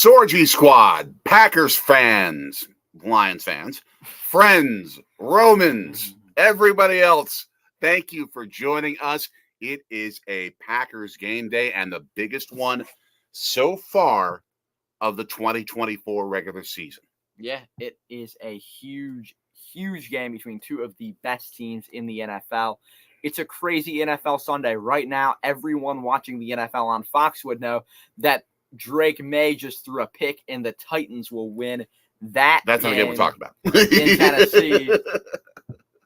Sorgy Squad, Packers fans, Lions fans, friends, Romans, everybody else, thank you for joining us. It is a Packers game day and the biggest one so far of the 2024 regular season. Yeah, it is a huge game between two of the best teams in the NFL. It's a crazy NFL Sunday. Right now, everyone watching the NFL on Fox would know that Drake May just threw a pick and the Titans will win That's not the game we're talking about. in Tennessee.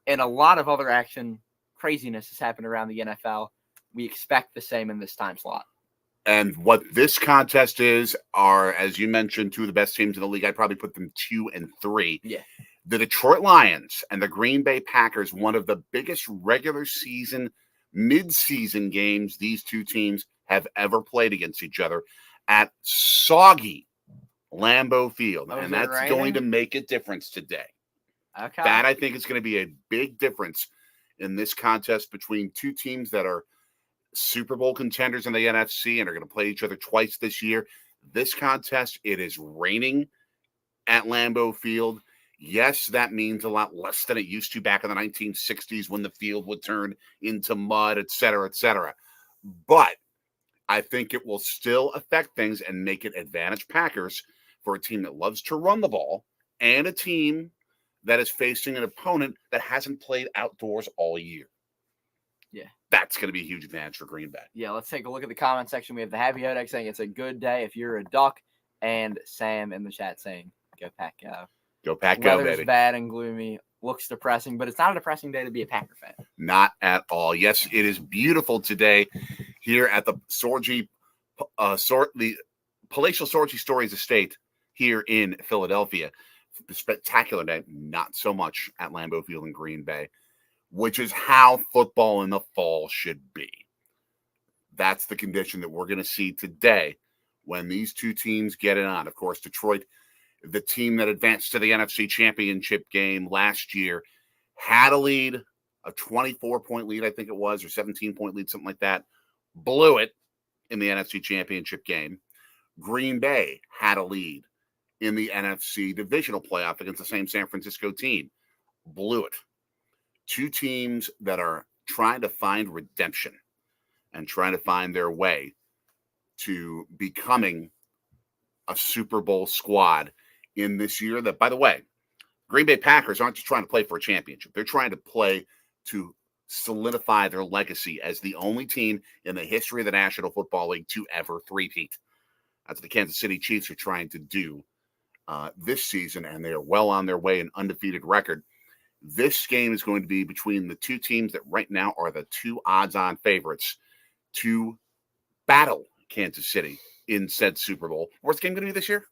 And a lot of other action, craziness has happened around the NFL. We expect the same in this time slot. And what this contest is are, as you mentioned, two of the best teams in the league. I'd probably put them 2 and 3. Yeah. The Detroit Lions and the Green Bay Packers, one of the biggest regular season, mid-season games these two teams have ever played against each other at soggy Lambeau Field. And that's going to make a difference today. Okay. That, I think, is going to be a big difference in this contest between two teams that are Super Bowl contenders in the NFC and are going to play each other twice this year. This contest, it is raining at Lambeau Field. Yes, that means a lot less than it used to back in the 1960s when the field would turn into mud, et cetera, et cetera. But I think it will still affect things and make it advantage Packers for a team that loves to run the ball and a team that is facing an opponent that hasn't played outdoors all year. Yeah. That's going to be a huge advantage for Green Bay. Yeah, let's take a look at the comment section. We have the Happy Hodex saying it's a good day if you're a Duck, and Sam in the chat saying, go Pack Go. Go Pack Go, Weather's baby. bad and gloomy. Looks depressing, but it's not a depressing day to be a Packer fan. Not at all. Yes, it is beautiful today here at the the Palatial Sorgy Stories Estate here in Philadelphia. The spectacular day, not so much at Lambeau Field in Green Bay, which is how football in the fall should be. That's the condition that we're going to see today when these two teams get it on. Of course, Detroit, the team that advanced to the NFC Championship game last year, had a lead, a 24-point lead, I think it was, or 17-point lead, something like that. Blew it in the NFC Championship game. Green Bay had a lead in the NFC divisional playoff against the same San Francisco team. Blew it. Two teams that are trying to find redemption and trying to find their way to becoming a Super Bowl squad in this year that, by the way, Green Bay Packers aren't just trying to play for a championship. They're trying to play to solidify their legacy as the only team in the history of the National Football League to ever three-peat. That's what the Kansas City Chiefs are trying to do this season, and they are well on their way, an undefeated record. This game is going to be between the two teams that right now are the two odds-on favorites to battle Kansas City in said Super Bowl. Where's the game going to be this year?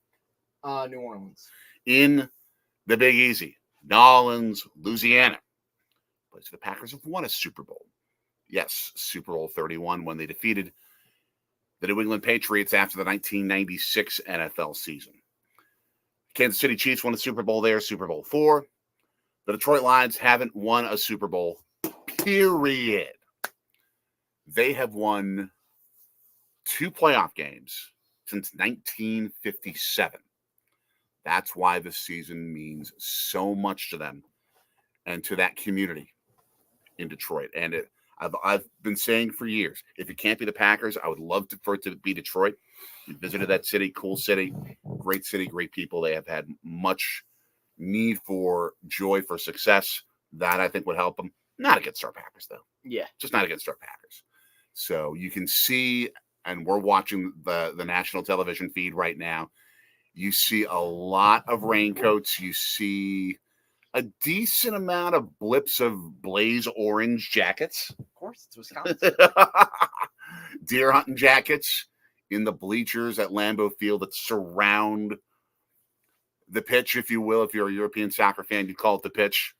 New Orleans. In the Big Easy, New Orleans, Louisiana. Place the Packers have won a Super Bowl. Yes, Super Bowl 31 when they defeated the New England Patriots after the 1996 NFL season. Kansas City Chiefs won a Super Bowl there, Super Bowl 4. The Detroit Lions haven't won a Super Bowl, period. They have won 2 playoff games since 1957. That's why this season means so much to them and to that community in Detroit. And I've been saying for years, if it can't be the Packers, I would love for it to be Detroit. We visited that city, cool city, great people. They have had much need for joy, for success. That I think would help them. Not against our Packers, though. Yeah. Just not against our Packers. So you can see, and we're watching the national television feed right now, you see a lot of raincoats. You see a decent amount of blips of blaze orange jackets. Of course, it's Wisconsin. Deer hunting jackets in the bleachers at Lambeau Field that surround the pitch, if you will. If you're a European soccer fan, you call it the pitch.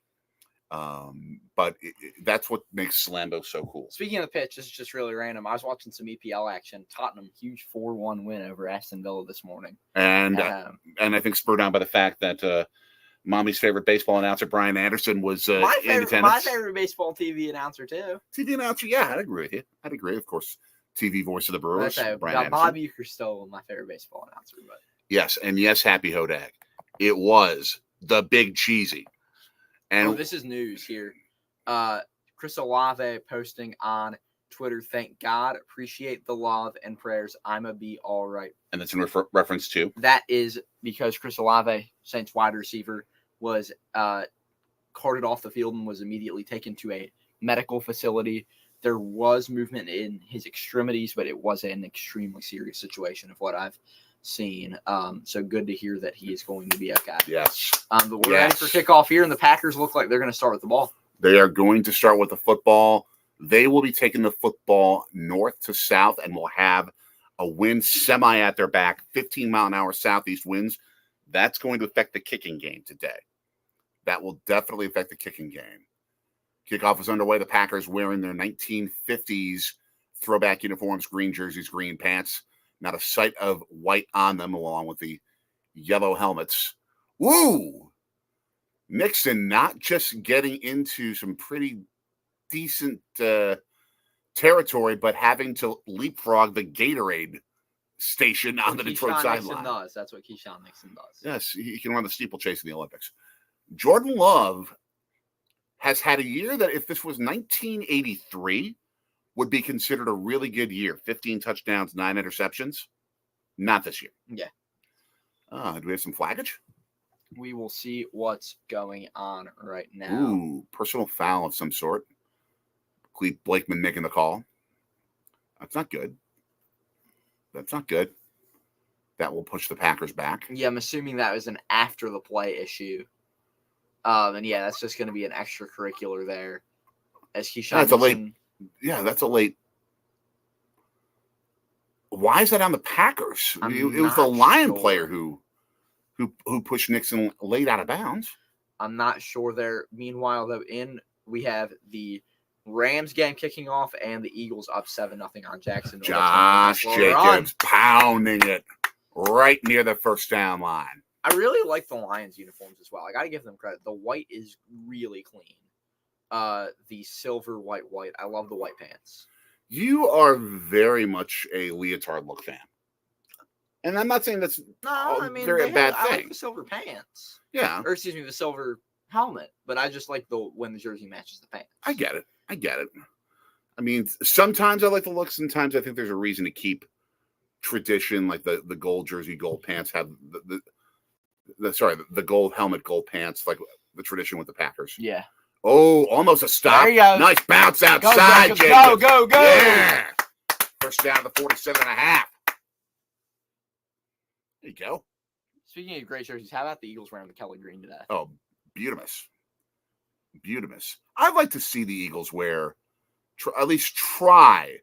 But that's what makes Lambeau so cool. Speaking of the pitch, this is just really random. I was watching some EPL action. Tottenham, huge 4-1 win over Aston Villa this morning. And I think spurred on by the fact that Mommy's favorite baseball announcer, Brian Anderson, was in attendance. My favorite baseball TV announcer, too. TV announcer, yeah, I'd agree with you. I'd agree. Of course, TV voice of the Brewers, Brian Anderson. Bob Uecker still my favorite baseball announcer. But Yes, and yes, happy Hodag. It was the Big Cheesy. And this is news here. Chris Olave posting on Twitter, thank God, appreciate the love and prayers. I'ma be all right. And that's in reference to? That is because Chris Olave, Saints wide receiver, was carted off the field and was immediately taken to a medical facility. There was movement in his extremities, but it was an extremely serious situation of what I've seen. So good to hear that he is going to be okay. Yes. But we're ready for kickoff here, and the Packers look like they're going to start with the ball. They are going to start with the football. They will be taking the football north to south and will have a wind semi at their back, 15-mile-an-hour southeast winds. That's going to affect the kicking game today. That will definitely affect the kicking game. Kickoff is underway. The Packers wearing their 1950s throwback uniforms, green jerseys, green pants. Not a sight of white on them, along with the yellow helmets. Woo! Nixon not just getting into some pretty decent territory, but having to leapfrog the Gatorade station on the Detroit sideline. That's what Keyshawn Nixon does. Yes, he can run the steeplechase in the Olympics. Jordan Love has had a year that if this was 1983 would be considered a really good year. 15 touchdowns, 9 interceptions. Not this year. Yeah. Do we have some flaggage? We will see what's going on right now. Ooh, personal foul of some sort. Clete Blakeman making the call. That's not good. That's not good. That will push the Packers back. Yeah, I'm assuming that was an after the play issue. And yeah, that's just going to be an extracurricular there. As Keyshawn That's a late. Yeah, that's a late. Why is that on the Packers? It was the Lion player who pushed Nixon late out of bounds. I'm not sure there. Meanwhile, though, we have the Rams game kicking off and the Eagles up 7-0 on Jacksonville. Josh Jacobs pounding it right near the first down line. I really like the Lions uniforms as well. I got to give them credit. The white is really clean. The silver, white. I love the white pants. You are very much a leotard look fan. And I'm not saying that's a bad thing. I like the silver pants. Yeah. Or excuse me, the silver helmet. But I just like when the jersey matches the pants. I get it. I mean, sometimes I like the look. Sometimes I think there's a reason to keep tradition, like the gold jersey, gold pants have the gold helmet, gold pants, like the tradition with the Packers. Yeah. Oh, almost a stop. There you go. Nice bounce outside, Jacobs. Go. Yeah. First down to the 47.5. There you go. Speaking of great jerseys, how about the Eagles wearing the Kelly green today? Oh, beautimous. I'd like to see the Eagles wear, at least try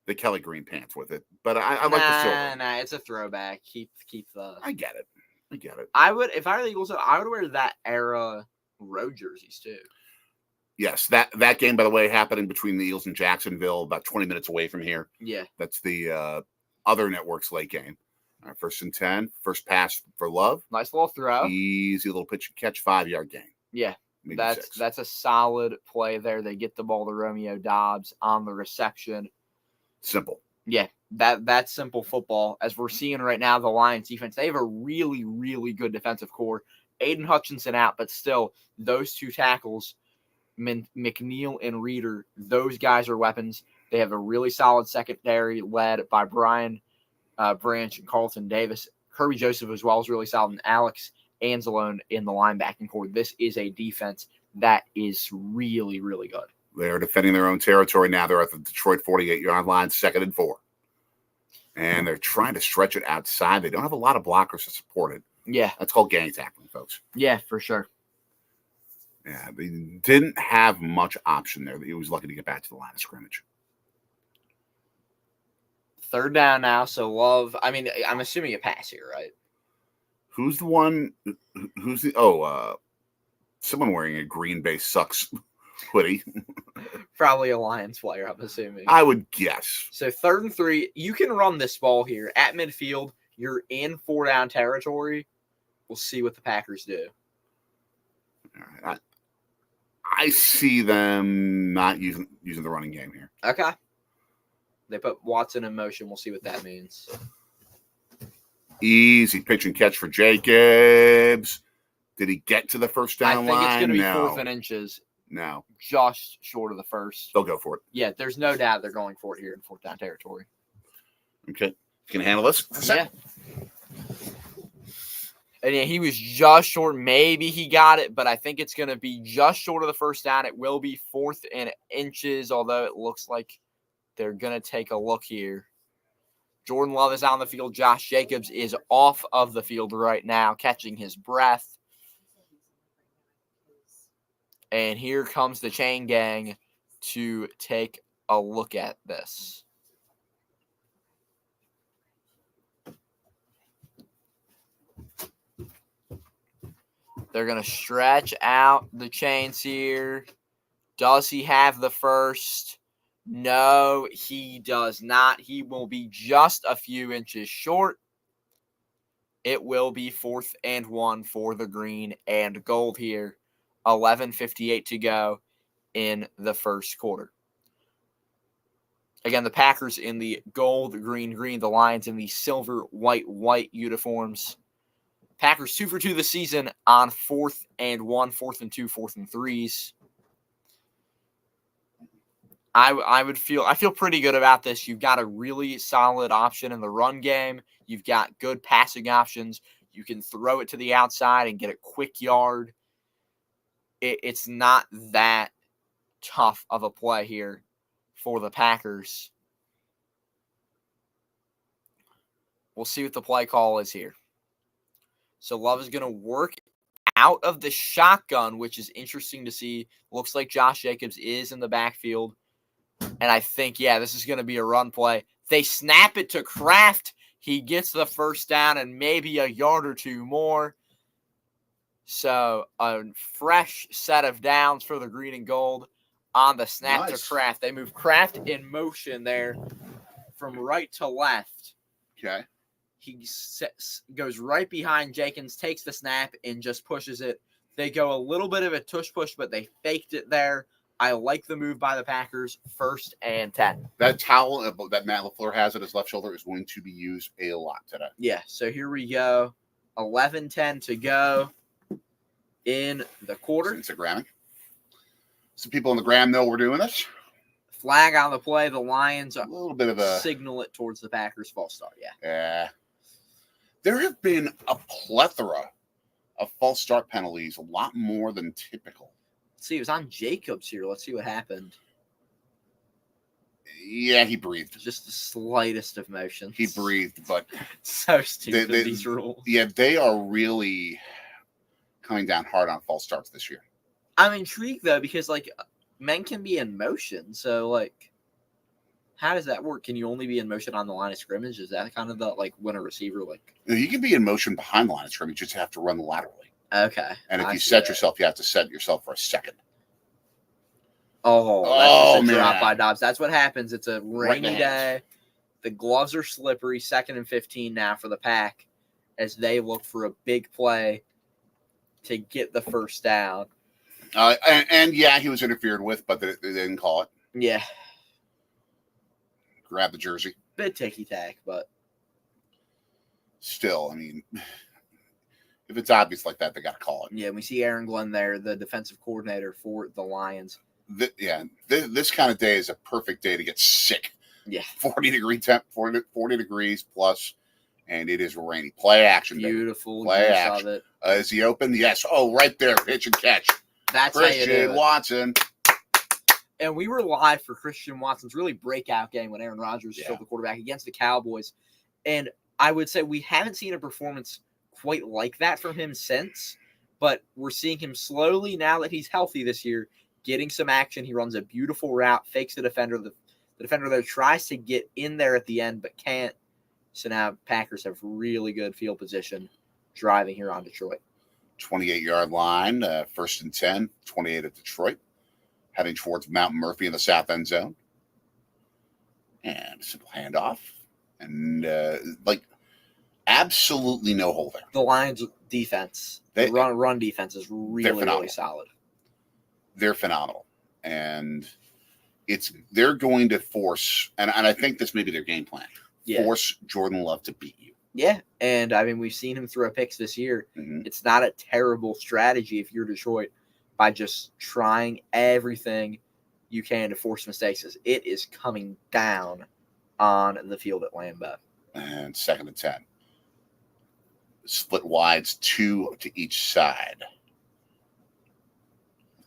the Kelly green pants with it, but I like the silver. Nah, it's a throwback. Keep the. I get it. I would, if I were the Eagles, I would wear that era road jerseys too. Yes, that game, by the way, happening between the Eagles and Jacksonville, about 20 minutes away from here. Yeah. That's the other network's late game. All right, 1st and 10. First pass for Love. Nice little throw. Easy little pitch and catch, 5-yard gain. Yeah. Maybe that's a solid play there. They get the ball to Romeo Doubs on the reception. Simple. Yeah, that's simple football. As we're seeing right now, the Lions defense, they have a really, really good defensive core. Aiden Hutchinson out, but still, those two tackles, McNeil and Reeder, those guys are weapons. They have a really solid secondary led by Brian Branch and Carlton Davis. Kirby Joseph as well is really solid, and Alex Anzalone in the linebacking core. This is a defense that is really, really good. They're defending their own territory now. They're at the Detroit 48-yard line, 2nd and 4. And they're trying to stretch it outside. They don't have a lot of blockers to support it. Yeah. That's called gang tackling, folks. Yeah, for sure. Yeah, they didn't have much option there. He was lucky to get back to the line of scrimmage. 3rd down now, so Love. I mean, I'm assuming a pass here, right? Who's the one? Who's the? Someone wearing a Green Bay Sucks hoodie. Probably a Lions player, I'm assuming. I would guess. So 3rd and 3. You can run this ball here at midfield. You're in 4-down territory. We'll see what the Packers do. All right. I see them not using the running game here. Okay. They put Watson in motion. We'll see what that means. Easy pitch and catch for Jacobs. Did he get to the first down line? I think it's going to be No. 4th and inches. No. Just short of the first. They'll go for it. Yeah, there's no doubt they're going for it here in 4th down territory. Okay. Can you handle this? Yeah. And yeah, he was just short. Maybe he got it, but I think it's going to be just short of the first down. It will be 4th and inches, although it looks like they're going to take a look here. Jordan Love is on the field. Josh Jacobs is off of the field right now, catching his breath. And here comes the chain gang to take a look at this. They're going to stretch out the chains here. Does he have the first? No, he does not. He will be just a few inches short. It will be 4th and 1 for the green and gold here. 11:58 to go in the first quarter. Again, the Packers in the gold, green, green. The Lions in the silver, white, white uniforms. Packers 2 for 2 this season on 4th and 1, 4th and 2, 4th and 3s. I feel pretty good about this. You've got a really solid option in the run game. You've got good passing options. You can throw it to the outside and get a quick yard. It's not that tough of a play here for the Packers. We'll see what the play call is here. So Love is going to work out of the shotgun, which is interesting to see. Looks like Josh Jacobs is in the backfield. And I think, this is going to be a run play. They snap it to Kraft. He gets the first down and maybe a yard or two more. So a fresh set of downs for the green and gold on the snap to Kraft. They move Kraft in motion there from right to left. Okay. He goes right behind Jenkins, takes the snap, and just pushes it. They go a little bit of a tush push, but they faked it there. I like the move by the Packers. 1st and 10. That towel that Matt LaFleur has at his left shoulder is going to be used a lot today. Yeah, so here we go. 11:10 to go in the quarter. Instagramming. Some people in the gram know we're doing this. Flag on the play. The Lions a little bit of a signal it towards the Packers false start. Yeah. There have been a plethora of false start penalties, a lot more than typical. Let's see, it was on Jacobs here. Let's see what happened. Yeah, he breathed. Just the slightest of motions. He breathed, but so stupid, these rules. Yeah, they are really coming down hard on false starts this year. I'm intrigued, though, because, men can be in motion. So, how does that work? Can you only be in motion on the line of scrimmage? Is that kind of the, when a receiver, You can be in motion behind the line of scrimmage. You just have to run laterally. Okay. And if you set yourself, you have to set yourself for a second. Oh, that's a drop by Dobbs. That's what happens. It's a rainy day. The gloves are slippery. 2nd and 15 now for the Pack as they look for a big play to get the first down. He was interfered with, but they didn't call it. Yeah. Grab the jersey. Bit ticky-tack, but still, if it's obvious like that, they got to call it. Yeah, we see Aaron Glenn there, the defensive coordinator for the Lions. This kind of day is a perfect day to get sick. Yeah. 40 degrees plus, and it is rainy. Play action. Beautiful play use action. of it. Is he open? Yes. Oh, right there. Pitch and catch. That's Christian Watson. And we were live for Christian Watson's really breakout game when Aaron Rodgers was still the quarterback against the Cowboys. And I would say we haven't seen a performance quite like that from him since, but we're seeing him slowly, now that he's healthy this year, getting some action. He runs a beautiful route, fakes the defender. The defender there tries to get in there at the end, but can't. So now Packers have really good field position driving here on Detroit. 28-yard line, 1st and 10, 28 at Detroit. Heading towards Mount Murphy in the south end zone. And simple handoff. And, absolutely no hole there. The Lions' defense, the run defense is really solid. They're phenomenal. And they're going to force, and I think this may be their game plan, force Jordan Love to beat you. Yeah, and I mean we've seen him throw picks this year. Mhm. It's not a terrible strategy if you're Detroit by just trying everything you can to force mistakes. It is coming down on the field at Lambeau. And 2nd and 10. Split wides, 2 to each side.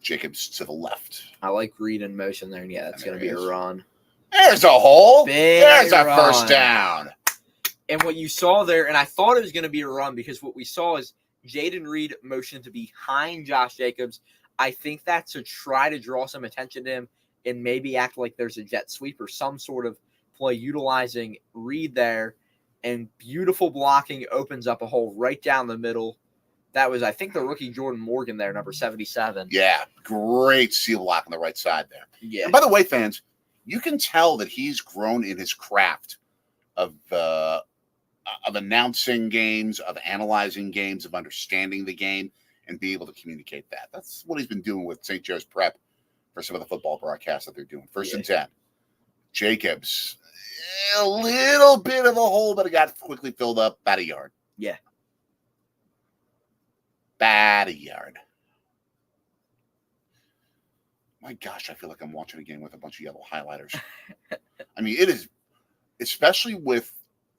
Jacobs to the left. I like Reed in motion there, and yeah, that's And going to there be he a is. run. There's a hole. Big There's a run. first down. And what you saw there, and I thought it was going to be a run because what we saw is Jaden Reed motioned to behind Josh Jacobs. I think that's to try to draw some attention to him and maybe act like there's a jet sweep or some sort of play utilizing Reed there. And beautiful blocking opens up a hole right down the middle. That was, I think, the rookie Jordan Morgan there, number 77. Yeah, great seal block on the right side there. Yeah. And by the way, fans, you can tell that he's grown in his craft of announcing games, of analyzing games, of understanding the game, and be able to communicate that. That's what he's been doing with St. Joe's Prep for some of the football broadcasts that they're doing. 1st and 10. Jacobs, a little bit of a hole, but it got quickly filled up. About a yard. Yeah. About a yard. My gosh, I feel like I'm watching a game with a bunch of yellow highlighters. I mean, it is, especially with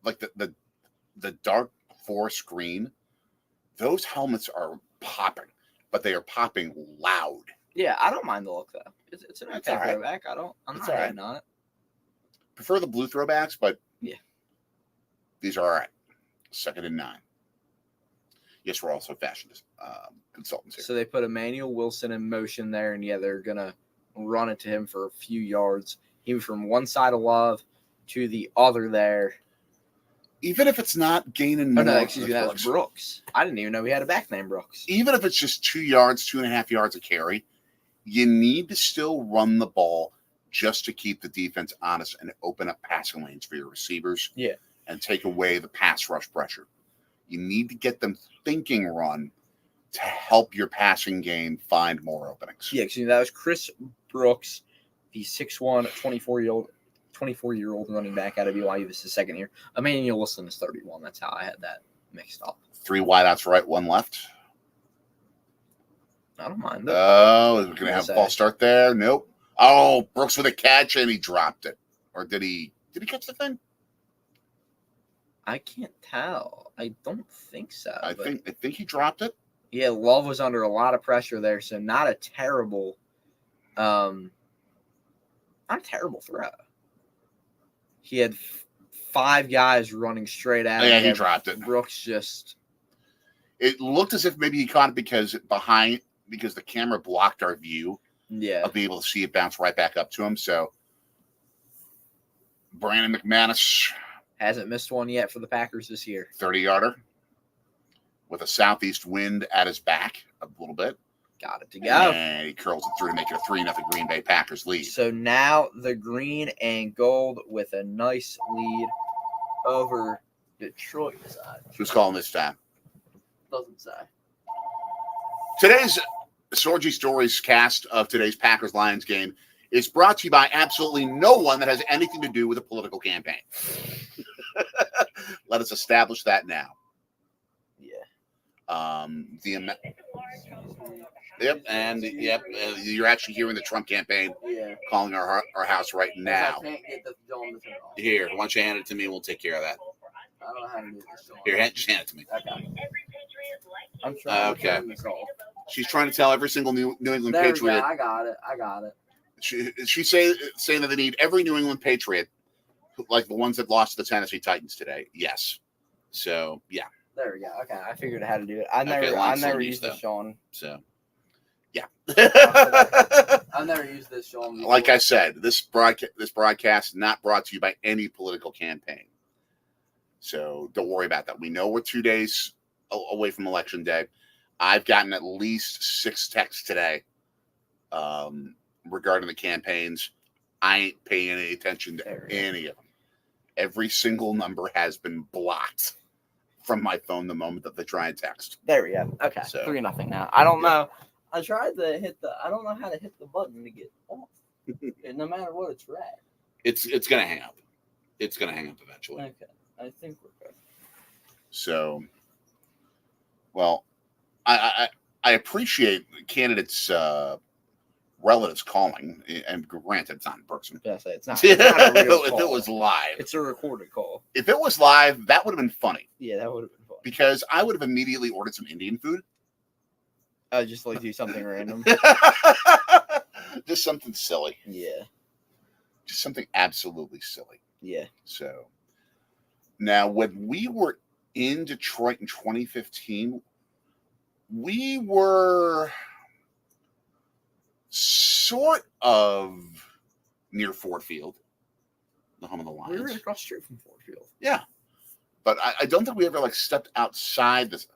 like the dark forest green, those helmets are popping, but they are popping loud. Yeah, I don't mind the look, though. It's an okay all right. throwback. I'm It's not all right. hating on it. Prefer the blue throwbacks, but yeah, these are all right. 2nd and 9. Yes, we're also fashion consultants here. So they put Emmanuel Wilson in motion there, and yeah, they're going to run it to him for a few yards. He was from one side of Love to the other there. Even if it's not gaining Oh, more. no, excuse me, that was Brooks. I didn't even know we had a back named Brooks. Even if it's just 2 yards, 2.5 yards of carry, you need to still run the ball just to keep the defense honest and open up passing lanes for your receivers. Yeah. And take away the pass rush pressure. You need to get them thinking run to help your passing game find more openings. Yeah, excuse me, that was Chris Brooks, the 6'1", 24-year-old running back out of BYU. This is his 2nd year. Emmanuel Wilson is 31. That's how I had that mixed up. 3 wideouts right, 1 left. I don't mind it. Oh, we're going to have a false start there. Nope. Oh, Brooks with a catch, and he dropped it. Or did he catch the thing? I can't tell. I don't think so. I think he dropped it. Yeah, Love was under a lot of pressure there, so not a terrible throw. He had 5 guys running straight at him. Yeah, he dropped it. Brooks just. It looked as if maybe he caught it because the camera blocked our view. Yeah. Of being able to see it bounce right back up to him. So Brandon McManus hasn't missed one yet for the Packers this year. 30-yarder with a southeast wind at his back a little bit. Got it to go. And he curls it through to make it a 3-0 Green Bay Packers lead. So now the green and gold with a nice lead over Detroit side. Who's calling this time? Doesn't say. Today's Sorgy Stories cast of today's Packers-Lions game is brought to you by absolutely no one that has anything to do with a political campaign. Let us establish that now. Yeah. You're actually hearing the Trump campaign calling our house right now. I can't get the film to turn off. Here, why don't you hand it to me and we'll take care of that. I don't know how to do this. Here, just hand it to me. Okay. I'm trying to turn this off. She's trying to tell every single New England There Patriot. we go. I got it. She's saying that they need every New England Patriot, like the ones that lost to the Tennessee Titans today. Yes. So, yeah. There we go. Okay, I figured out how to do it. I never used this, Sean. So, yeah. I've never used this, Sean. Before. Like I said, this broadcast is not brought to you by any political campaign. So don't worry about that. We know we're 2 days away from Election Day. I've gotten at least 6 texts today regarding the campaigns. I ain't paying any attention to any of them. Every single number has been blocked from my phone the moment that they try and text. There we go. Okay, so, 3-0 now. I don't know. I tried to I don't know how to hit the button to get off. And no matter what, it's red. It's going to hang up. It's going to hang up eventually. Okay, I think we're good. So, well, I appreciate candidates' relatives calling, and granted, it's not in person. Yes, it's not a real call. If it was live, it's a recorded call. If it was live, that would have been funny. Yeah, that would have been funny. Because I would have immediately ordered some Indian food. Just like do something random. Just something silly. Yeah. Just something absolutely silly. Yeah. So, now when we were in Detroit in 2015, we were sort of near Ford Field, the home of the Lions. We were right across the street from Ford Field. Yeah. But I don't think we ever stepped outside this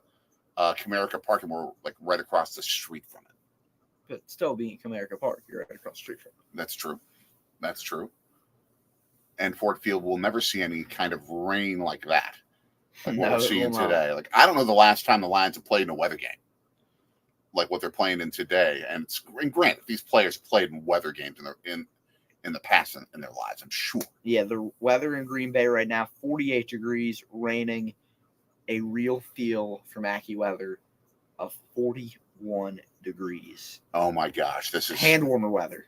Comerica Park, and we're right across the street from it. But still being Comerica Park, you're right across the street from it. That's true. That's true. And Ford Field will never see any kind of rain like that. What we're seeing today. I don't know the last time the Lions have played in a weather game like what they're playing in today. And granted, these players played in weather games in the past in their lives, I'm sure. Yeah, the weather in Green Bay right now, 48 degrees, raining, a real feel from AccuWeather of 41 degrees. Oh my gosh, this is hand warmer weather.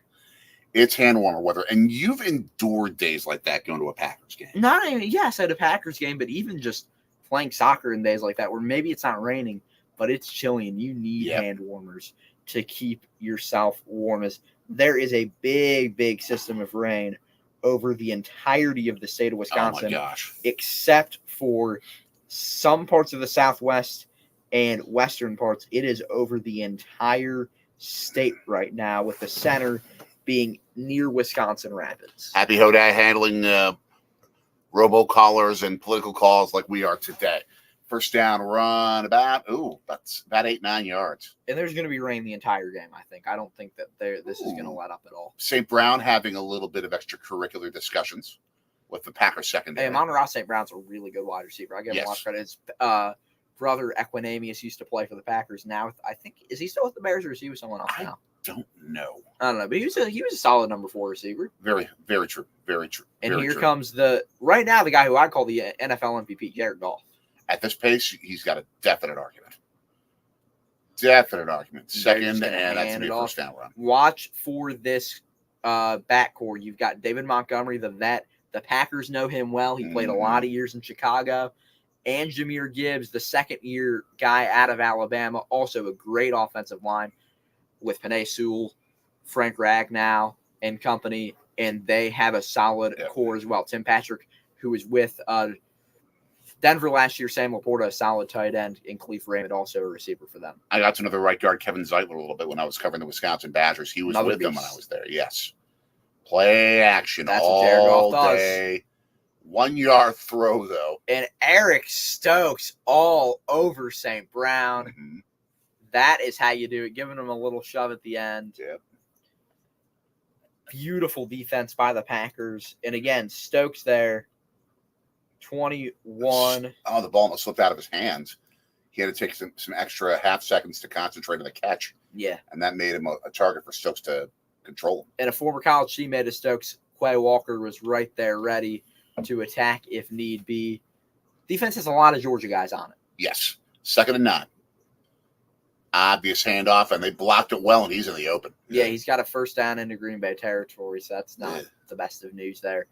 It's hand warmer weather, and you've endured days like that going to a Packers game. Not even, yes, at a Packers game, but even just playing soccer in days like that where maybe it's not raining, but it's chilly and you need hand warmers to keep yourself warm. As there is a big system of rain over the entirety of the state of Wisconsin, except for some parts of the Southwest and western parts. It is over the entire state right now, with the center being near Wisconsin Rapids. Happy Hoday handling robocallers and political calls like we are today. First down run that's about 8-9 yards. And there's going to be rain the entire game, I think. I don't think that this is going to let up at all. St. Brown having a little bit of extracurricular discussions with the Packers secondary. Hey, Amon-Ra St. Brown's a really good wide receiver. I give him a lot of credit. His brother Equinamius used to play for the Packers. Now, I think, is he still with the Bears or is he with someone else now? Don't know. I don't know, but he was a solid number 4 receiver. Very, very true. Very true. And very here true. Comes right now the guy who I call the NFL MVP, Jared Goff. At this pace, he's got a definite argument. Second, and that's going to be a first down run. Watch for this backcourt. You've got David Montgomery, the vet. The Packers know him well. He played a lot of years in Chicago. And Jahmyr Gibbs, the second-year guy out of Alabama, also a great offensive line with Penei Sewell, Frank Ragnow, and company. And they have a solid core as well. Tim Patrick, who was with Denver last year, Sam Laporta, a solid tight end, and Khalif Raymond, also a receiver for them. I got to know the right guard, Kevin Zeitler, a little bit when I was covering the Wisconsin Badgers. He was with them when I was there. Yes. Play action. That's all day. 1 yard throw, though. And Eric Stokes all over St. Brown. Mm-hmm. That is how you do it. Giving him a little shove at the end. Yep. Beautiful defense by the Packers. And again, Stokes there. 21. Oh, the ball almost slipped out of his hands. He had to take some extra half seconds to concentrate on the catch. Yeah. And that made him a target for Stokes to control him. And a former college teammate of Stokes, Quay Walker, was right there ready to attack if need be. Defense has a lot of Georgia guys on it. Yes. 2nd and 9. Obvious handoff, and they blocked it well, and he's in the open. Yeah, he's got a first down into Green Bay territory, so that's not the best of news there.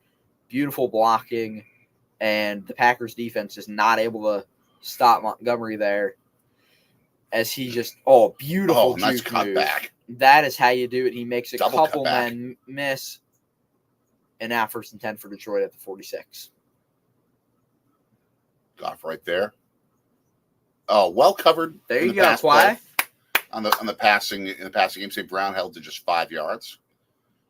Beautiful blocking. And the Packers defense is not able to stop Montgomery there, as he just beautiful nice cutback. That is how you do it. He makes a Double couple cutback. men miss, and now 1st and 10 for Detroit at the 46. Goff right there. Oh, well covered. There you go, Quay. On the passing game, St. Brown held to just 5 yards.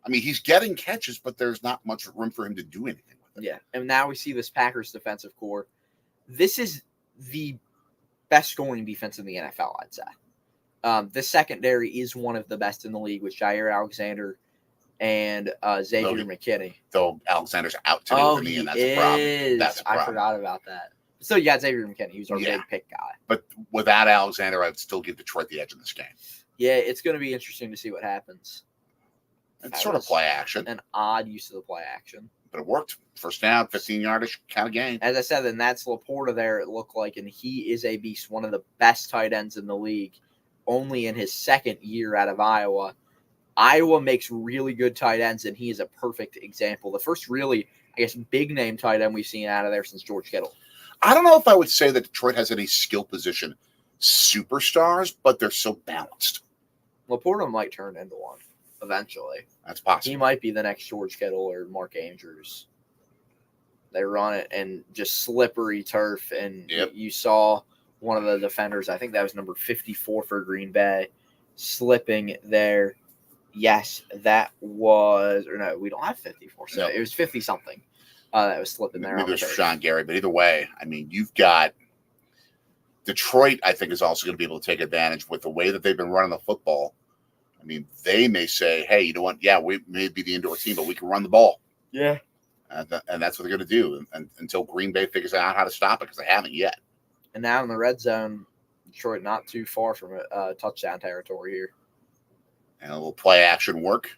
I mean, he's getting catches, but there's not much room for him to do anything. Yeah, and now we see this Packers defensive core. This is the best scoring defense in the NFL, I'd say. The secondary is one of the best in the league with Jair Alexander and Xavier McKinney. Though Alexander's out today with me, and that's a problem. That's a problem. I forgot about that. So you got Xavier McKinney, who's our big pick guy. But without Alexander, I'd still give Detroit the edge in this game. Yeah, it's going to be interesting to see what happens. It's sort of play action. An odd use of the play action. But it worked. First down, 15-yardish kind of game. As I said, and that's Laporta there, it looked like, and he is a beast, one of the best tight ends in the league, only in his second year out of Iowa. Iowa makes really good tight ends, and he is a perfect example. The first really, I guess, big-name tight end we've seen out of there since George Kittle. I don't know if I would say that Detroit has any skill position superstars, but they're so balanced. Laporta might turn into one eventually. That's possible. He might be the next George Kittle or Mark Andrews. They run it and just slippery turf, and you saw one of the defenders, I think that was number 54 for Green Bay, slipping there. Yes, that was, or no, we don't have 54, so it was 50-something that was slipping there. Maybe it was Sean Gary, but either way, I mean, you've got Detroit, I think, is also going to be able to take advantage with the way that they've been running the football. I mean, they may say, hey, you know what? Yeah, we may be the indoor team, but we can run the ball. Yeah. And that's what they're going to do until Green Bay figures out how to stop it, because they haven't yet. And now in the red zone, Detroit not too far from touchdown territory here. And a little play action work.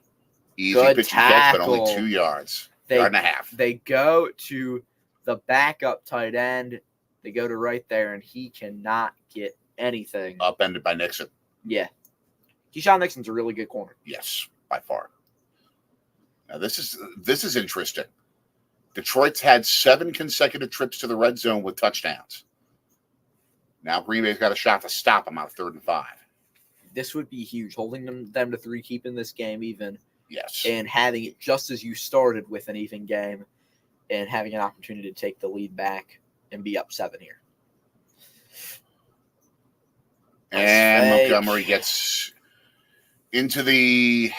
Easy Good pitch and catch, but tackle. only 2 yards. Yard and a half. They go to the backup tight end. They go to right there, and he cannot get anything. Upended by Nixon. Yeah. Keyshawn Nixon's a really good corner. Yes, by far. Now, this is interesting. Detroit's had 7 consecutive trips to the red zone with touchdowns. Now Green Bay's got a shot to stop them out of 3rd and 5. This would be huge, holding them to 3, keeping this game even. Yes. And having it just as you started with an even game and having an opportunity to take the lead back and be up 7 here. And Montgomery gets into the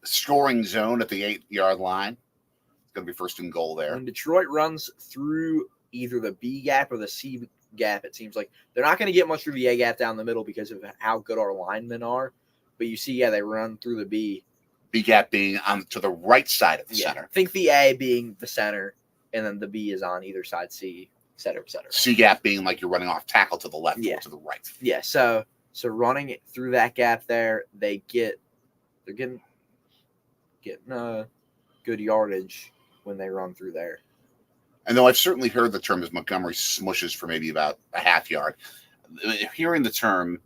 scoring zone at the 8-yard line. It's going to be 1st and goal there. When Detroit runs through either the B gap or the C gap, it seems like they're not going to get much through the A gap down the middle because of how good our linemen are. But you see, they run through the B. B gap being on to the right side of the center. Think the A being the center, and then the B is on either side, C, et cetera, et cetera. C gap being like you're running off tackle to the left or to the right. Yeah, so running it through that gap there, they're getting good yardage when they run through there. And though I've certainly heard the term as Montgomery smushes for maybe about a half yard, hearing the term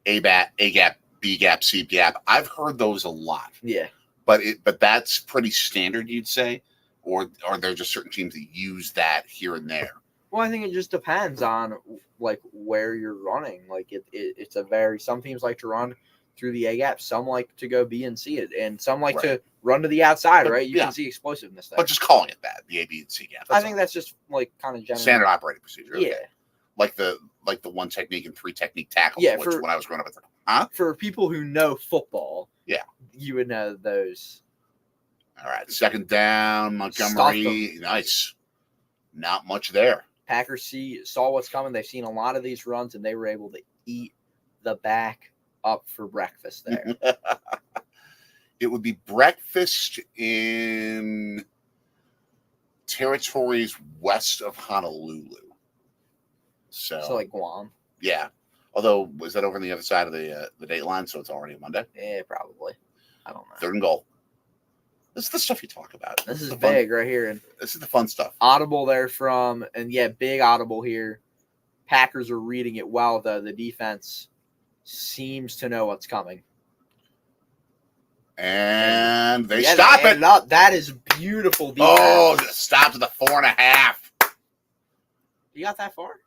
A gap, B gap, C gap, I've heard those a lot. Yeah. But that's pretty standard, you'd say? Or are there just certain teams that use that here and there? Well, I think it just depends on like where you're running. Like it's some teams like to run through the A gap, some like to go B and C it, and some like to run to the outside, right? You can see explosiveness there. But just calling it that, the A, B, and C gap. I think that's just like kind of general standard operating procedure. Okay. Yeah. Like the 1 technique and 3 technique tackles, yeah, when I was growing up. For people who know football, you would know those. All right, 2nd down, Montgomery. Nice. Not much there. Packers saw what's coming. They've seen a lot of these runs, and they were able to eat the back up for breakfast there. It would be breakfast in territories west of Honolulu. So like Guam. Yeah. Although, was that over on the other side of the date line, so it's already Monday? Yeah, probably. I don't know. 3rd and goal. This is the stuff you talk about. This is big right here. And this is the fun stuff. Audible there big audible here. Packers are reading it well, though. The defense seems to know what's coming. And they stop it. That is beautiful defense. Oh, stop to the 4.5. He got that far?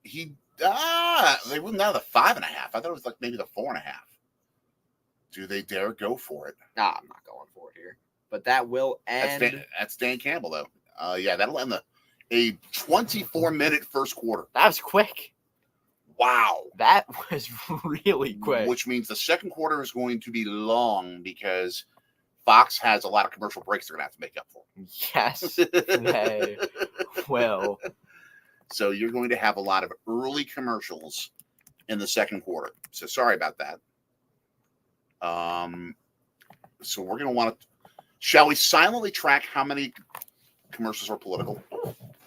They wouldn't have the 5.5. I thought it was like maybe the 4.5. Do they dare go for it? Nah, I'm not going for it here. But that will end. That's Dan Campbell, though. That'll end a 24-minute first quarter. That was quick. Wow. That was really quick. Which means the second quarter is going to be long because Fox has a lot of commercial breaks they're going to have to make up for. Yes, they will. So you're going to have a lot of early commercials in the second quarter. So sorry about that. So we're going to want to... Shall we silently track how many commercials are political?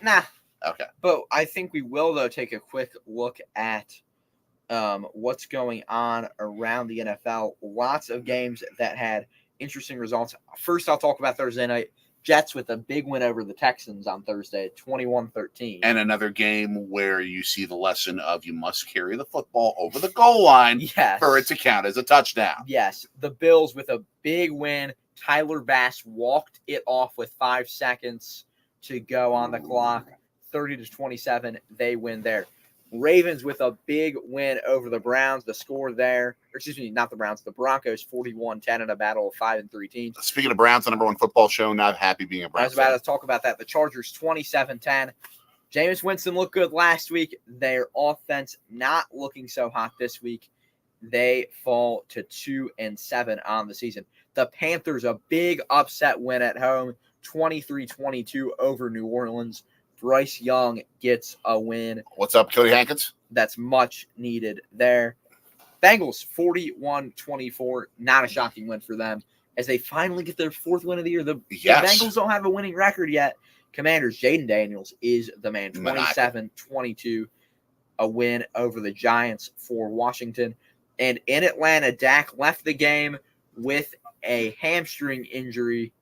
Nah. Okay. But I think we will, though, take a quick look at what's going on around the NFL. Lots of games that had interesting results. First, I'll talk about Thursday night. Jets with a big win over the Texans on Thursday, 21-13. And another game where you see the lesson of you must carry the football over the goal line for it to count as a touchdown. Yes. The Bills with a big win. Tyler Bass walked it off with 5 seconds to go on the clock. 30-27, they win there. Ravens with a big win over the Browns. The score there, not the Browns, the Broncos 41-10 in a battle of 5 and 3 teams. Speaking of Browns, the number one football show, not happy being a Browns. I was about to talk about that. The Chargers 27-10. Jameis Winston looked good last week. Their offense not looking so hot this week. They fall to 2-7 on the season. The Panthers, a big upset win at home, 23-22 over New Orleans. Bryce Young gets a win. What's up, Cody Hankins? That's much needed there. Bengals 41-24. Not a shocking win for them as they finally get their 4th win of the year. The Bengals don't have a winning record yet. Commanders, Jaden Daniels is the man. 27-22. A win over the Giants for Washington. And in Atlanta, Dak left the game with a hamstring injury.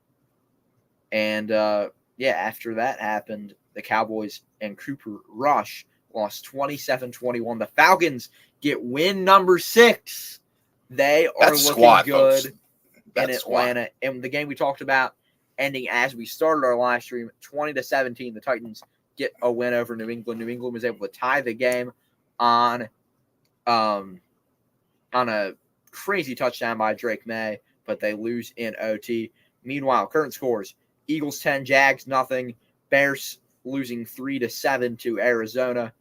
And, after that happened, the Cowboys and Cooper Rush lost 27-21. The Falcons get win number 6. They are looking good in Atlanta. And the game we talked about ending as we started our live stream, 20-17. The Titans get a win over New England. New England was able to tie the game on a crazy touchdown by Drake May, but they lose in OT. Meanwhile, current scores: Eagles 10, Jags nothing, Bears losing 3-7 to Arizona,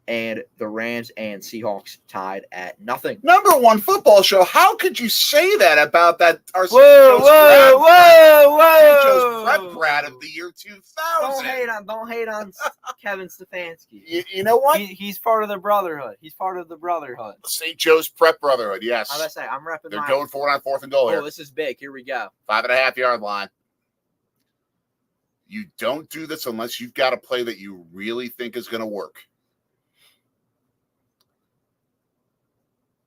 and the Rams and Seahawks tied at nothing. Number one football show. How could you say that about that? Our Whoa! Joe's prep grad of the year 2000. Don't hate on Kevin Stefanski. You know what? He's part of the brotherhood. St. Joe's Prep Brotherhood. Yes. I'm gonna say I'm repping. They're going for it on 4th and goal here. Oh, this is big. Here we go. 5.5 yard line. You don't do this unless you've got a play that you really think is going to work.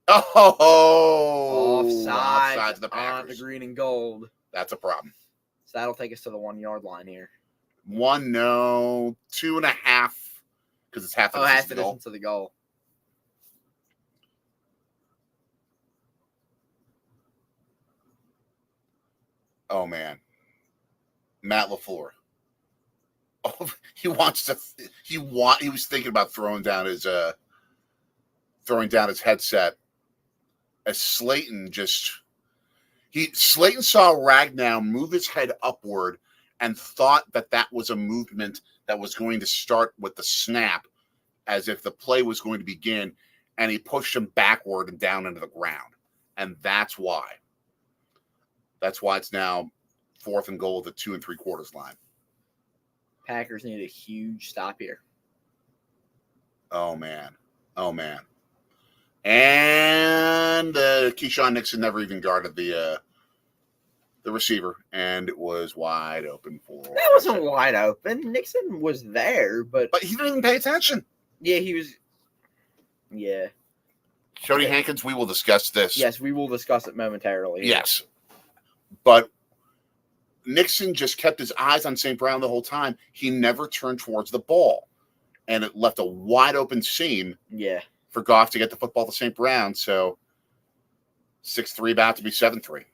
Offside to the Packers. On the green and gold. That's a problem. So that'll take us to the 1 yard line here. 1, no, 2.5, because it's half the distance to the goal. Oh man, Matt LaFleur. Oh, he was thinking about throwing down his headset as Slayton saw Ragnow move his head upward and thought that was a movement that was going to start with the snap, as if the play was going to begin, and he pushed him backward and down into the ground. And that's why it's now 4th and goal at the 2 3/4 line. Packers need a huge stop here. Oh man. And Keyshawn Nixon never even guarded the receiver, and it was wide open for. That wasn't wide open. Nixon was there, but he didn't even pay attention. Yeah, he was. Yeah. Cody Hankins, we will discuss this. Yes, we will discuss it momentarily. Yes, but Nixon just kept his eyes on St. Brown the whole time. He never turned towards the ball, and it left a wide open seam. Yeah. For Goff to get the football to St. Brown. So 6-3 about to be 7-3.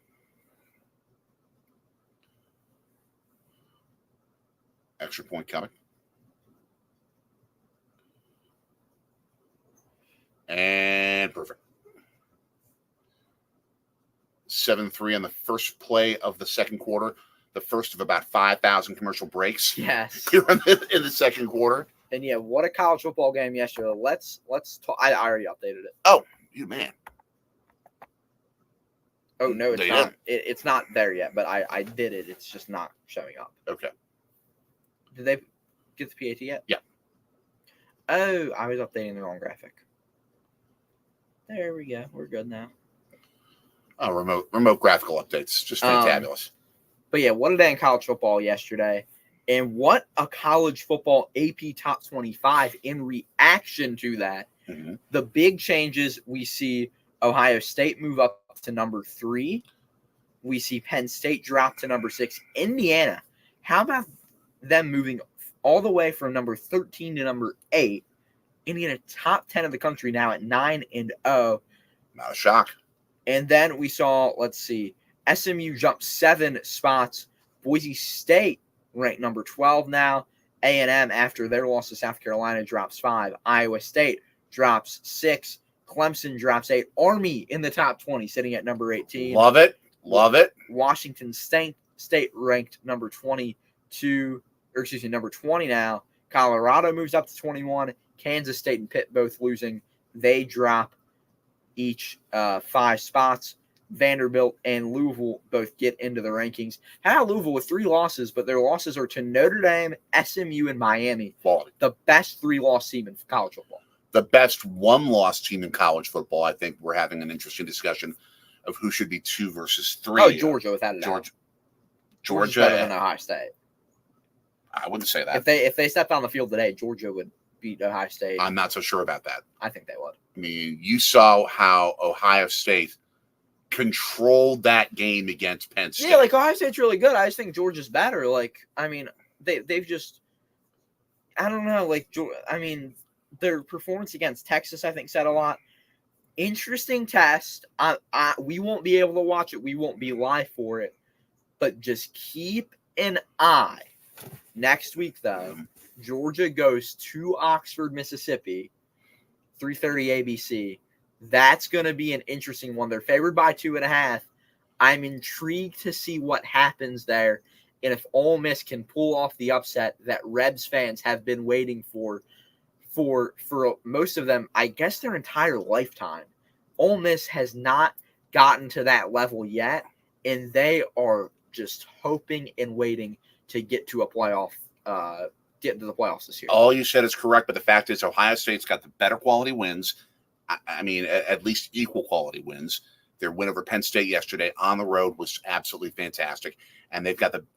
Extra point coming. And perfect. 7-3 on the first play of the second quarter. The first of about 5,000 commercial breaks. Yes. Here in the second quarter. And yeah, what a college football game yesterday. Let's talk. I already updated it. Oh, you man. Oh no, it's not. It's not there yet, but I did it. It's just not showing up. Okay. Did they get the PAT yet? Yeah. Oh, I was updating the wrong graphic. There we go. We're good now. Oh, remote graphical updates. Just fantabulous. But yeah, what a day in college football yesterday. And what a college football AP Top 25 in reaction to that. Mm-hmm. The big changes, we see Ohio State move up to number 3. We see Penn State drop to number 6. Indiana How about them moving all the way from number 13 to number 8 and in a top 10 of the country now at 9-0? Not a shock. And then we saw, let's see, SMU jumped 7 spots. Boise State ranked number 12 now. A&M, after their loss to South Carolina, drops 5. Iowa State drops 6. Clemson drops 8. Army in the top 20, sitting at number 18. Love it. Love it. Washington State ranked number 22, number 20 now. Colorado moves up to 21. Kansas State and Pitt both losing. They drop each 5 spots. Vanderbilt and Louisville both get into the rankings. How Louisville with 3 losses, but their losses are to Notre Dame, SMU, and Miami. Quality. The best 3-loss team in college football. The best 1-loss team in college football. I think we're having an interesting discussion of who should be 2 versus 3. Oh, Georgia, without a doubt. Georgia better than Ohio State. I wouldn't say that. If they stepped on the field today, Georgia would beat Ohio State. I'm not so sure about that. I think they would. I mean, you saw how Ohio State controlled that game against Penn State. Yeah, like Ohio State's really good. I just think Georgia's better. Like, I mean, they've just, I don't know. Like, I mean, their performance against Texas, I think, said a lot. Interesting test. We won't be able to watch it. We won't be live for it. But just keep an eye. Next week, though, Georgia goes to Oxford, Mississippi, 3:30 ABC. That's going to be an interesting one. They're favored by 2.5. I'm intrigued to see what happens there. And if Ole Miss can pull off the upset that Rebs fans have been waiting for most of them, I guess their entire lifetime. Ole Miss has not gotten to that level yet, and they are just hoping and waiting to get to a playoff, get into the playoffs this year. All you said is correct, but the fact is Ohio State's got the better quality wins. I mean, at least equal quality wins. Their win over Penn State yesterday on the road was absolutely fantastic. And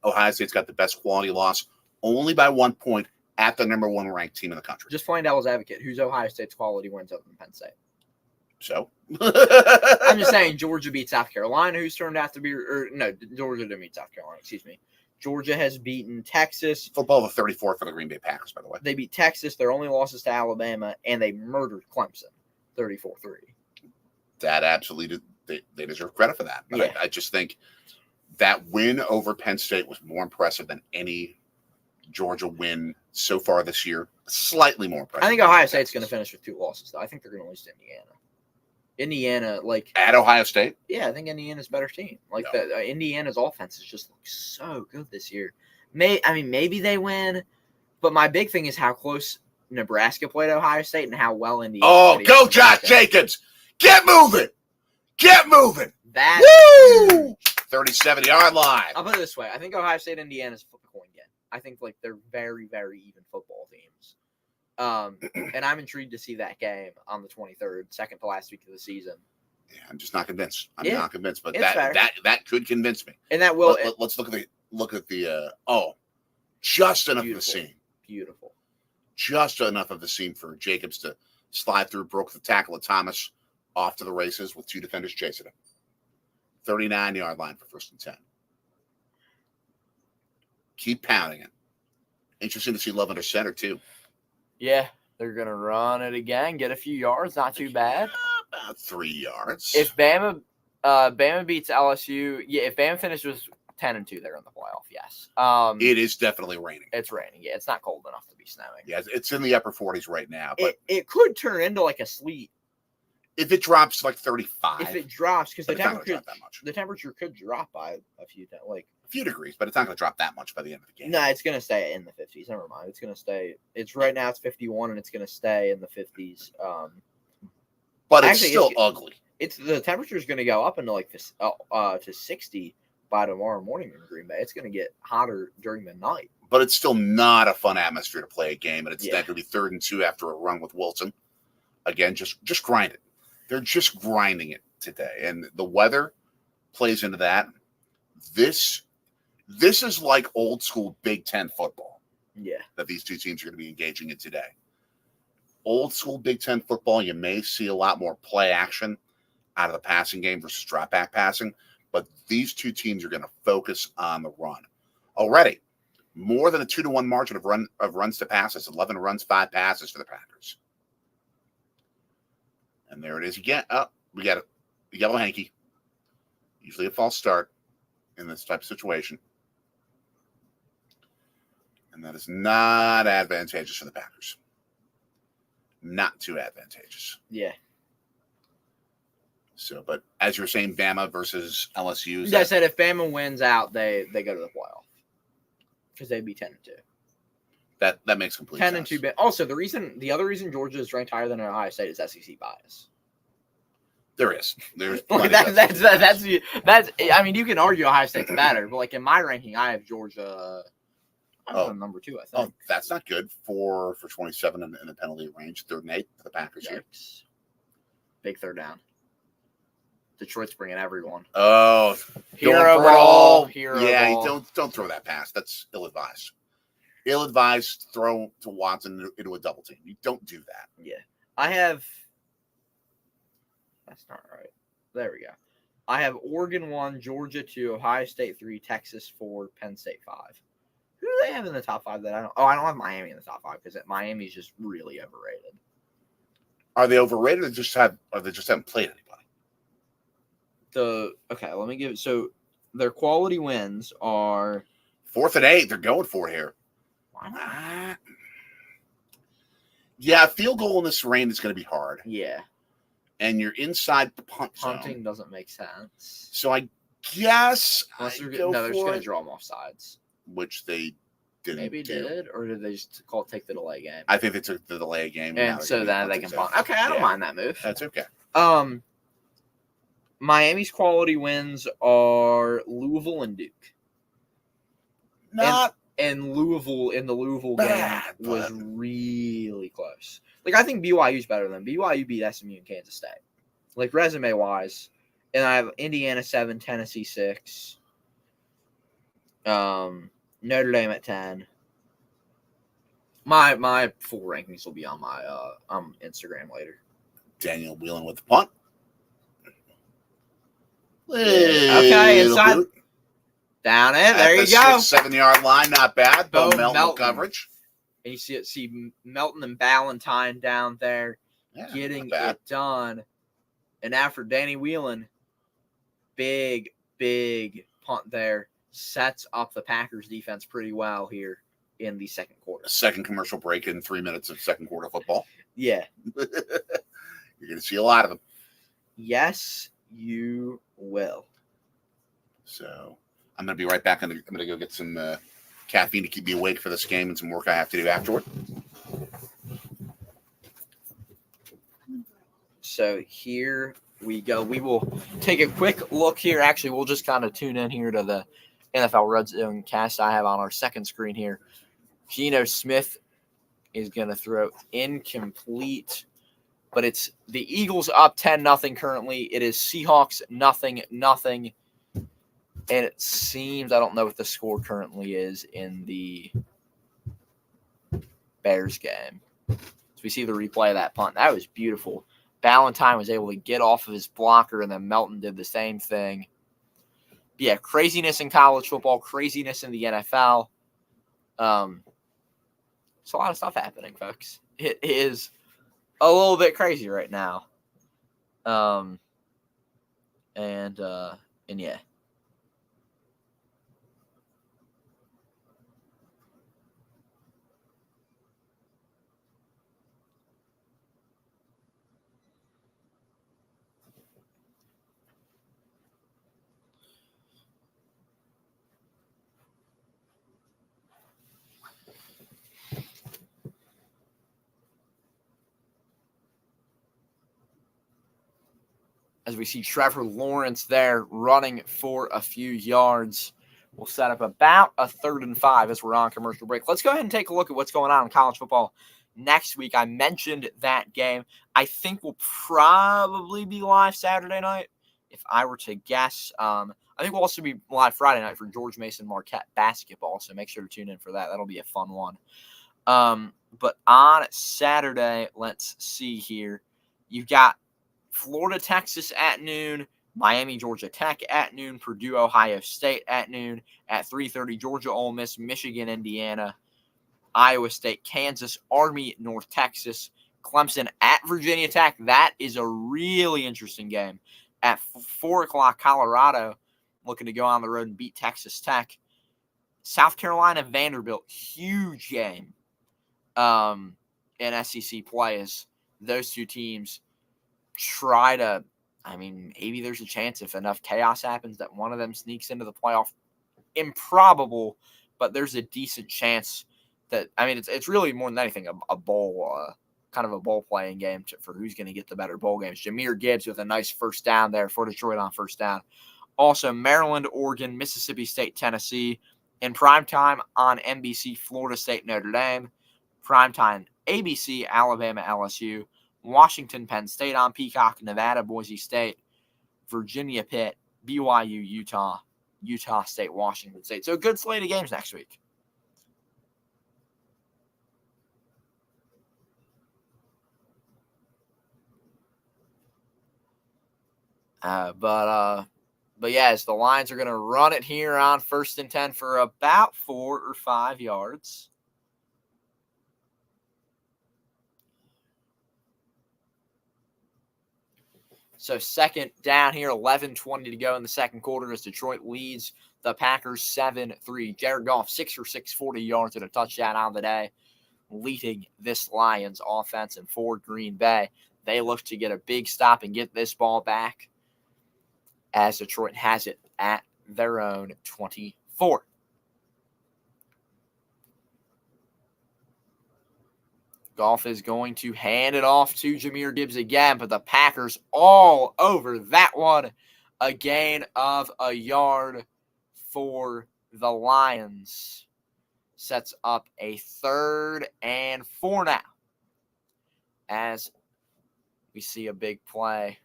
Ohio State's got the best quality loss only by 1 point at the number 1 ranked team in the country. Just playing devil's advocate, who's Ohio State's quality wins other than Penn State? So? I'm just saying Georgia beat South Carolina, who's turned out to be, Georgia didn't beat South Carolina, excuse me. Georgia has beaten Texas. Football of 34 for the Green Bay Packers, by the way. They beat Texas, their only losses to Alabama, and they murdered Clemson, 34-3. That absolutely, they deserve credit for that. But yeah. I just think that win over Penn State was more impressive than any Georgia win so far this year. Slightly more impressive. I think Ohio State's going to finish with 2 losses, though. I think they're going to lose to Indiana, at Ohio State? Yeah, I think Indiana's a better team. No. Indiana's offense has just looked so good this year. Maybe they win, but my big thing is how close Nebraska played Ohio State and how well Indiana. Oh, go Josh Jacobs! Get moving! Get moving! That Woo! 37-yard line. I'll put it this way: I think Ohio State and Indiana's flip a coin game. I think they're very, very even football teams. And I'm intrigued to see that game on the 23rd, second to last week of the season. Yeah, I'm just not convinced. I'm not convinced, but fair. that could convince me. And that will. Let's look at the just enough of the seam. Beautiful. Just enough of the seam for Jacobs to slide through, broke the tackle of Thomas, off to the races with 2 defenders chasing him. 39-yard line for 1st and 10. Keep pounding it. Interesting to see Love under center too. Yeah, they're going to run it again, get a few yards, not too bad. About 3 yards. If Bama beats LSU, if Bama finishes 10-2, they're in the playoff, yes. It is definitely raining. It's raining, yeah. It's not cold enough to be snowing. Yeah, it's in the upper 40s right now. But it could turn into like a sleet. If it drops like 35. If it drops, because the temperature could drop by a few degrees, but it's not going to drop that much by the end of the game. No, it's going to stay in the 50s. Never mind. It's going to stay. It's right now. It's 51, and it's going to stay in the 50s. But it's still ugly. The temperature is going to go up into like this to 60 by tomorrow morning in Green Bay. It's going to get hotter during the night. But it's still not a fun atmosphere to play a game, and it's not going to be 3rd and 2 after a run with Wilson. Again, just grind it. They're just grinding it today, and the weather plays into that. This is like old school Big Ten football. Yeah, that these 2 teams are going to be engaging in today. Old school Big Ten football, you may see a lot more play action out of the passing game versus drop back passing, but these 2 teams are going to focus on the run. Already, More than a 2-1 margin of runs to passes. 11 runs, 5 passes for the Packers. And there it is again. Oh, we got a yellow hanky. Usually a false start in this type of situation. And that is not advantageous for the Packers. Not too advantageous. Yeah. So, but as you were saying, Bama versus LSU. I said if Bama wins out, they go to the playoff because they'd be 10-2. That makes complete sense. 10-2. Also, the other reason Georgia is ranked higher than Ohio State is SEC bias. There is. There's that's. I mean, you can argue Ohio State's better, but like in my ranking, I have Georgia. Number 2, I think. Oh, that's not good for 27 in the penalty range. 3rd and 8 for the Packers here. Big 3rd down. Detroit's bringing everyone. Oh, hero ball. Yeah, don't throw that pass. That's ill-advised. Ill-advised throw to Watson into a double team. You don't do that. Yeah, I have. That's not right. There we go. I have Oregon 1, Georgia 2, Ohio State 3, Texas 4, Penn State 5. Who do they have in the top 5 that I don't? Oh, I don't have Miami in the top 5 because Miami's just really overrated. Are they overrated or they just haven't played anybody? Let me give it. So their quality wins are 4th and 8. They're going for it here. Why not? Yeah, a field goal in this rain is going to be hard. Yeah. And you're inside the Punting zone. doesn't make sense. So I guess they're just going to draw them off sides. Which they didn't. Maybe did, or did they just take the delay game? I think they took the delay game, and so then they can punt. Okay, I don't mind that move. That's okay. Miami's quality wins are Louisville and Duke. And Louisville in the Louisville game was really close. Like I think BYU's better than BYU beat SMU and Kansas State. Like resume wise, and I have Indiana 7, Tennessee 6. Notre Dame at 10. My full rankings will be on my Instagram later. Daniel Whelan with the punt. Okay, inside. Boot. Down it. There you go. 7-yard line, not bad. Bo Melton coverage. And you see Melton and Ballantyne down there getting it done. And after Danny Whelan, big punt there. Sets up the Packers defense pretty well here in the second quarter. Second commercial break in 3 minutes of second quarter football. Yeah. You're going to see a lot of them. Yes, you will. So I'm going to be right back. I'm going to go get some caffeine to keep me awake for this game and some work I have to do afterward. So here we go. We will take a quick look here. Actually, we'll just kind of tune in here to the NFL Red Zone cast I have on our second screen here. Geno Smith is going to throw incomplete, but it's the Eagles up 10-0 currently. It is Seahawks 0-0. And it seems, I don't know what the score currently is in the Bears game. So we see the replay of that punt. That was beautiful. Ballantyne was able to get off of his blocker, and then Melton did the same thing. Yeah, craziness in college football, craziness in the NFL. It's a lot of stuff happening, folks. It is a little bit crazy right now. And yeah. As we see Trevor Lawrence there running for a few yards. We'll set up about a 3rd and 5 as we're on commercial break. Let's go ahead and take a look at what's going on in college football next week. I mentioned that game. I think we'll probably be live Saturday night, if I were to guess. I think we'll also be live Friday night for George Mason Marquette basketball, so make sure to tune in for that. That'll be a fun one. But on Saturday, let's see here. You've got Florida, Texas at noon, Miami, Georgia Tech at noon. Purdue, Ohio State at noon. At 3:30, Georgia, Ole Miss, Michigan, Indiana. Iowa State, Kansas, Army, North Texas. Clemson at Virginia Tech. That is a really interesting game. At 4 o'clock, Colorado looking to go on the road and beat Texas Tech. South Carolina, Vanderbilt, huge game in SEC play as those two teams try to, maybe there's a chance if enough chaos happens that one of them sneaks into the playoff. Improbable, but there's a decent chance that, it's really more than anything a bowl, kind of a bowl playing game for who's going to get the better bowl games. Jahmyr Gibbs with a nice first down there for Detroit on first down. Also, Maryland, Oregon, Mississippi State, Tennessee. In primetime on NBC, Florida State, Notre Dame. Primetime, ABC, Alabama, LSU. Washington, Penn State on Peacock. Nevada, Boise State. Virginia, Pitt. BYU, Utah. Utah State, Washington State. So a good slate of games next week. But yes, the Lions are going to run it here on 1st and 10 for about 4 or 5 yards. So second down here, 11:20 to go in the second quarter as Detroit leads the Packers 7-3. Jared Goff, 6 for 6, 40 yards and a touchdown on the day, leading this Lions offense. And for Green Bay, they look to get a big stop and get this ball back as Detroit has it at their own 24. Goff is going to hand it off to Jahmyr Gibbs again, but the Packers all over that one. A gain of a yard for the Lions. Sets up a 3rd and 4 now, as we see a big play.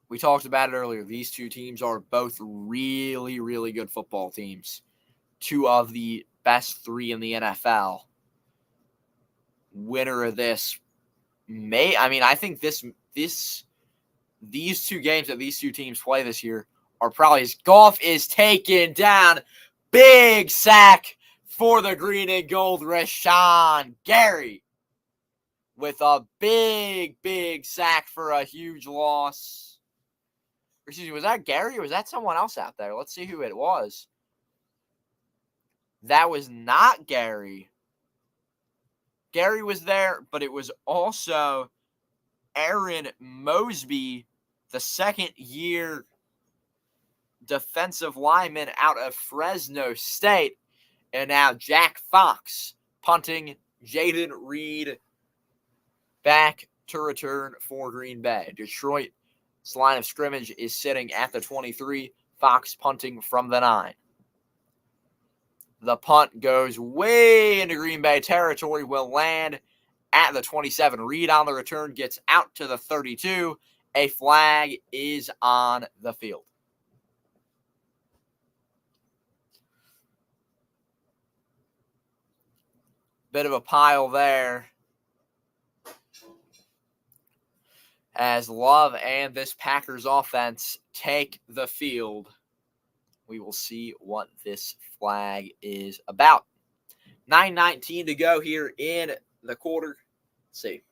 We talked about it earlier. These two teams are both really, really good football teams. 2 of the best 3 in the NFL. Winner of this I think these 2 games that these 2 teams play this year are probably as Goff is taken down. Big sack for the green and gold. Rashawn Gary with a big, big sack for a huge loss. Excuse me, was that Gary or was that someone else out there? Let's see who it was. That was not Gary. Gary was there, but it was also Aaron Mosby, the second-year defensive lineman out of Fresno State. And now Jack Fox punting. Jaden Reed back to return for Green Bay. Detroit's line of scrimmage is sitting at the 23. Fox punting from the 9. The punt goes way into Green Bay territory, will land at the 27. Reed on the return gets out to the 32. A flag is on the field. Bit of a pile there, as Love and this Packers offense take the field. We will see what this flag is about. 9:19 to go here in the quarter. Let's see.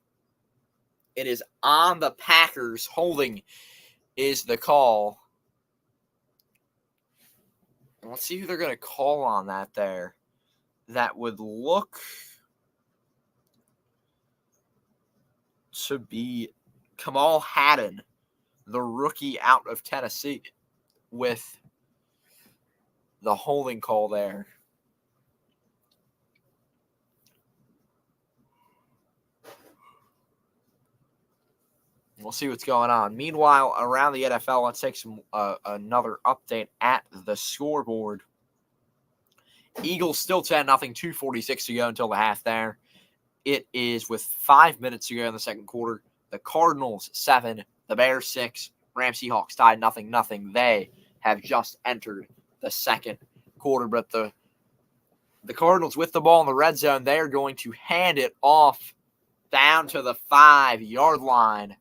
It is on the Packers. Holding is the call. And let's see who they're going to call on that there. That would look to be Kamal Haddon, the rookie out of Tennessee, with the holding call there. We'll see what's going on. Meanwhile, around the NFL, let's take another update at the scoreboard. Eagles still 10-0, 2:46 to go until the half there. It is with 5 minutes to go in the second quarter. The Cardinals 7, the Bears 6, Rams Seahawks tied 0-0. They have just entered the second quarter, but the Cardinals with the ball in the red zone, they are going to hand it off down to the 5-yard line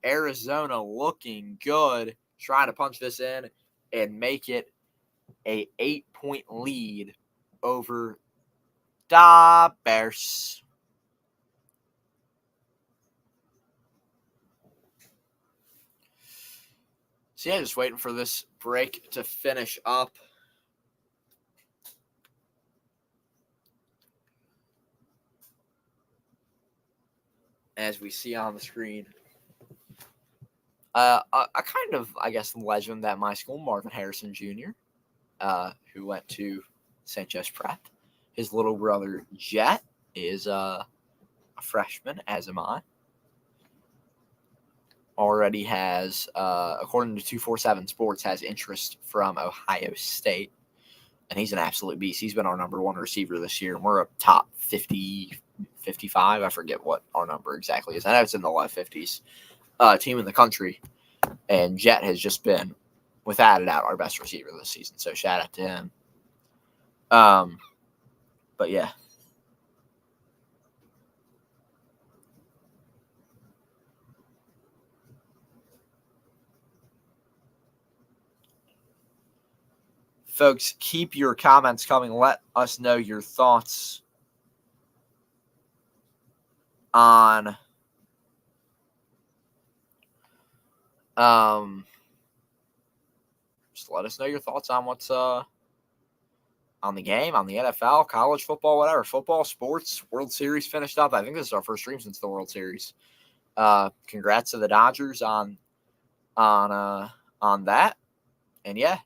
Arizona looking good. Trying to punch this in and make it a 8-point lead over the Bears. So yeah, just waiting for this break to finish up. As we see on the screen. A kind of, I guess, legend at my school, Marvin Harrison Jr., who went to St. Joe's Prep. His little brother, Jet, is a freshman, as am I. Already has, according to 247 Sports, has interest from Ohio State. And he's an absolute beast. He's been our number one receiver this year. We're a top 50, 55. I forget what our number exactly is. I know it's in the low 50s. Team in the country. And Jet has just been, without a doubt, our best receiver this season. So shout out to him. But yeah. Folks, keep your comments coming. Let us know your thoughts on just let us know your thoughts on what's on the game, on the NFL, college football, whatever. Football, sports, World Series finished up. I think this is our first stream since the World Series. Congrats to the Dodgers on that. And yeah.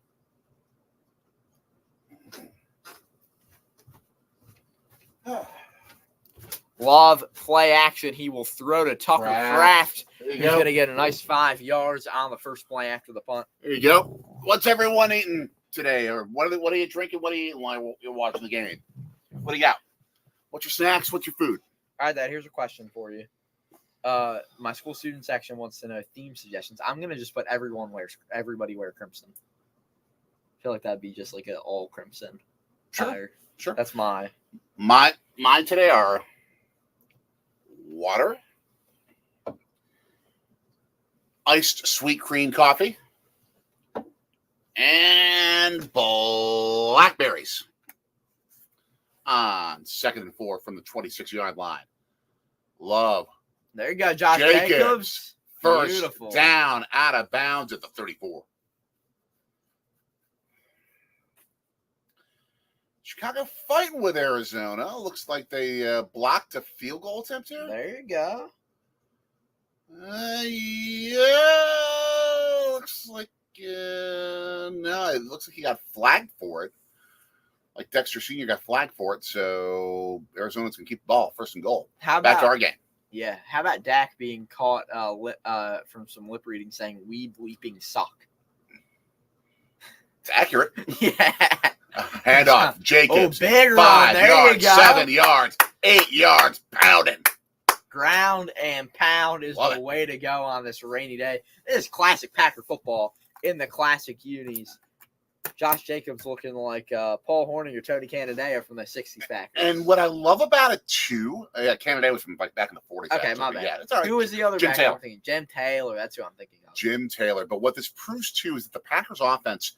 Love play action. He will throw to Tucker Kraft. He's going to get a nice 5 yards on the first play after the punt. There you go. What's everyone eating today? Or what are you drinking? What are you eating while you're watching the game? What do you got? What's your snacks? What's your food? All right, Dad, here's a question for you. My school student section wants to know theme suggestions. I'm going to just put everybody wear crimson. I feel like that'd be just like an all crimson. Sure. That's mine today are water, iced sweet cream coffee, and blackberries on 2nd and 4 from the 26-yard line. Love. There you go, Josh Jacobs. First Beautiful. Down out of bounds at the 34. Chicago fighting with Arizona. Looks like they blocked a field goal attempt here. There you go. Yeah. Looks like no. It looks like he got flagged for it. Like Dexter Sr. got flagged for it, so Arizona's gonna keep the ball, 1st and goal. Back to our game. Yeah. How about Dak being caught from some lip reading saying "we bleeping suck"? It's accurate. Yeah. Hand off. Jacobs. 5 yards, 7 yards, 8 yards, pounding. Ground and pound is the way to go on this rainy day. This is classic Packer football in the classic unis. Josh Jacobs looking like Paul Hornung or Tony Canadeo from the 60s Packers. And what I love about it, too, Canadeo was from back in the 40s. Okay, actually, my bad. Yeah, it's all right. Who was the other Jim Taylor. I'm thinking? Jim Taylor. That's who I'm thinking of. Jim Taylor. But what this proves, too, is that the Packers offense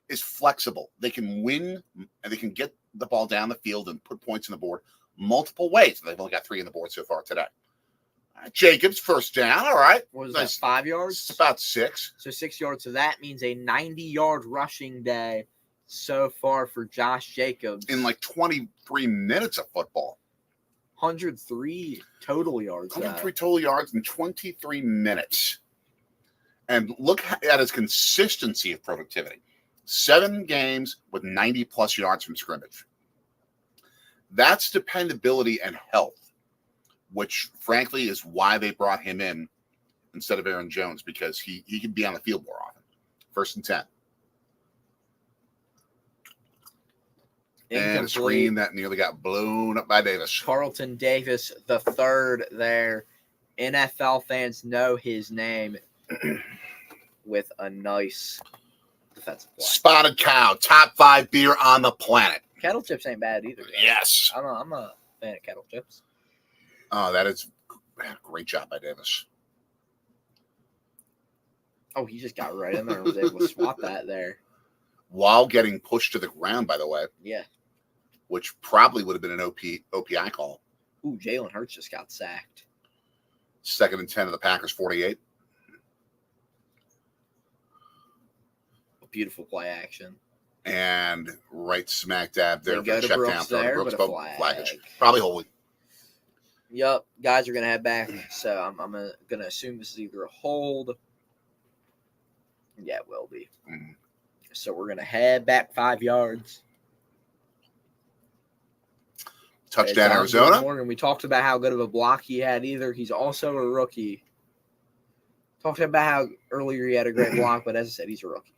is flexible. They can win and they can get the ball down the field and put points on the board multiple ways. They've only got 3 on the board so far today. Jacobs, first down. All right. What was that, 5 yards? It's about 6. So 6 yards. So that means a 90-yard rushing day so far for Josh Jacobs. In like 23 minutes of football. 103 total yards. 103 total yards in 23 minutes. And look at his consistency of productivity. 7 games with 90-plus yards from scrimmage. That's dependability and health, which, frankly, is why they brought him in instead of Aaron Jones, because he can be on the field more often. 1st and 10. And a screen that nearly got blown up by Davis. Carlton Davis, the third there. NFL fans know his name with a nice defensive play. Spotted Cow, top 5 beer on the planet. Kettle chips ain't bad either. Guys. Yes. I'm a fan of kettle chips. Oh, that is great job by Davis. Oh, he just got right in there and was able to swat that there. While getting pushed to the ground, by the way. Yeah. Which probably would have been an OPI call. Ooh, Jalen Hurts just got sacked. 2nd and 10 of the Packers 48. Beautiful play action. And right smack dab there for the check down throw to Brooks, but flaggage. Probably holding. Yep, guys are going to head back, so I'm going to assume this is either a hold. Yeah, it will be. Mm-hmm. So we're going to head back 5 yards. Touchdown, Arizona. Morgan. We talked about how good of a block he had either. He's also a rookie. Talked about how earlier he had a great block, but as I said, he's a rookie.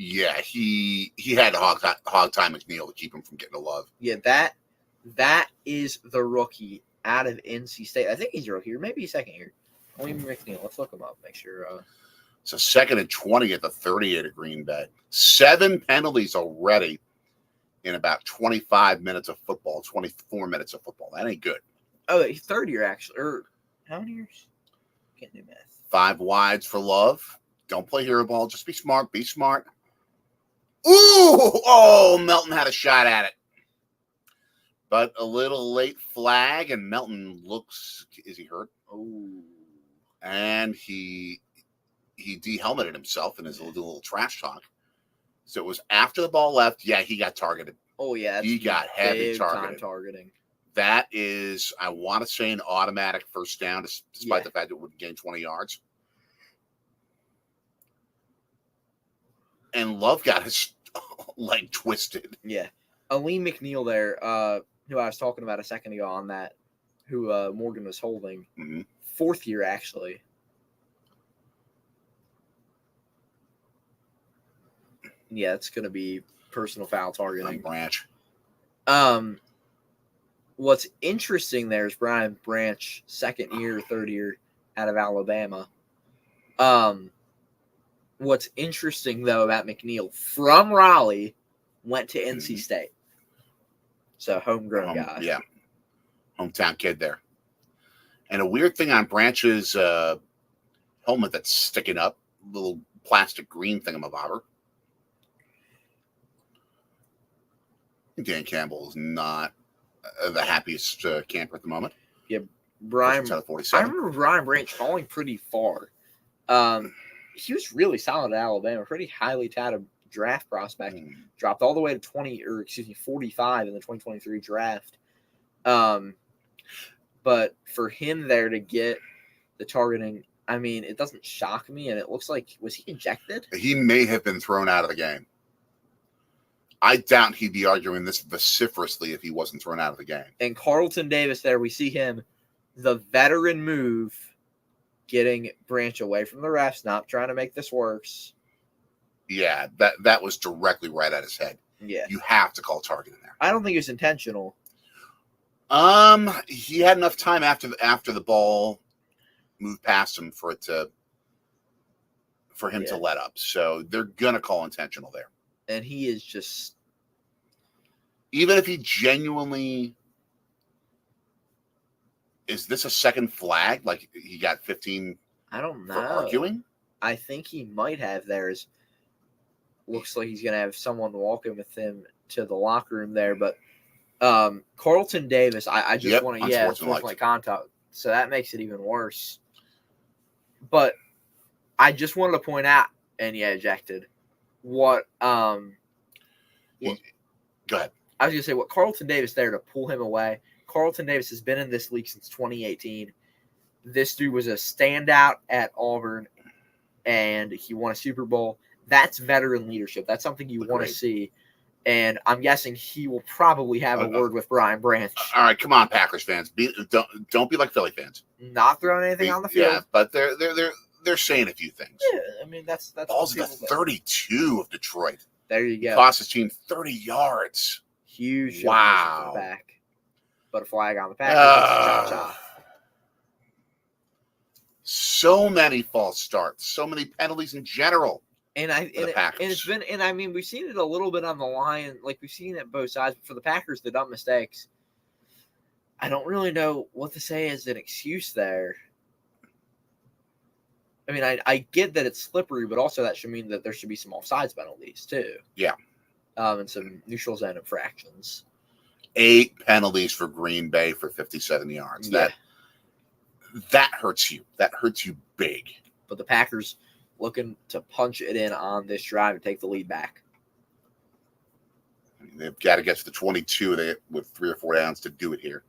Yeah, he had to hog time McNeil to keep him from getting a love. Yeah, that is the rookie out of NC State. I think he's a rookie, or maybe he's second year. William McNeil. Let's look him up. Make sure. So 2nd and 20 at the 38 of Green Bay. 7 penalties already in about 25 minutes of football, 24 minutes of football. That ain't good. Oh, he's 3rd year, actually. Or how many years? Can't do math. 5 wides for Love. Don't play hero ball. Just be smart. Be smart. Ooh! Oh, Melton had a shot at it. But a little late flag, and Melton looks... Is he hurt? Oh. And he de-helmeted himself in his little trash talk. So it was after the ball left. Yeah, he got targeted. Oh, yeah. He got heavy targeted. Targeting. That is, I want to say, an automatic first down, despite the fact that it would gain 20 yards. And Love got his leg twisted. Yeah. Aleem McNeil there, who I was talking about a second ago on that, who Morgan was holding. Mm-hmm. 4th year, actually. Yeah, it's going to be personal foul targeting. Branch. What's interesting there is Brian Branch, 2nd year, 3rd year out of Alabama. What's interesting, though, about McNeil, from Raleigh, went to NC State. So, homegrown guy. Yeah. Hometown kid there. And a weird thing on Branch's helmet that's sticking up, little plastic green thingamabobber. Dan Campbell is not the happiest camper at the moment. Yeah, Brian. I remember Brian Branch falling pretty far. He was really solid at Alabama, pretty highly touted draft prospect. Dropped all the way to 45 in the 2023 draft. But for him there to get the targeting, I mean, it doesn't shock me, and it looks like, was he ejected? He may have been thrown out of the game. I doubt he'd be arguing this vociferously if he wasn't thrown out of the game. And Carlton Davis there, we see him, the veteran move, getting Branch away from the refs, not trying to make this worse. Yeah, that was directly right at his head. Yeah. You have to call targeting there. I don't think it was intentional. He had enough time after the ball moved past him for him to let up. So they're gonna call intentional there. And he is just, even if he genuinely, is this a second flag? Like he got 15? I don't know. For arguing? I think he might have. Looks like he's gonna have someone walking with him to the locker room there. But Carlton Davis, I just want to unsportsmanlike contact. So that makes it even worse. But I just wanted to point out, and ejected. Go ahead. I was going to say, what Carlton Davis there to pull him away. Carlton Davis has been in this league since 2018. This dude was a standout at Auburn, and he won a Super Bowl. That's veteran leadership. That's something you want to see. And I'm guessing he will probably have a word with Brian Branch. All right, come on, Packers fans. Don't be like Philly fans. Not throwing anything on the field. Yeah, but they're saying a few things. Yeah, I mean that's balls at the 32 of Detroit. There you go. Cost his team 30 yards. Huge. Wow. Back. But a flag on the Packers. So many false starts. So many penalties in general. And we've seen it a little bit on the line, like we've seen it both sides. But for the Packers, the dumb mistakes, I don't really know what to say as an excuse there. I mean, I get that it's slippery, but also that should mean that there should be some offsides penalties too. Yeah. And some neutral zone infractions. 8 penalties for Green Bay for 57 yards. Yeah. That hurts you. That hurts you big. But the Packers looking to punch it in on this drive and take the lead back. I mean, they've got to get to the 22 with 3 or 4 downs to do it here.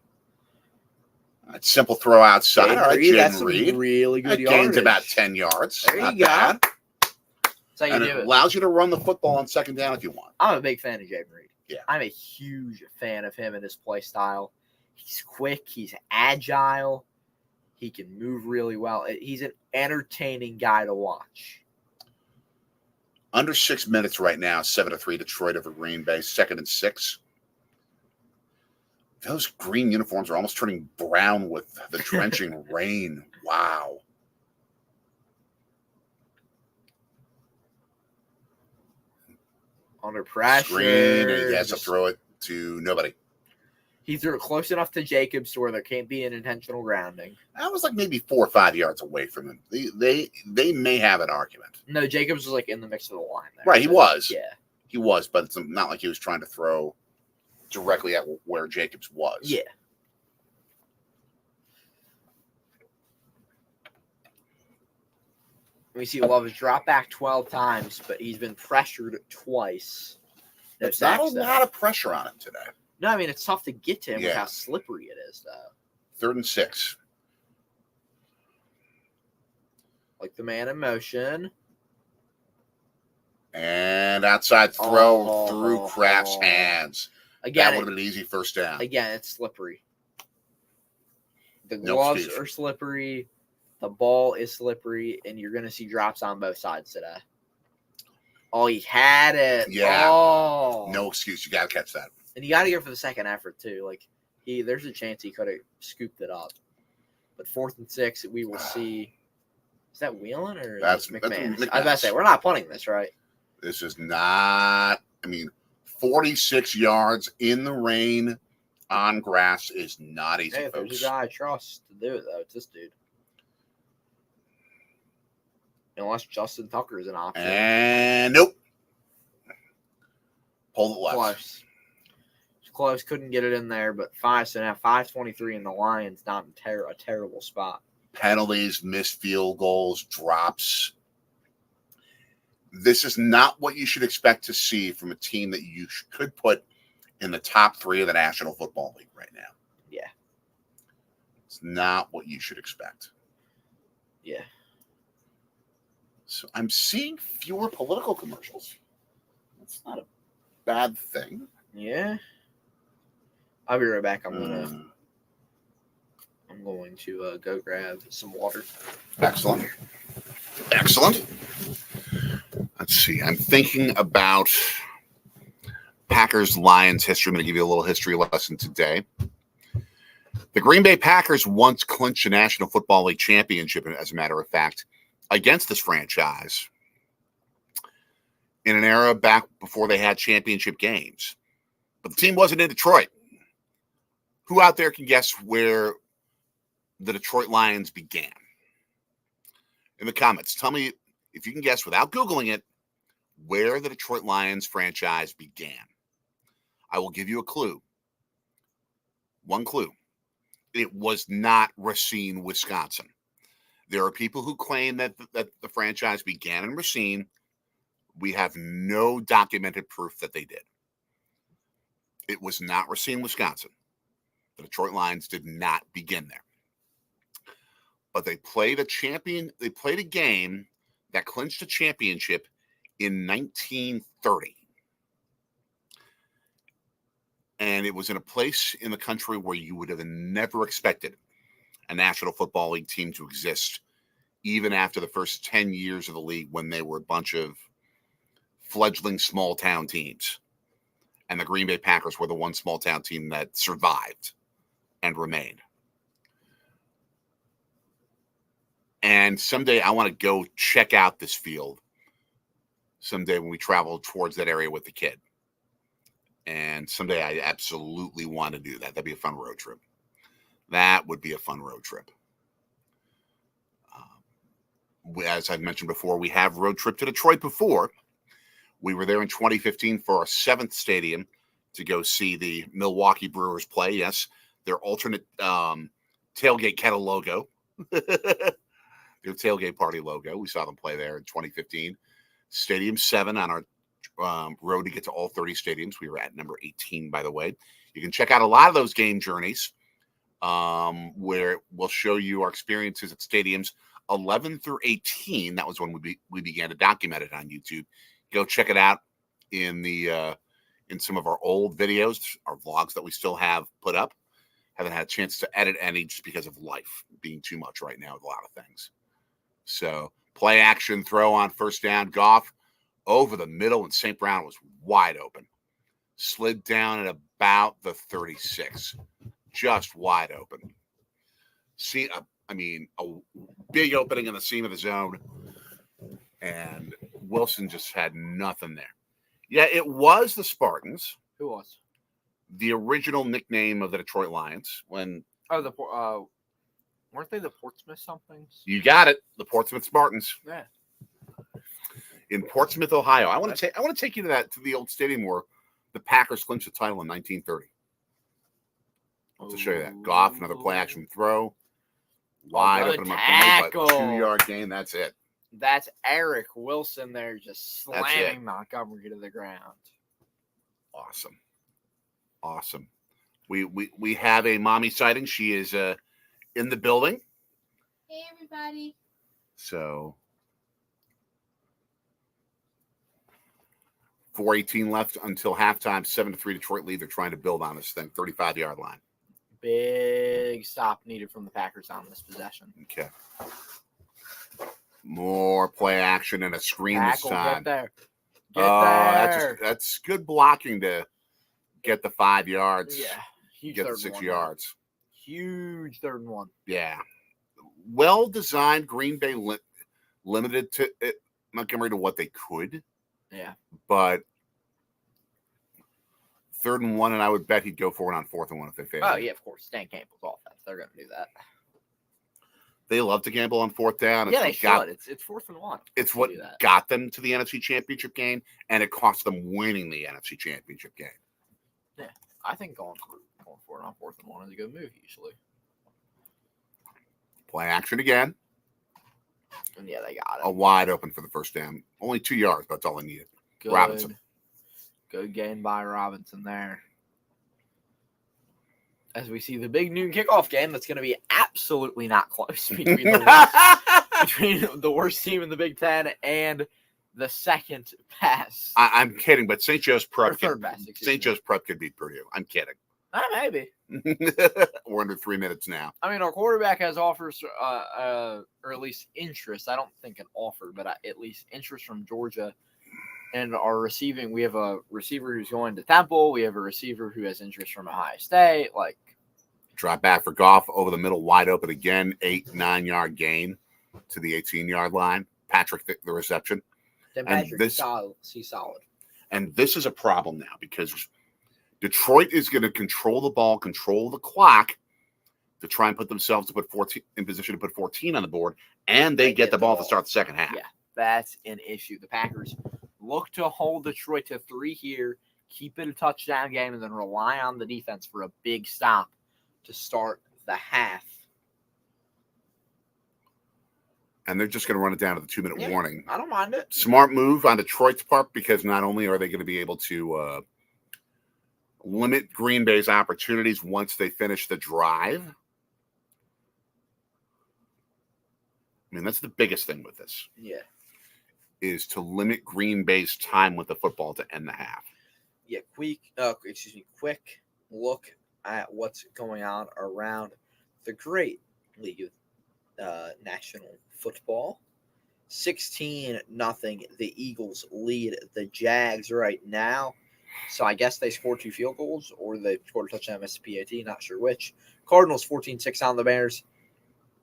Simple throw outside. All right, Jaden Reed. Really good that yardage. gains about 10 yards. There Not you go. bad. That's how you And do it it. allows you to run the football on second down if you want. I'm a big fan of Jaden Reed. Yeah. I'm a huge fan of him and his play style. He's quick. He's agile. He can move really well. He's an entertaining guy to watch. Under 6 minutes right now, 7-3 Detroit over Green Bay, 2nd and 6. Those green uniforms are almost turning brown with the drenching rain. Wow. Under pressure. Screen, and he has to throw it to nobody. He threw it close enough to Jacobs to where there can't be an intentional grounding. That was like maybe 4 or 5 yards away from him. They may have an argument. No, Jacobs was like in the mix of the line there. Right, he was. Yeah. He was, but it's not like he was trying to throw directly at where Jacobs was. Yeah. We see Love has dropped back 12 times, but he's been pressured twice. No There's not a sacks, though. lot of pressure on him today. No, I mean, it's tough to get to him with Yeah. how slippery it is, though. 3rd and 6. Like the man in motion. And outside throw through Kraft's hands. Again, That would have been an easy first down. Again, it's slippery. The No gloves excuse. are slippery. The ball is slippery, and you're going to see drops on both sides today. Oh, he had it. Yeah. Oh. No excuse. You got to catch that. And you got to go for the second effort, too. Like, there's a chance he could have scooped it up. But 4th and 6, we will see. Is that Wheelan or That's McMahon? McMahon. I was about to say, we're not punting this, right? This is not, 46 yards in the rain on grass is not easy, Hey, if folks. there's a guy I trust to do it, though, it's this dude. Unless Justin Tucker is an option. And nope. Pull it left. Close. Close. Couldn't get it in there, but 5:23 in the Lions, not in a terrible spot. Penalties, missed field goals, drops. This is not what you should expect to see from a team that you could put in the top 3 of the National Football League right now. Yeah. It's not what you should expect. Yeah. So I'm seeing fewer political commercials. That's not a bad thing. Yeah. I'll be right back. I'm going to go grab some water. Excellent. Let's see. I'm thinking about Packers-Lions history. I'm going to give you a little history lesson today. The Green Bay Packers once clinched a National Football League championship, as a matter of fact, against this franchise in an era back before they had championship games. But the team wasn't in Detroit. Who out there can guess where the Detroit Lions began? In the comments, tell me if you can guess without Googling it, where the Detroit Lions franchise began. I will give you a clue. One clue. It was not Racine, Wisconsin. There are people who claim that the franchise began in Racine. We have no documented proof that they did. It was not Racine, Wisconsin. The Detroit Lions did not begin there. But they played a game that clinched a championship in 1930. And it was in a place in the country where you would have never expected a National Football League team to exist, even after the first 10 years of the league when they were a bunch of fledgling small-town teams. And the Green Bay Packers were the one small-town team that survived and remained. And someday I want to go check out this field someday when we travel towards that area with the kid. And someday I absolutely want to do that. That'd be a fun road trip. That would be a fun road trip. as I've mentioned before, we have road trip to Detroit before. We were there in 2015 for our 7th stadium to go see the Milwaukee Brewers play. Yes, their alternate tailgate kettle logo, their tailgate party logo. We saw them play there in 2015. Stadium 7 on our road to get to all 30 stadiums. We were at number 18, by the way. You can check out a lot of those game journeys where we'll show you our experiences at stadiums 11 through 18. That was when we began to document it on YouTube. Go check it out in some of our old videos, our vlogs that we still have put up. Haven't had a chance to edit any just because of life being too much right now with a lot of things. So play action, throw on first down. Goff over the middle, and St. Brown was wide open. Slid down at about the 36. Just wide open. See, a big opening in the seam of the zone. And Wilson just had nothing there. Yeah, it was the Spartans. Who was? The original nickname of the Detroit Lions. Weren't they the Portsmouth somethings? You got it. The Portsmouth Spartans. Yeah. In Portsmouth, Ohio. I want to take you to the old stadium where the Packers clinched the title in 1930. To show you that. Goff, another play action throw. Wide open Montgomery, but 2-yard gain. That's it. That's Eric Wilson there just slamming Montgomery to the ground. Awesome. We have a mommy sighting. She is in the building. Hey, everybody. So 4:18 left until halftime. 7-3 Detroit lead. They're trying to build on this thing. 35-yard line. Big stop needed from the Packers on this possession. Okay. More play action and a screen this time. Get there. There. That's good blocking to get the 5 yards. Yeah. Huge get the 6 yards. Huge 3rd and 1. Yeah. Well-designed. Green Bay limited to Montgomery to what they could. Yeah. But 3rd and 1, and I would bet he'd go for it on 4th and 1 if they failed. Oh, yeah, of course. Dan Campbell's offense. They're going to do that. They love to gamble on 4th down. Yeah, they should. It's 4th and 1. It's what got them to the NFC Championship game, and it cost them winning the NFC Championship game. Yeah, I think going for it on 4th and 1 is a good move usually. Play action again. And yeah, they got it. A wide open for the first down. Only 2 yards, but that's all they needed. Good. Robinson. Good gain by Robinson there. As we see the big noon kickoff game, that's going to be absolutely not close between the worst team in the Big Ten and the second best. I'm kidding, but St. Joe's Prep could beat Purdue. I'm kidding. Maybe. We're under 3 minutes now. I mean, our quarterback has offers, or at least interest. I don't think an offer, but at least interest from Georgia. And our receiving, we have a receiver who's going to Temple. We have a receiver who has interest from Ohio State. Drop back for Goff over the middle, wide open again. 8-9 yard gain to the 18-yard line. Patrick, the reception. Then Patrick, solid. And this is a problem now because Detroit is going to control the ball, control the clock to try and put themselves in position to put 14 on the board, and they get the ball to start the second half. Yeah, that's an issue. The Packers look to hold Detroit to 3 here, keep it a touchdown game, and then rely on the defense for a big stop to start the half. And they're just going to run it down to the 2-minute warning. I don't mind it. Smart move on Detroit's part because not only are they going to be able to limit Green Bay's opportunities once they finish the drive. I mean, that's the biggest thing with this. Yeah. Is to limit Green Bay's time with the football to end the half. Yeah, quick look at what's going on around the great League of National Football. 16-0, the Eagles lead the Jags right now. So I guess they scored 2 field goals or they scored a touchdown missed a PAT, not sure which. Cardinals 14-6 on the Bears.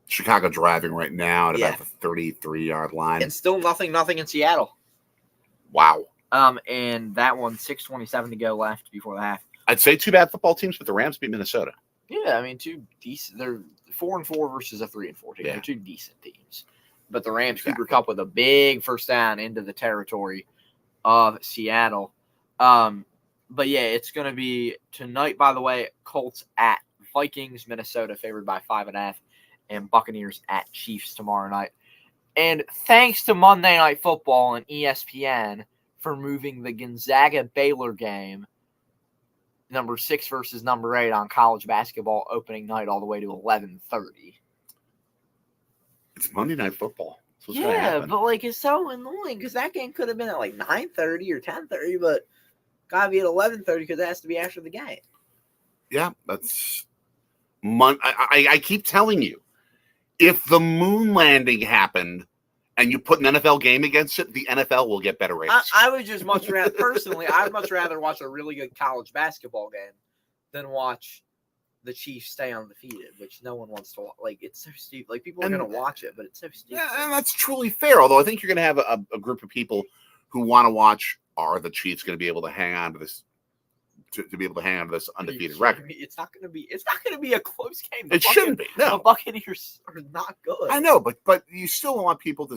Chicago driving right now at about the 33-yard line. And still nothing in Seattle. Wow. And that one, 6:27 to go left before the half. I'd say 2 bad football teams, but the Rams beat Minnesota. Yeah, I mean, 2 decent. They're 4-4 versus a 3-4 team. Yeah. They're 2 decent teams. But the Rams, Exactly. Cooper Kupp with a big first down into the territory of Seattle. But yeah, it's going to be tonight, by the way, Colts at Vikings, Minnesota favored by 5.5, and Buccaneers at Chiefs tomorrow night. And thanks to Monday Night Football and ESPN for moving the Gonzaga-Baylor game, number 6 versus number 8 on college basketball opening night all the way to 11:30. It's Monday Night Football. So what's gonna Yeah, happen? but like it's so annoying because that game could have been at like 9:30 or 10:30, but gotta be at 11:30 because it has to be after the game. Yeah, that's I keep telling you, if the moon landing happened and you put an NFL game against it, the NFL will get better ratings. I would just much rather, personally, I'd much rather watch a really good college basketball game than watch the Chiefs stay undefeated, which no one wants to watch. Like, it's so stupid. Like, people are going to watch it, but it's so stupid. Yeah, and that's truly fair. Although I think you're going to have a group of people who want to watch, are the Chiefs going to be able to hang on to this to be able to hang on to this undefeated record? It's not going to be a close game. It shouldn't be. No, the Buccaneers are not good. I know, but you still want people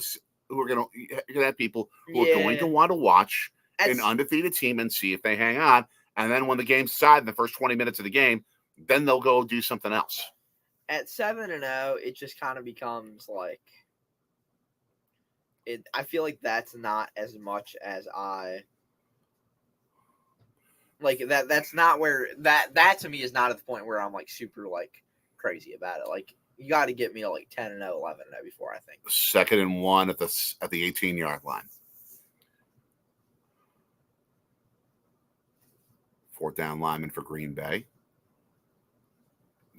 you're going to have people who are going to want to watch an undefeated team and see if they hang on. And then when the game's decided in the first 20 minutes of the game, then they'll go do something else. At 7-0, it just kind of becomes like it. I feel like that's not as much as I like that. That's not where that to me is not at the point where I'm like super like crazy about it. Like you got to get me to like 10-0, 11-0 before I think. 2nd and 1 at the 18-yard line. 4th down lineman for Green Bay.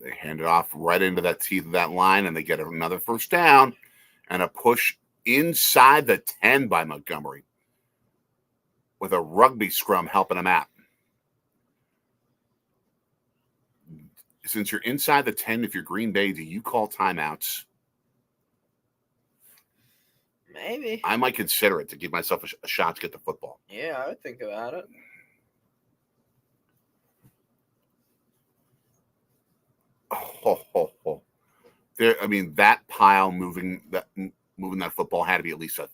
They hand it off right into that teeth of that line, and they get another first down and a push inside the 10 by Montgomery with a rugby scrum helping them out. Since you're inside the 10, if you're Green Bay, do you call timeouts? Maybe. I might consider it to give myself a shot to get the football. Yeah, I would think about it. There, I mean, that pile moving that football had to be at least a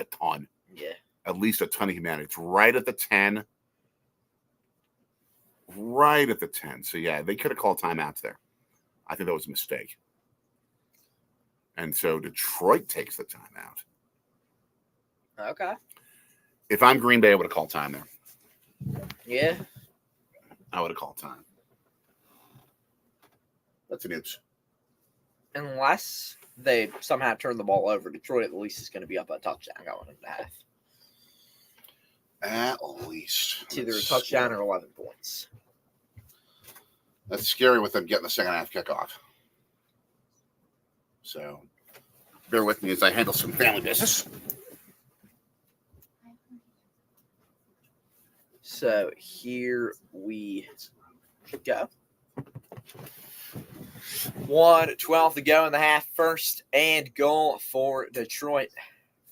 ton. Yeah. At least a ton of humanity. It's right at the 10. Right at the 10. So, yeah, they could have called timeouts there. I think that was a mistake. And so Detroit takes the timeout. Okay. If I'm Green Bay, I would have called time there. Yeah. I would have called time. That's an oops. Unless they somehow turn the ball over, Detroit at least is going to be up a touchdown going into half. At least. It's either a touchdown or 11 points. That's scary with them getting the second half kickoff. So, bear with me as I handle some family business. So, here we go. 1:12 to go in the half. 1st and goal for Detroit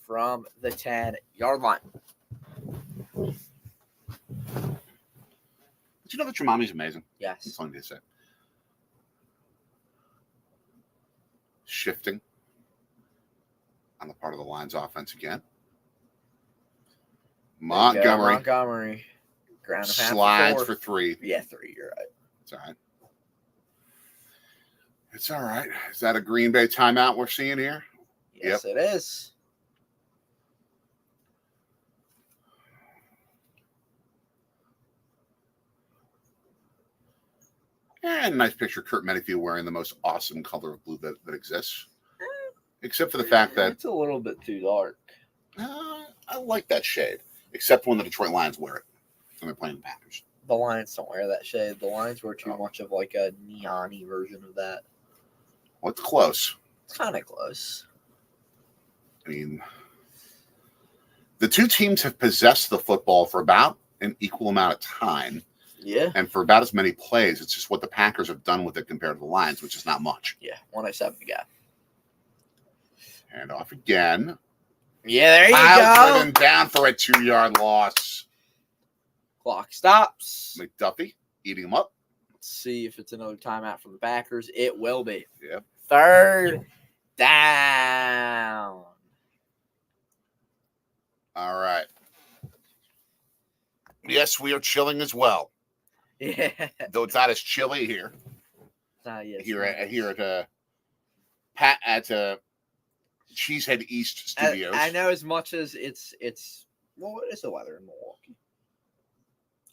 from the 10-yard line. Did you know that your mommy's amazing? Yes. That's something to say. Shifting on the part of the Lions offense again. Montgomery. Ground and pound Slides for 3. Yeah, 3. You're right. It's all right. It's all right. Is that a Green Bay timeout we're seeing here? Yes, It is. And nice picture, Kurt Menefee wearing the most awesome color of blue that exists. Except for the fact that it's a little bit too dark. I like that shade. Except when the Detroit Lions wear it when they're playing the Packers. The Lions don't wear that shade. The Lions wear too much of like a neon-y version of that. Well, it's close. It's kind of close. I mean, the two teams have possessed the football for about an equal amount of time. Yeah. And for about as many plays. It's just what the Packers have done with it compared to the Lions, which is not much. Yeah, 107 to go. And off again. Yeah, there you Kyle go. driven down for a 2-yard loss. Clock stops. McDuffie eating him up. Let's see if it's another timeout for the Packers. It will be. Yep. 3rd Down. All right. Yes, we are chilling as well. Yeah. Though it's not as chilly here. Yes, Here at Cheesehead East Studios. I know as much as it's. Well, what is the weather in Milwaukee?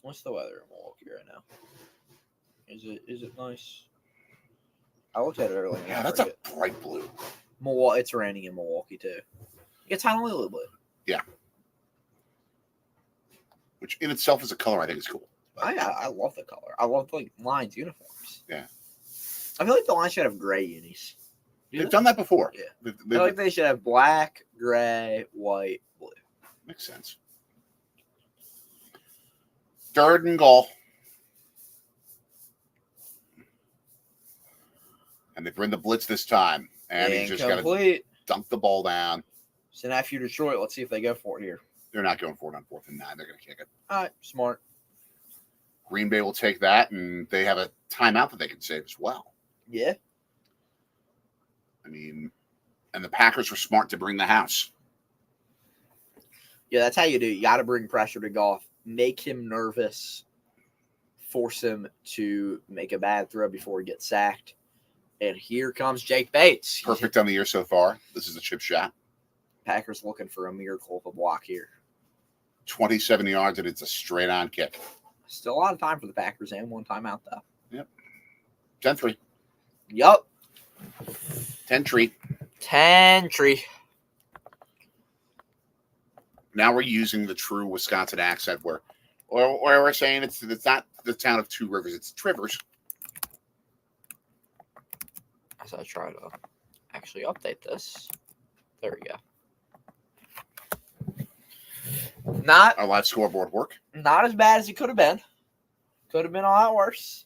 What's the weather in Milwaukee right now? Is it nice? I looked at it earlier. Yeah, that's a bright blue. It's raining in Milwaukee too. It's only a little bit. Yeah. Which in itself is a color I think is cool. I love the color. I love like Lions uniforms. Yeah. I feel like the Lions should have gray unis. They've done that before. Yeah. They've, I feel like they should have black, gray, white, blue. Makes sense. 3rd and goal. And they bring the blitz this time. And he's just got to dunk the ball down. So now if you're Detroit, let's see if they go for it here. They're not going for it on 4th and 9. They're going to kick it. All right, smart. Green Bay will take that, and they have a timeout that they can save as well. Yeah. I mean, and the Packers were smart to bring the house. Yeah, that's how you do it. You got to bring pressure to Goff. Make him nervous. Force him to make a bad throw before he gets sacked. And here comes Jake Bates. Perfect on the year so far. This is a chip shot. Packers looking for a miracle of a block here. 27 yards, and it's a straight-on kick. Still a lot of time for the Packers and one timeout, though. Yep. 10-3. Yup. 10-3. 10-3. Now we're using the true Wisconsin accent where we're saying it's not the town of Two Rivers, it's Trivers. As I try to actually update this. There we go. Not our live scoreboard work. Not as bad as it could have been. Could have been a lot worse.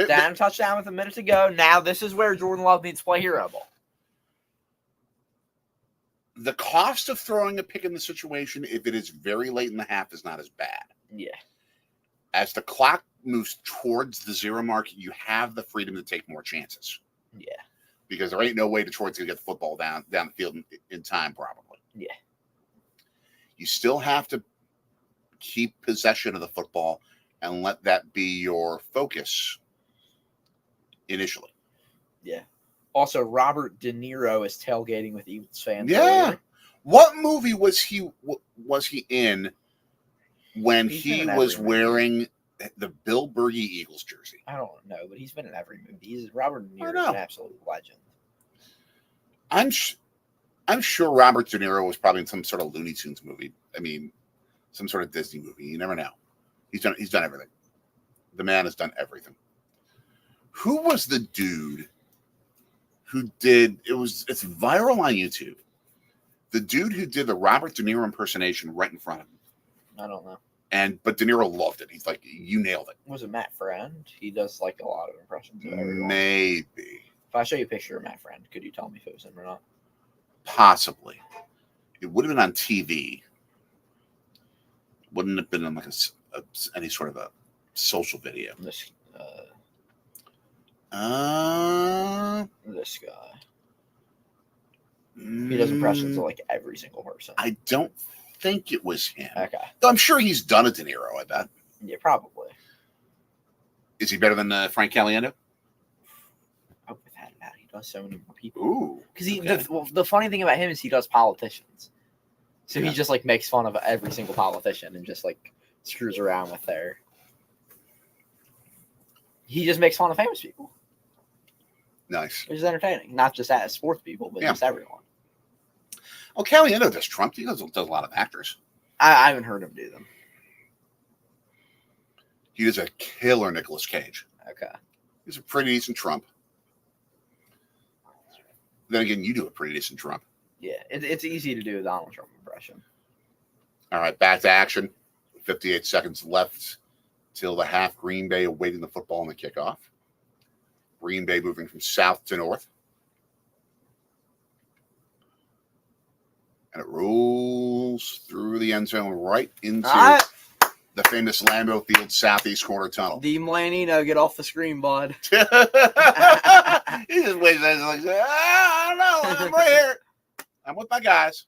Down touchdown with a minute to go. Now this is where Jordan Love needs to play hero ball. The cost of throwing a pick in the situation, if it is very late in the half, is not as bad. Yeah. As the clock moves towards the 0 mark, you have the freedom to take more chances. Yeah. Because there ain't no way Detroit's going to get the football down the field in time, probably. Yeah. You still have to keep possession of the football and let that be your focus initially. Yeah. Also, Robert De Niro is tailgating with Eagles fans. Yeah. Earlier. What movie was he in when he was wearing the Bill Berge Eagles jersey? I don't know, but he's been in every movie. Robert De Niro is an absolute legend. I'm sure Robert De Niro was probably in some sort of Looney Tunes movie. I mean, some sort of Disney movie. You never know. He's done everything. The man has done everything. Who was the dude who did it's viral on YouTube? The dude who did the Robert De Niro impersonation right in front of him. I don't know. But De Niro loved it. He's like, you nailed it. Was it Matt Friend? He does like a lot of impressions of everyone. Maybe. If I show you a picture of Matt Friend, could you tell me if it was him or not? Possibly. It would have been on TV. Wouldn't have been on like any sort of a social video. This guy. He does impressions of like every single person. I don't think it was him. Okay. I'm sure he's done a De Niro, I bet. Yeah, probably. Is he better than Frank Caliendo? Oh, without a doubt, he does so many more people. Ooh. Because the funny thing about him is he does politicians. So he just like makes fun of every single politician and just like screws around with their. He just makes fun of famous people. Nice. Which is entertaining. Not just as sports people, but just everyone. Oh, Caliendo does Trump. He does a lot of actors. I haven't heard him do them. He does a killer Nicolas Cage. Okay. He's a pretty decent Trump. Then again, you do a pretty decent Trump. Yeah, it's easy to do a Donald Trump impression. All right, back to action. 58 seconds left till the half. Green Bay awaiting the football on the kickoff. Green Bay moving from south to north. And it rolls through the end zone right into the famous Lambeau Field southeast corner tunnel. D. Melanino, get off the screen, bud. He just waits there like, I don't know. I'm right here. I'm with my guys.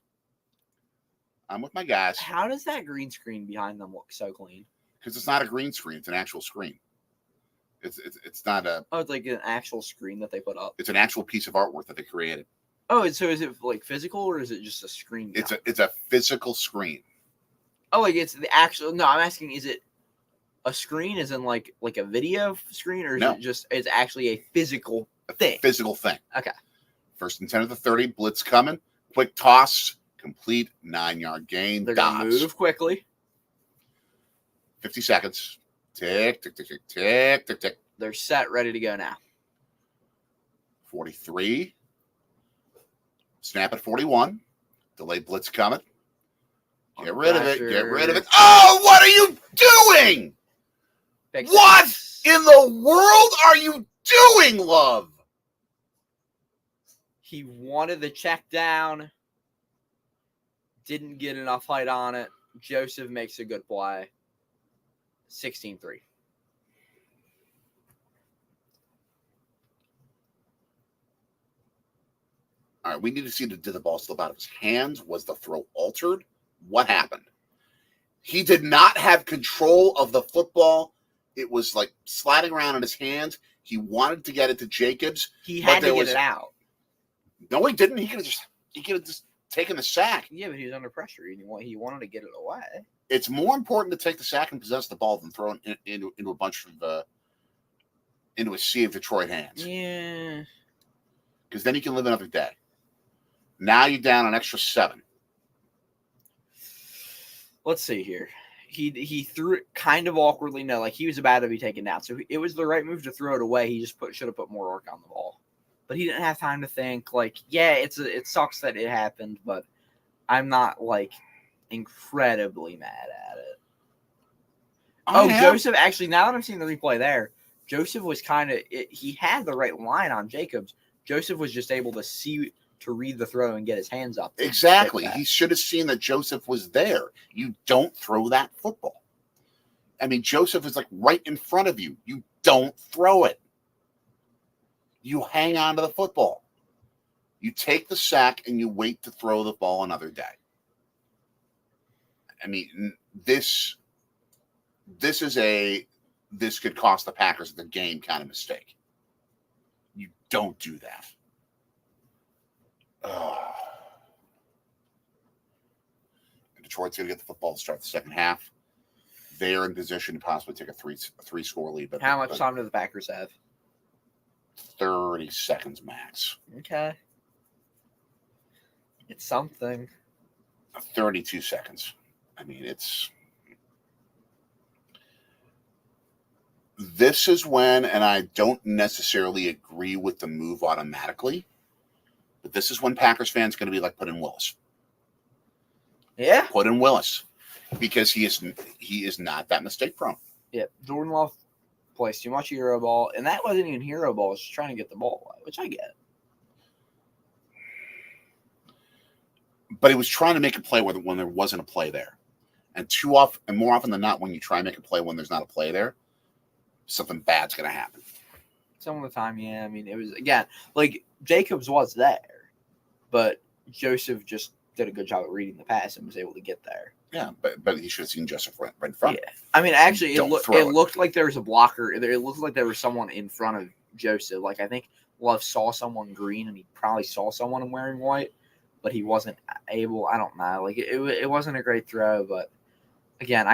How does that green screen behind them look so clean? Because it's not a green screen; it's an actual screen. It's not a. Oh, it's like an actual screen that they put up. It's an actual piece of artwork that they created. Oh, so is it like physical or is it just a screen? It's a physical screen. Oh, like it's the actual. No, I'm asking, is it a screen? As in like a video screen, or is it just? It's actually a physical thing. Physical thing. Okay. 1st and 10 at the 30. Blitz coming. Quick toss. Complete 9-yard gain. They're gonna move quickly. 50 seconds. Tick, tick, tick, tick, tick, tick, tick. They're set, ready to go now. 43. Snap at 41. Delayed blitz coming. Get rid of it. Get rid of it. Oh, what are you doing? What in the world are you doing, Love? He wanted the check down. Didn't get enough height on it. Joseph makes a good play. 16-3. All right, we need to see did the ball slip out of his hands? Was the throw altered? What happened? He did not have control of the football. It was like sliding around in his hands. He wanted to get it to Jacobs. He had to get it out. No, he didn't. He could have just taken the sack. Yeah, but he was under pressure. He wanted to get it away. It's more important to take the sack and possess the ball than throw it into a bunch of into a sea of Detroit hands. Yeah. Because then you can live another day. Now you're down an extra 7. Let's see here. He threw it kind of awkwardly. No, like he was about to be taken down. So it was the right move to throw it away. He just should have put more work on the ball. But he didn't have time to think. Like, yeah, it sucks that it happened, but I'm not like incredibly mad at it. Joseph, actually, now that I'm seeing the replay there, Joseph was he had the right line on Jacobs. Joseph was just able to read the throw and get his hands up. Exactly. He should have seen that Joseph was there. You don't throw that football. I mean, Joseph is like right in front of you. You don't throw it. You hang on to the football. You take the sack and you wait to throw the ball another day. I mean, this could cost the Packers the game kind of mistake. You don't do that. Detroit's going to get the football to start the second half. They're in position to possibly take a three-score lead. But how much time do the Packers have? 30 seconds max. Okay. It's something. 32 seconds. I mean, this is when, and I don't necessarily agree with the move automatically, but this is when Packers fans going to be like, put in Willis. Yeah. Put in Willis. Because he is not that mistake prone. Yeah. Jordan Love plays too much hero ball, and that wasn't even hero ball. It's just trying to get the ball away, which I get. But he was trying to make a play when there wasn't a play there. And more often than not, when you try and make a play when there's not a play there, something bad's going to happen. Some of the time, yeah. I mean, it was, again, like Jacobs was there, but Joseph just did a good job at reading the pass and was able to get there. Yeah, but he should have seen Joseph right in front. Yeah. I mean, actually, it looked like there was a blocker. It looked like there was someone in front of Joseph. Like, I think Love saw someone green, and he probably saw someone wearing white, but he wasn't able. I don't know. Like, it wasn't a great throw, but again,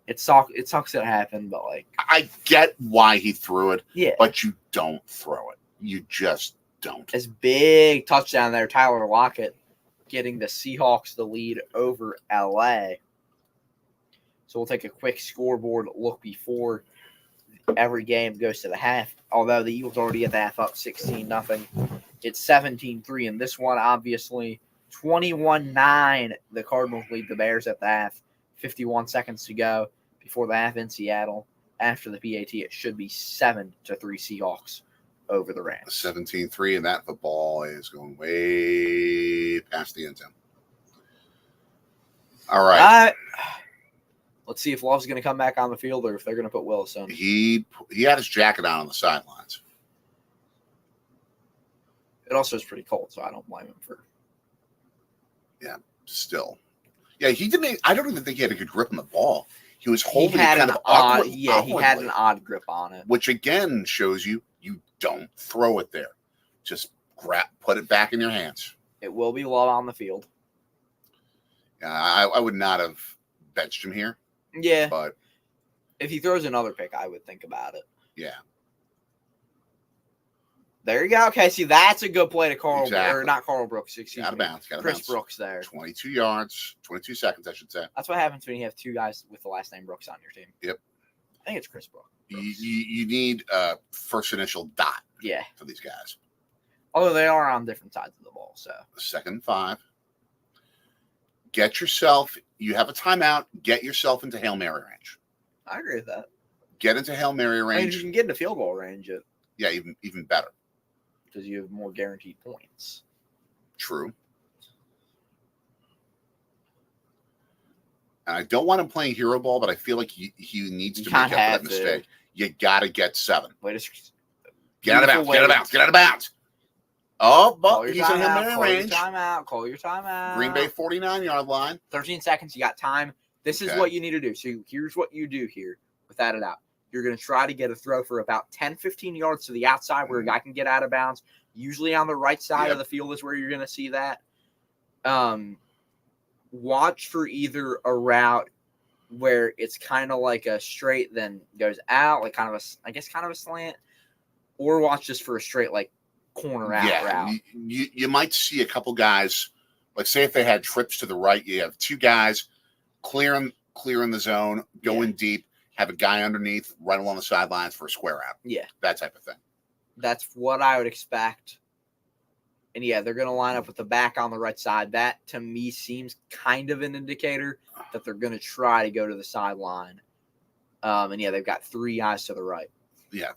it sucks that it happened, but like, I get why he threw it. Yeah. But you don't throw it. You just don't. This big touchdown there, Tyler Lockett getting the Seahawks the lead over LA. So we'll take a quick scoreboard look before every game goes to the half. Although the Eagles already at the half up 16-0. It's 17-3 in this one, obviously. 21-9, the Cardinals lead the Bears at the half. 51 seconds to go before the half in Seattle. After the PAT, it should be 7-3 Seahawks over the Rams. 17-3, and that football is going way past the end zone. All right. Let's see if Love's going to come back on the field or if they're going to put Willis in. He had his jacket on the sidelines. It also is pretty cold, so I don't blame him for. Still. Yeah, he didn't. I don't even think he had a good grip on the ball. He was holding He had it kind an of odd, awkward, he had an odd grip on it. which again shows you don't throw it there. Just put it back in your hands. It will be low on the field. I would not have benched him here. Yeah. But if he throws another pick, I would think about it. Yeah. There you go. Okay, see, that's a good play to Carl, Exactly. or not Carl Brooks, excuse me. Out of bounds. Chris Brooks there. 22 yards, 22 seconds, I should say. That's what happens when you have two guys with the last name Brooks on your team. Yep. I think it's Chris Brooks. You need first initial dot for these guys. Although they are on different sides of the ball, so. 2nd and 5. Get yourself, you have a timeout, get yourself into Hail Mary range. I agree with that. Get into Hail Mary range. I mean, you can get into field goal range. Yeah, even better. Because you have more guaranteed points. True. And I don't want him playing hero ball, but I feel like he needs to make up for that mistake. You got to get 7. Get out of bounds. Get out of bounds. Get out of bounds. Oh, but he's in Hail Mary range. Call your timeout. Green Bay 49-yard line. 13 seconds. You got time. This is what you need to do. So here's what you do here without a doubt. You're going to try to get a throw for about 10, 15 yards to the outside where a guy can get out of bounds. Usually on the right side of the field is where you're going to see that. Watch for either a route where it's kind of like a straight, then goes out, like kind of a slant, or watch just for a straight, like corner out route. You might see a couple guys, like say if they had trips to the right, you have 2 guys clearing the zone, going deep, have a guy underneath, right along the sidelines for a square out. Yeah. That type of thing. That's what I would expect. And they're going to line up with the back on the right side. That, to me, seems kind of an indicator that they're going to try to go to the sideline. And they've got 3 guys to the right. Yeah.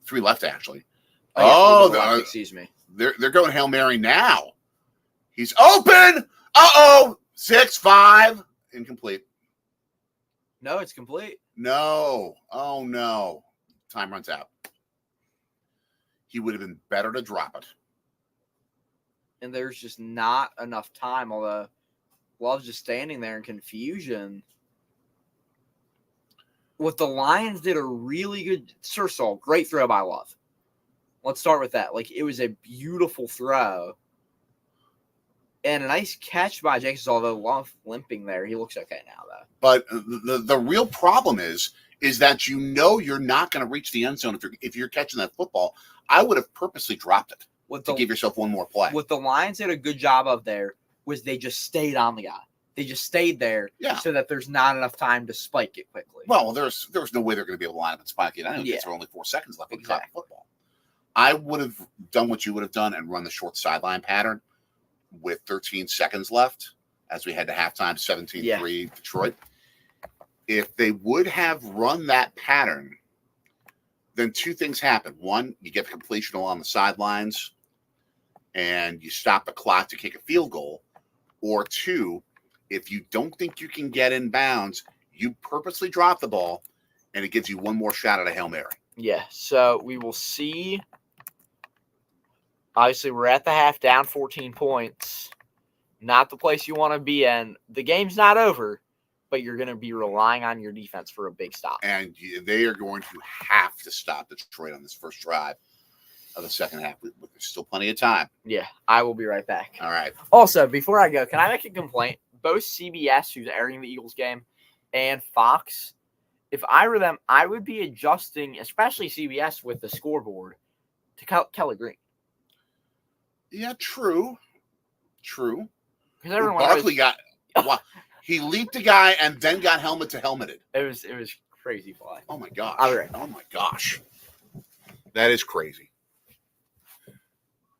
3 left, actually. Left, excuse me. They're going Hail Mary now. He's open. Uh-oh. 6-5. Incomplete. No, it's complete. No. Oh, no. Time runs out. He would have been better to drop it. And there's just not enough time, although Love's just standing there in confusion. What the Lions did a really good – first of all, great throw by Love. Let's start with that. Like, it was a beautiful throw. And a nice catch by Jenkins, although Love limping there. He looks okay now, though. But the real problem is that you're not going to reach the end zone if you're catching that football. I would have purposely dropped it to give yourself one more play. What the Lions did a good job of there was they just stayed on the guy. They just stayed there so that there's not enough time to spike it quickly. Well, there was no way they're going to be able to line up and spike it. I don't think there were only 4 seconds left with the football. I would have done what you would have done and run the short sideline pattern with 13 seconds left as we head to halftime, 17-3 Detroit. If they would have run that pattern, then 2 things happen. 1, you get the completion along the sidelines and you stop the clock to kick a field goal. Or 2, if you don't think you can get in bounds, you purposely drop the ball and it gives you one more shot at a Hail Mary. Yeah, so we will see. Obviously, we're at the half, down 14 points. Not the place you want to be in. The game's not over, but you're going to be relying on your defense for a big stop. And they are going to have to stop Detroit on this first drive of the second half. There's still plenty of time. Yeah, I will be right back. All right. Also, before I go, can I make a complaint? Both CBS, who's airing the Eagles game, and Fox, if I were them, I would be adjusting, especially CBS with the scoreboard, to Kelly Green. Yeah, true. Because everyone Barkley he leaped a guy and then got helmet to helmeted. It was crazy play. Oh my gosh. Right. Oh my gosh. That is crazy.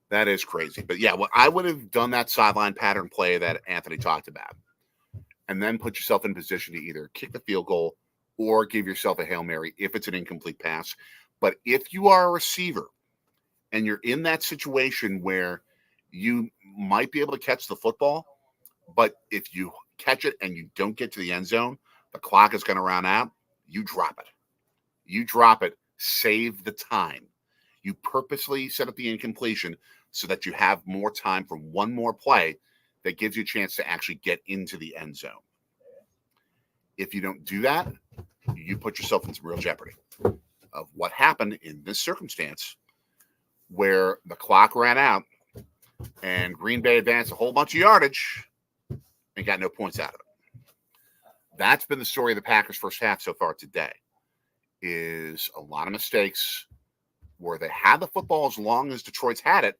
That is crazy. But yeah, I would have done that sideline pattern play that Anthony talked about. And then put yourself in position to either kick the field goal or give yourself a Hail Mary if it's an incomplete pass. But if you are a receiver and you're in that situation where you might be able to catch the football, but if you catch it and you don't get to the end zone, the clock is going to run out, you drop it. You drop it, save the time. You purposely set up the incompletion so that you have more time for one more play that gives you a chance to actually get into the end zone. If you don't do that, you put yourself in some real jeopardy of what happened in this circumstance where the clock ran out and Green Bay advanced a whole bunch of yardage and got no points out of it. That's been the story of the Packers' first half so far today, is a lot of mistakes where they had the football as long as Detroit's had it,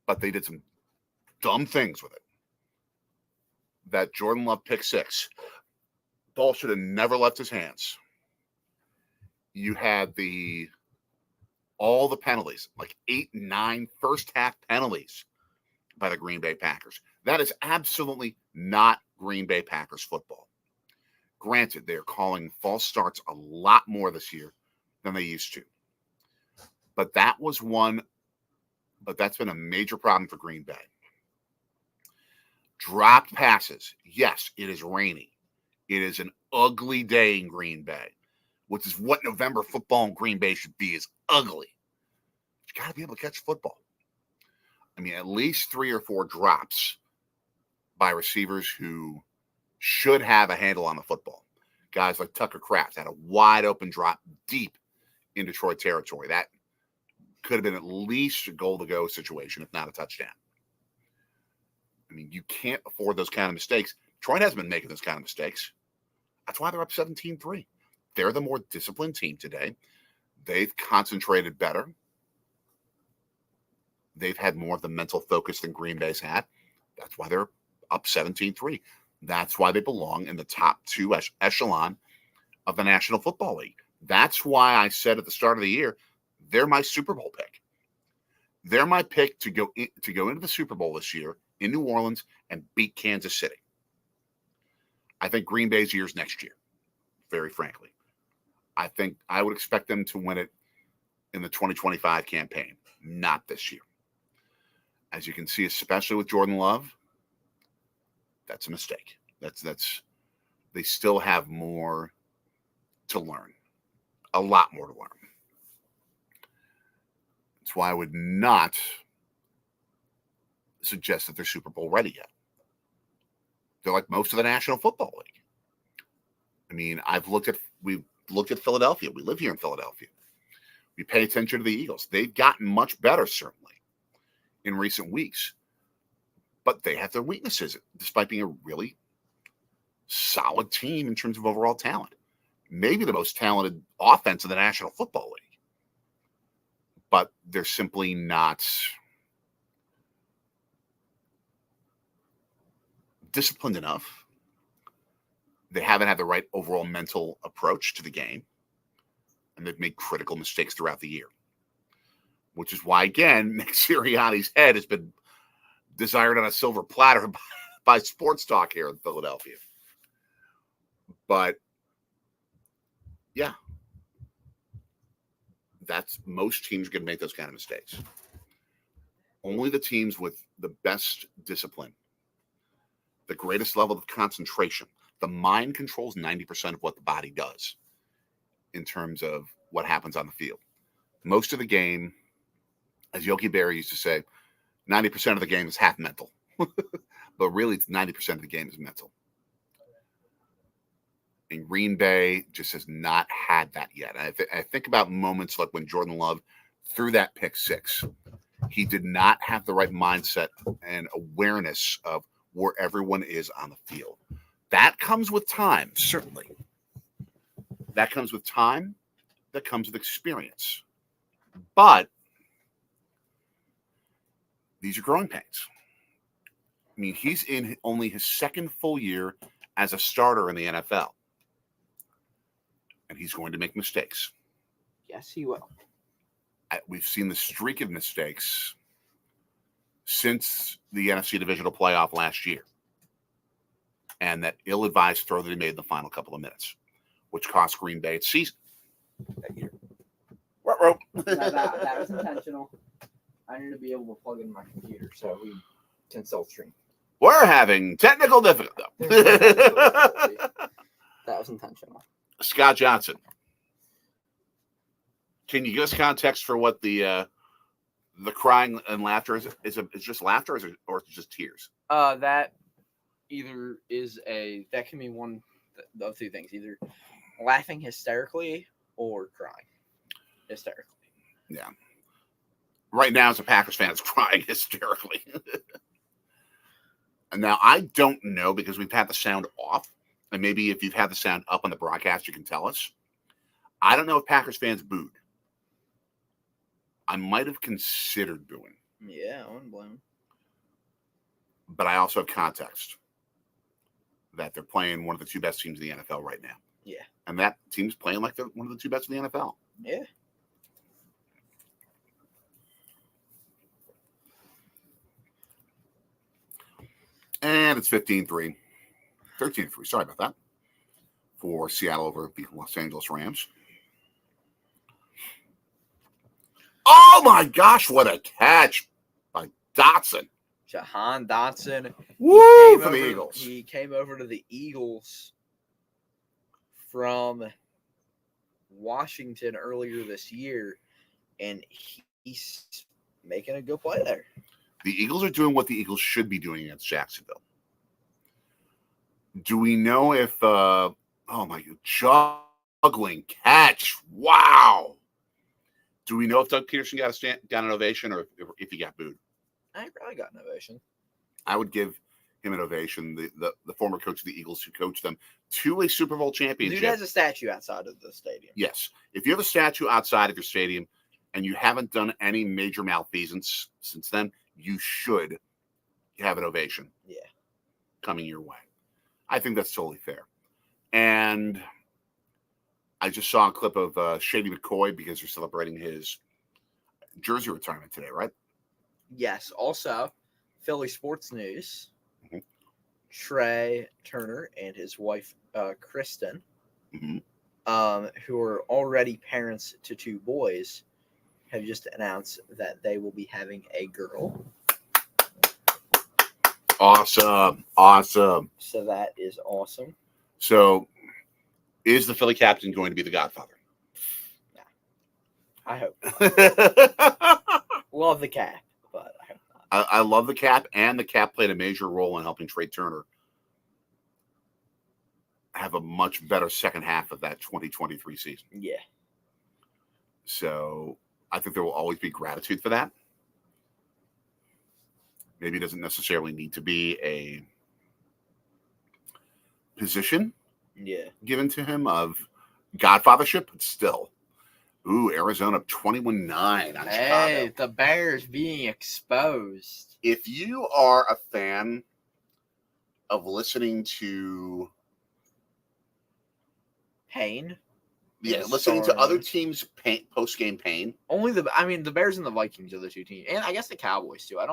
but they did some dumb things with it. That Jordan Love pick six, ball should have never left his hands. You had all the penalties, like 8, 9 first half penalties by the Green Bay Packers. That is absolutely not Green Bay Packers football. Granted, they're calling false starts a lot more this year than they used to. But that's been a major problem for Green Bay. Dropped passes. Yes, it is rainy. It is an ugly day in Green Bay, which is what November football in Green Bay should be, is ugly. You got to be able to catch football. I mean, at least 3 or 4 drops by receivers who should have a handle on the football. Guys like Tucker Kraft had a wide open drop deep in Detroit territory. That could have been at least a goal-to-go situation, if not a touchdown. I mean, you can't afford those kind of mistakes. Detroit hasn't been making those kind of mistakes. That's why they're up 17-3. They're the more disciplined team today. They've concentrated better. They've had more of the mental focus than Green Bay's had. That's why they're up 17-3. That's why they belong in the top 2 echelon of the National Football League. That's why I said at the start of the year, they're my Super Bowl pick. They're my pick to go into the Super Bowl this year in New Orleans and beat Kansas City. I think Green Bay's year's next year, very frankly. I think I would expect them to win it in the 2025 campaign, not this year. As you can see, especially with Jordan Love, that's a mistake. They still have more to learn, a lot more to learn. That's why I would not suggest that they're Super Bowl ready yet. They're like most of the National Football League. I mean, we've looked at Philadelphia. We live here in Philadelphia. We pay attention to the Eagles. They've gotten much better, certainly, in recent weeks. But they have their weaknesses, despite being a really solid team in terms of overall talent. Maybe the most talented offense in the National Football League. But they're simply not disciplined enough. They haven't had the right overall mental approach to the game. And they've made critical mistakes throughout the year. Which is why, again, Nick Sirianni's head has been desired on a silver platter by Sports Talk here in Philadelphia. But, yeah. Most teams are going to make those kind of mistakes. Only the teams with the best discipline, the greatest level of concentration. The mind controls 90% of what the body does in terms of what happens on the field. Most of the game, as Yogi Berra used to say, 90% of the game is half mental. But really, it's 90% of the game is mental. And Green Bay just has not had that yet. I think about moments like when Jordan Love threw that pick six. He did not have the right mindset and awareness of where everyone is on the field. That comes with time, certainly. That comes with time. That comes with experience. But these are growing pains. I mean, he's in only his second full year as a starter in the NFL. And he's going to make mistakes. Yes, he will. We've seen the streak of mistakes since the NFC Divisional Playoff last year. And that ill-advised throw that he made in the final couple of minutes, which cost Green Bay its season that year. That was intentional. I need to be able to plug in my computer so we can still stream. We're having technical difficulty. That was intentional. Scott Johnson. Can you give us context for what the crying and laughter is? Is it just laughter, or is it just tears? That either is that can be one of two things: either laughing hysterically or crying hysterically. Yeah. Right now, as a Packers fan, it's crying hysterically. And now I don't know because we've had the sound off, and maybe if you've had the sound up on the broadcast, you can tell us. I don't know if Packers fans booed. I might have considered booing. Yeah, I wouldn't blame him. But I also have context that they're playing one of the two best teams in the NFL right now. Yeah. And that team's playing like they're one of the two best in the NFL. Yeah. And it's 15-3. 13-3. Sorry about that. For Seattle over the Los Angeles Rams. Oh my gosh, what a catch by Dotson. Jahan Dotson. Woo for the Eagles. He came over to the Eagles from Washington earlier this year, and he's making a good play there. The Eagles are doing what the Eagles should be doing against Jacksonville. Do we know if, oh my God, juggling catch. Wow. Do we know if Doug Peterson got an ovation or if he got booed? I think probably got an ovation. I would give him an ovation. The former coach of the Eagles who coached them to a Super Bowl championship. Dude has a statue outside of the stadium. Yes. If you have a statue outside of your stadium and you haven't done any major malfeasance since then, you should have an ovation. Yeah. Coming your way. I think that's totally fair. And I just saw a clip of Shady McCoy because they're celebrating his jersey retirement today, right? Yes. Also, Philly sports news. Mm-hmm. Trey Turner and his wife, Kristen, Mm-hmm. who are already parents to two boys, have just announced that they will be having a girl. Awesome. Awesome. So that is awesome. So is the Philly captain going to be the Godfather? Nah. I hope not. Love the cap, but I hope not. I love the cap, and the cap played a major role in helping Trey Turner have a much better second half of that 2023 season. Yeah. So I think there will always be gratitude for that. Maybe it doesn't necessarily need to be a position given to him of godfathership, but still. Ooh, Arizona 21-9 on Chicago. The Bears being exposed. If you are a fan of listening to Pain. listening to other teams' post-game pain. Only the Bears and the Vikings are the two teams, and I guess the Cowboys too. I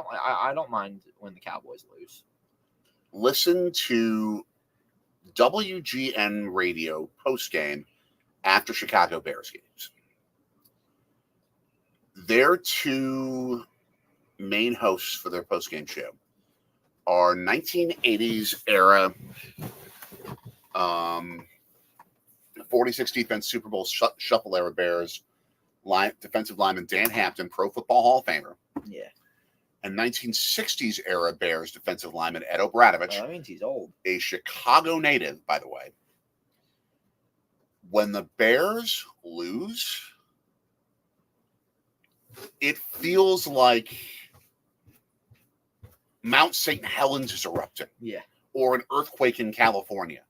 don't mind when the Cowboys lose. Listen to WGN radio post-game after Chicago Bears games. Their two main hosts for their post-game show are 1980s era 46 defense Super Bowl shuffle era Bears defensive lineman Dan Hampton, Pro Football Hall of Famer. Yeah. And 1960s era Bears defensive lineman Ed O'Bradovich. Well, that means he's old. A Chicago native, by the way. When the Bears lose, it feels like Mount St. Helens is erupting. Yeah. Or an earthquake in California.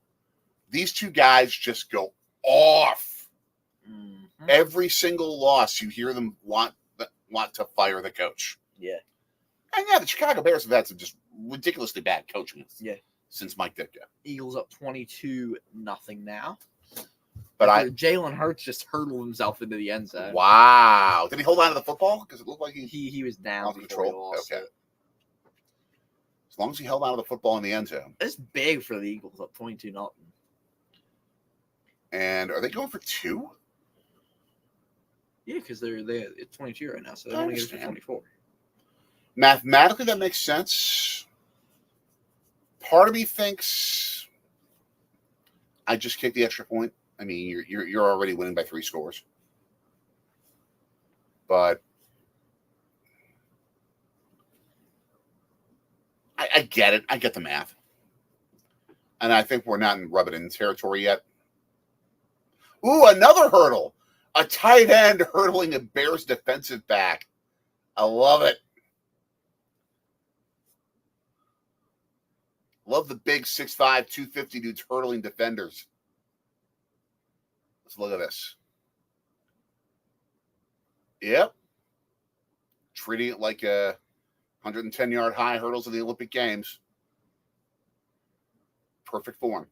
These two guys just go off. Mm-hmm. Every single loss, you hear them want to fire the coach. Yeah. And yeah, the Chicago Bears have had some just ridiculously bad coaching since Mike Ditka. Eagles up 22-0 now. But Jalen Hurts just hurtled himself into the end zone. Wow. Did he hold on to the football? Because it looked like he was down lost before control. He lost it. As long as he held on to the football in the end zone. It's big for the Eagles up 22-0. And are they going for 2? Yeah, because it's 22 right now, so they're going to get it for 24. Mathematically, that makes sense. Part of me thinks I just kicked the extra point. I mean, you're already winning by 3 scores. But I get it. I get the math. And I think we're not in rub it in territory yet. Ooh, another hurdle. A tight end hurdling a Bears defensive back. I love it. Love the big 6'5", 250 dudes hurdling defenders. Let's look at this. Yep. Treating it like a 110-yard high hurdles in the Olympic Games. Perfect form.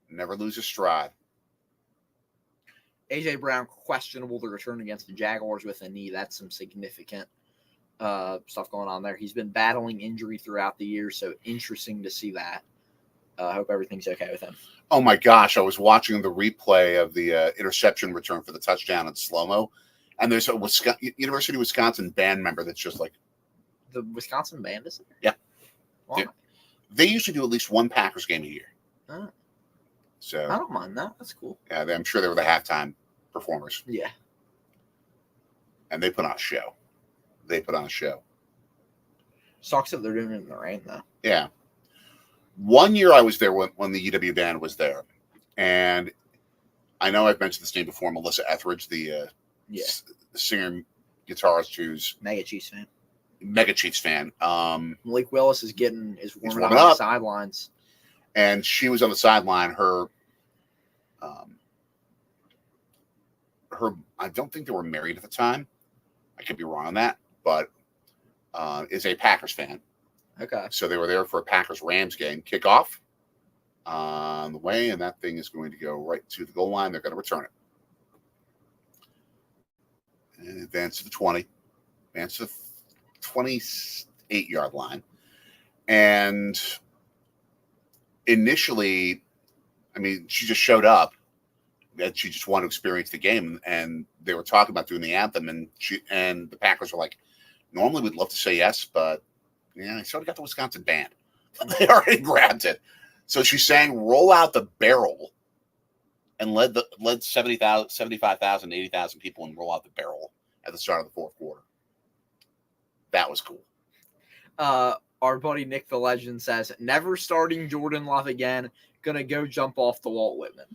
Never lose a stride. A.J. Brown, questionable to return against the Jaguars with a knee. That's some significant stuff going on there. He's been battling injury throughout the year, so interesting to see that. I hope everything's okay with him. Oh, my gosh. I was watching the replay of the interception return for the touchdown in slow-mo, and there's a University of Wisconsin band member that's just like... The Wisconsin band is there? Yeah. Why? They usually do at least one Packers game a year. Oh. So I don't mind that. That's cool. Yeah, I'm sure they were the halftime performers. Yeah. And they put on a show. Sucks that they're doing it in the rain, though. Yeah. One year I was there when the UW band was there. And I know I've mentioned this name before, Melissa Etheridge, the singer, guitarist who's Mega Chiefs fan. Malik Willis is warming up on the sidelines. And she was on the sideline. Her I don't think they were married at the time. I could be wrong on that, but is a Packers fan. Okay. So they were there for a Packers-Rams game kickoff on the way, and that thing is going to go right to the goal line. They're going to return it. And advance to the 20. Advance to the 28-yard line. And initially, I mean, she just showed up. That she just wanted to experience the game, and they were talking about doing the anthem, and the Packers were like, normally we'd love to say yes, but yeah, it's already got the Wisconsin band. They already grabbed it. So she sang "Roll Out the Barrel" and led 75,000, 80,000 people in "Roll Out the Barrel" at the start of the fourth quarter. That was cool. Our buddy Nick the Legend says, never starting Jordan Love again. Gonna go jump off the wall, Whitman.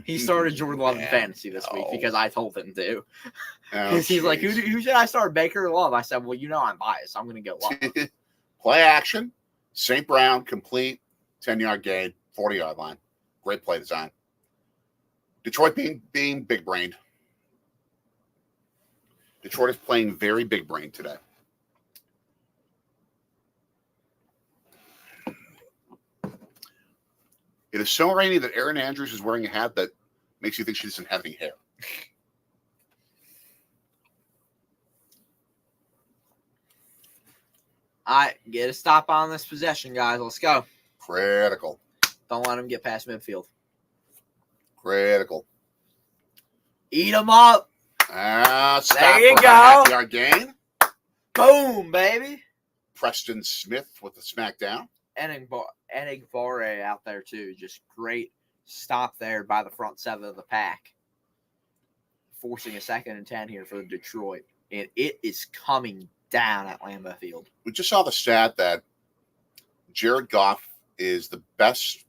He started Jordan Love in fantasy this week because I told him to. Because he's like, who should I start, Baker or Love? I said, well, I'm biased. I'm going to go Love. Play action. St. Brown, complete, 10-yard gain, 40-yard line. Great play design. Detroit being big-brained. Detroit is playing very big-brained today. It is so rainy that Erin Andrews is wearing a hat that makes you think she doesn't have any hair. All right, get a stop on this possession, guys. Let's go. Critical. Don't let him get past midfield. Critical. Eat them up. There you go. Half-yard gain. Boom, baby. Preston Smith with the smackdown. Enigbare out there, too. Just great stop there by the front seven of the pack. Forcing a 2nd and 10 here for Detroit. And it is coming down at Lambeau Field. We just saw the stat that Jared Goff has the best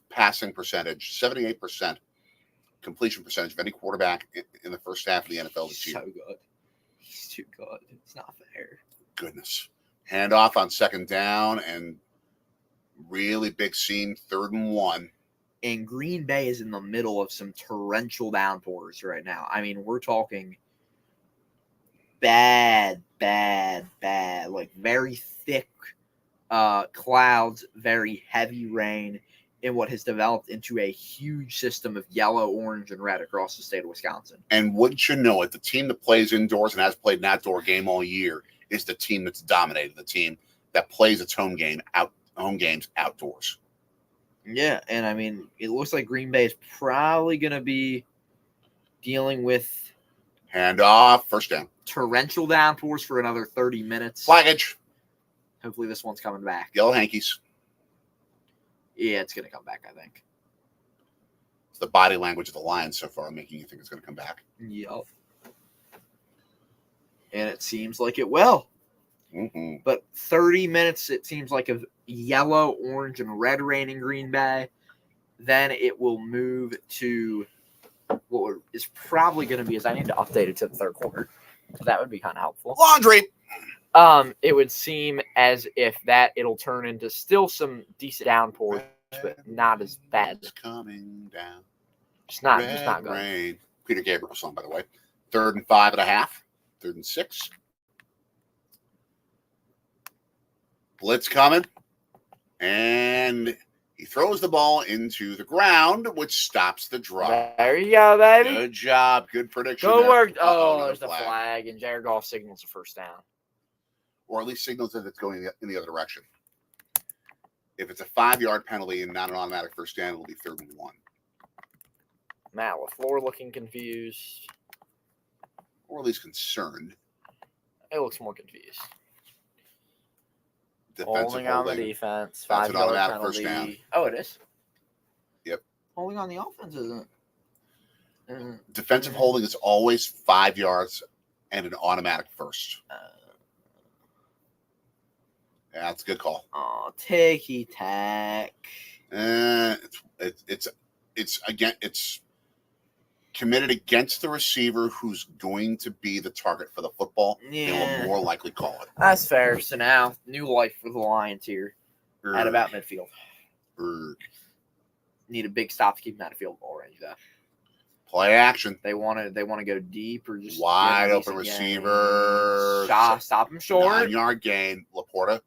passing percentage, 78% completion percentage of any quarterback in the first half of the NFL this year. So good. He's too good. It's not fair. Goodness. Handoff on 2nd down and really big scene, 3rd and 1. And Green Bay is in the middle of some torrential downpours right now. I mean, we're talking bad, like very thick clouds, very heavy rain in what has developed into a huge system of yellow, orange, and red across the state of Wisconsin. And wouldn't you know it, the team that plays indoors and has played an outdoor game all year is the team that's dominated, the team that plays its home games outdoors. Yeah, and I mean, it looks like Green Bay is probably going to be dealing with handoff, 1st down, torrential downpours for another 30 minutes. Flaggage. Hopefully this one's coming back. Yellow hankies. Yeah, it's going to come back, I think. It's the body language of the Lions so far making you think it's going to come back. Yep. And it seems like it will. Mm-hmm. But 30 minutes, it seems like of yellow, orange, and red rain in Green Bay. Then it will move to what is probably going to be, I need to update it to the third quarter. That would be kind of helpful. Laundry. It would seem as if that it'll turn into still some decent downpours, but not as bad. It's coming down. Just not good. Rain. Peter Gabriel song, by the way. 3rd and 5.5. 3rd and 6. Blitz coming. And he throws the ball into the ground, which stops the drive. There you go, baby. Good job. Good prediction. Good there. work. Uh-oh, There's the flag, and Jared Goff signals a first down. Or at least signals that it's going in the other direction. If it's a 5-yard penalty and not an automatic first down, it'll be 3rd and 1. Matt LaFleur looking confused. Or at least concerned. It looks more confused. Defensive holding on the defense. That's 5-yard an automatic penalty. first down. Oh, it is? Yep. Holding on the offense isn't. Defensive holding is always 5 yards and an automatic first. Yeah, that's a good call. Oh, ticky tack. It's committed against the receiver who's going to be the target for the football. Yeah. They will more likely call it. That's fair. So now, new life for the Lions here at about midfield. Need a big stop to keep them out of field goal range, though. Play action. They want to go deep or just wide open receiver. Stop him short. 9-yard gain. Laporta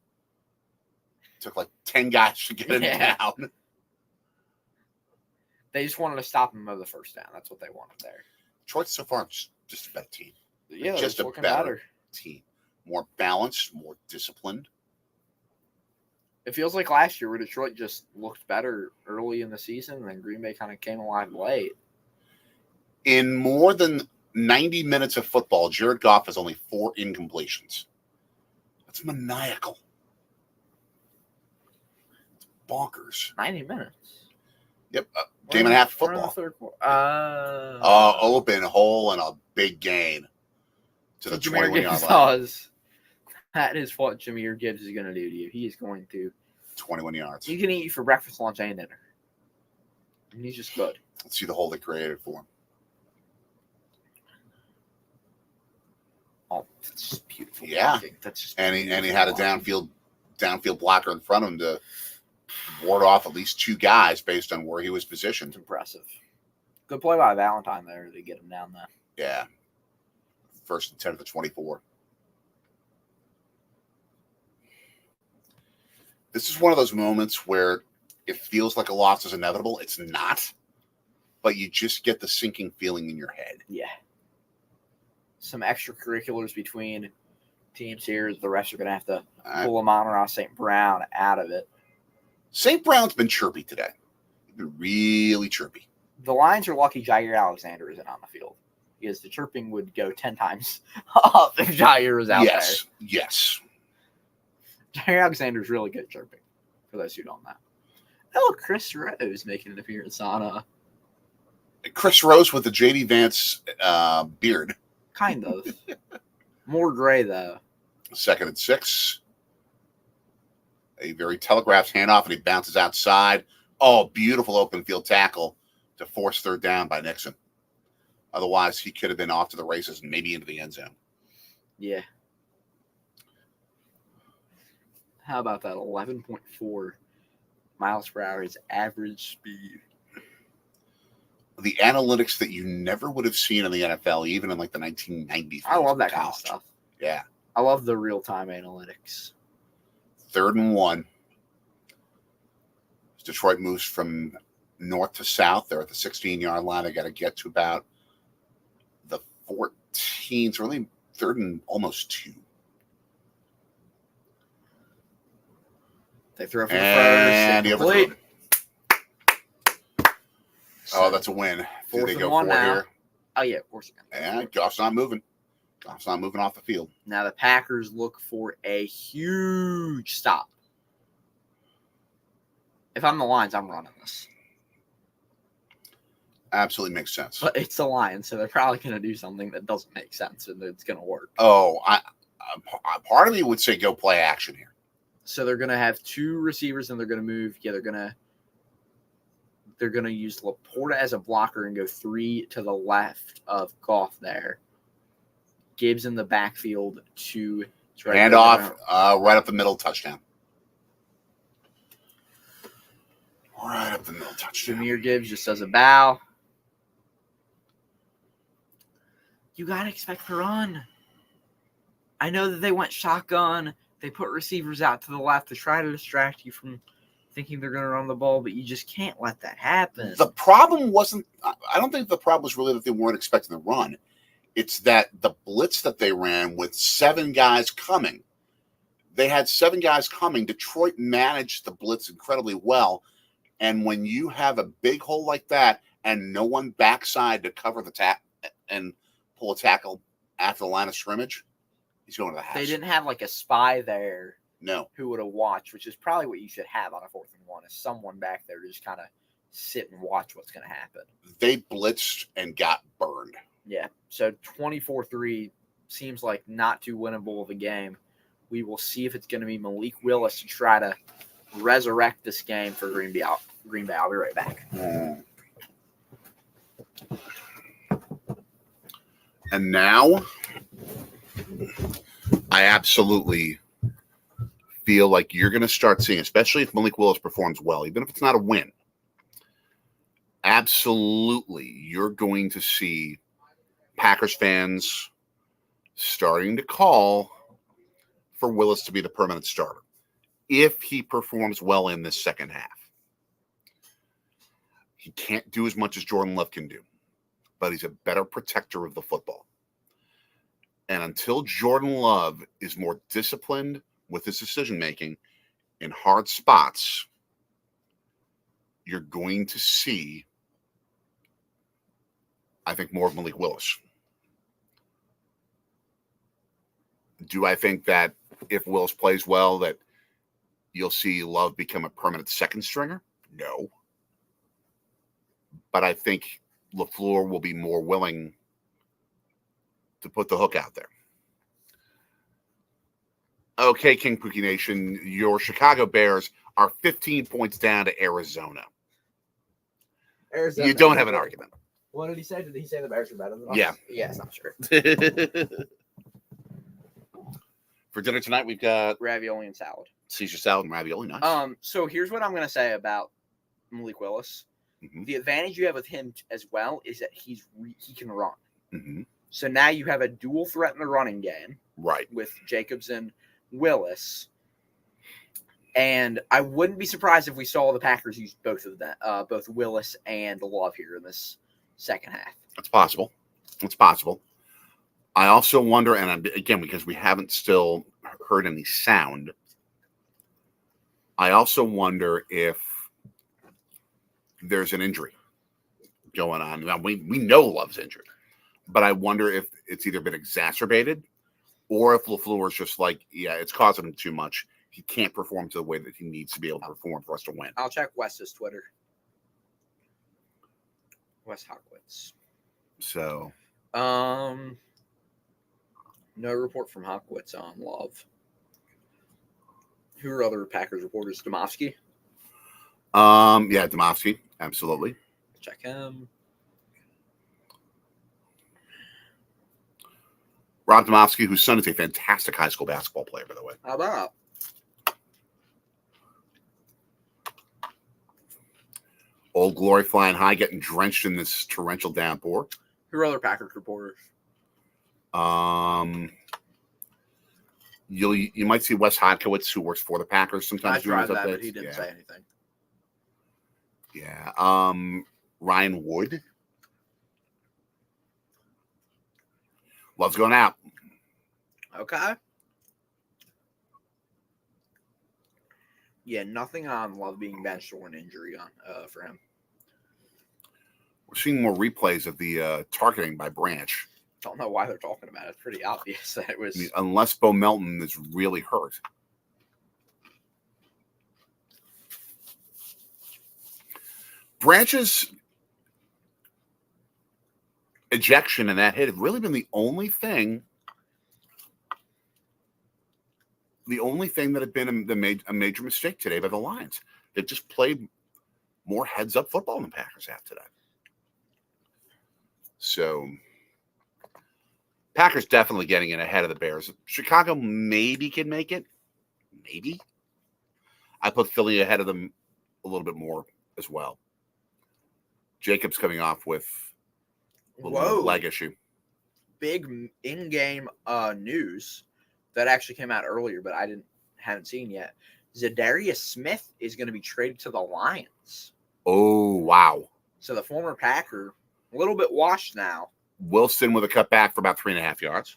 took like 10 guys to get him down. They just wanted to stop him of the first down. That's what they wanted there. Detroit so far just a better team. Yeah, just a better team. More balanced, more disciplined. It feels like last year where Detroit just looked better early in the season, and then Green Bay kind of came alive late. In more than 90 minutes of football, Jared Goff has only 4 incompletions. That's maniacal. It's bonkers. 90 minutes. Yep. Game and a half of football. Open hole and a big gain to the 21-yard line. That is what Jahmyr Gibbs is going to do to you. He is going to 21 yards. He can eat you for breakfast, lunch, and dinner. And he's just good. Let's see the hole they created for him. Oh, that's just beautiful. Yeah. Blocking. That's just and he had a downfield blocker in front of him to ward off at least 2 guys based on where he was positioned. It's impressive. Good play by Valentine there to get him down there. Yeah. 1st and 10 of the 24. This is one of those moments where it feels like a loss is inevitable. It's not, but you just get the sinking feeling in your head. Yeah. Some extracurriculars between teams here. The refs are going to have to pull Amon-Ra St. Brown out of it. St. Brown's been chirpy today. He's been really chirpy. The Lions are lucky Jair Alexander isn't on the field, because the chirping would go 10 times up if Jair was out there. Yes. Jair Alexander's really good at chirping, for those who don't know. Oh, Chris Rose making an appearance on Chris Rose with the J.D. Vance beard. Kind of. More gray, though. 2nd and 6. A very telegraphed handoff, and he bounces outside. Oh, beautiful open field tackle to force 3rd down by Nixon. Otherwise, he could have been off to the races and maybe into the end zone. Yeah. How about that? 11.4 miles per hour is average speed. The analytics that you never would have seen in the NFL, even in like the 1990s. I love that kind of stuff. Yeah. I love the real-time analytics. 3rd and 1. Detroit moves from north to south. They're at the 16-yard line. They got to get to about the 14. So really 3rd and almost 2. They throw for the first. And he overthrew it. Oh, that's a win. Do they go 4 here? Oh, yeah, of course. And Goff's not moving. Goff's not moving off the field. Now the Packers look for a huge stop. If I'm the Lions, I'm running this. absolutely makes sense. But it's the Lions, so they're probably going to do something that doesn't make sense, and it's going to work. Oh, part of me would say go play action here. So they're going to have two receivers, and they're going to move. Yeah, they're going to use Laporta as a blocker and go 3 to the left of Goff there. Gibbs in the backfield to hand off right up the middle, touchdown. Right up the middle, touchdown. Jahmyr Gibbs just does a bow. You got to expect the run. I know that they went shotgun. They put receivers out to the left to try to distract you from thinking they're going to run the ball, but you just can't let that happen. The problem wasn't – I don't think the problem was really that they weren't expecting the run. It's that the blitz that they ran with 7 guys coming, they had 7 guys coming. Detroit managed the blitz incredibly well. And when you have a big hole like that and no one backside to cover the and pull a tackle after the line of scrimmage, he's going to the house. They didn't have like a spy there. No. Who would have watched, which is probably what you should have on a 4th and 1, is someone back there to just kind of sit and watch what's going to happen. They blitzed and got burned. Yeah. So 24-3 seems like not too winnable of a game. We will see if it's going to be Malik Willis to try to resurrect this game for Green Bay. I'll be right back. And now I absolutely feel like you're going to start seeing, especially if Malik Willis performs well, even if it's not a win, absolutely you're going to see Packers fans starting to call for Willis to be the permanent starter if he performs well in this second half. He can't do as much as Jordan Love can do, but he's a better protector of the football. And until Jordan Love is more disciplined with his decision-making in hard spots, you're going to see, I think, more of Malik Willis. Do I think that if Willis plays well that you'll see Love become a permanent second stringer? No. But I think LaFleur will be more willing to put the hook out there. Okay, King Pookie Nation, your Chicago Bears are 15 points down to Arizona. You don't have an argument. What did he say? Did he say the Bears are better than us? Yeah. Yeah, it's not sure. For dinner tonight, we've got Ravioli and salad. Caesar salad and ravioli. Nice. So here's what I'm going to say about Malik Willis. Mm-hmm. The advantage you have with him as well is that he can run. Mm-hmm. So now you have a dual threat in the running game. Right. With Jacobs and Willis. And I wouldn't be surprised if we saw the Packers use both of them, both Willis and Love here in this second half. It's possible. It's possible. I also wonder, and again, because we haven't still heard any sound, I also wonder if there's an injury going on. Now, we know Love's injured, but I wonder if it's either been exacerbated or if LaFleur's just like, yeah, it's causing him too much. He can't perform to the way that he needs to be able to perform for us to win. I'll check Wes's Twitter. Wes Hockwitz. So. No report from Hockwitz on Love. Who are other Packers reporters? Domofsky? Yeah, Domofsky. Absolutely. Check him. Rob Domofsky, whose son is a fantastic high school basketball player, by the way. How about? Old Glory flying high, getting drenched in this torrential downpour. Who are other Packers reporters? You might see Wes Hodkowitz, who works for the Packers sometimes. I tried that, but he didn't say anything. Yeah. Ryan Wood. Love's going out. Okay. Yeah, nothing on Love being benched or an injury on for him. We're seeing more replays of the targeting by Branch. Don't know why they're talking about it. It's pretty obvious that it was. I mean, unless Bo Melton is really hurt. Branch's ejection and that hit have really been the only thing that had been a major mistake today by the Lions. They've just played more heads-up football than the Packers have today. So, Packers definitely getting in ahead of the Bears. Chicago maybe can make it. Maybe. I put Philly ahead of them a little bit more as well. Jacobs coming off with a little leg issue. Big in-game news that actually came out earlier, but hadn't seen yet. Zadarius Smith is going to be traded to the Lions. Oh, wow. So the former Packer, a little bit washed now. Wilson with a cutback for about 3.5 yards.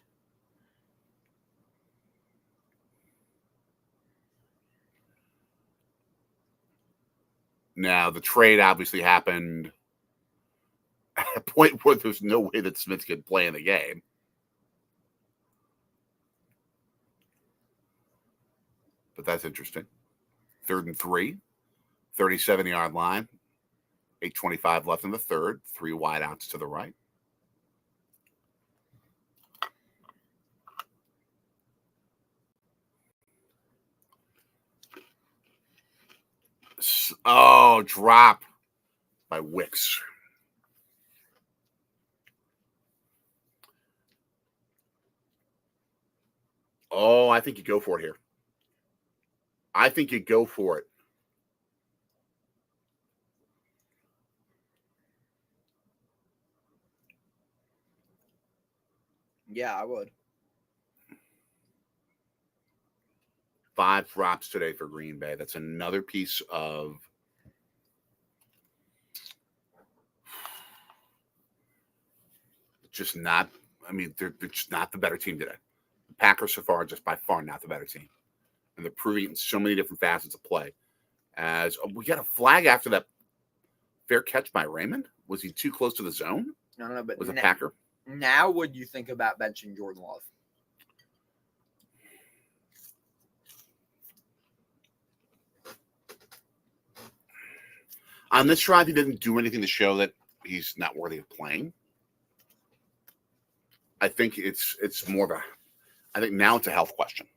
Now, the trade obviously happened at a point where there's no way that Smith could play in the game. But that's interesting. 3rd and 3, 37-yard line, 8:25 left in the third, 3 wideouts to the right. Oh, drop by Wicks. Oh, I think you go for it here. I think you go for it. Yeah, I would. 5 drops today for Green Bay. That's another piece of just not, they're just not the better team today. The Packers so far are just by far not the better team. And they're proving it in so many different facets of play. As we got a flag after that fair catch by Raymond. Was he too close to the zone? No, but was a Packer. Now, what do you think about benching Jordan Love? On this drive, he didn't do anything to show that he's not worthy of playing. I think it's more of a. I think now it's a health question.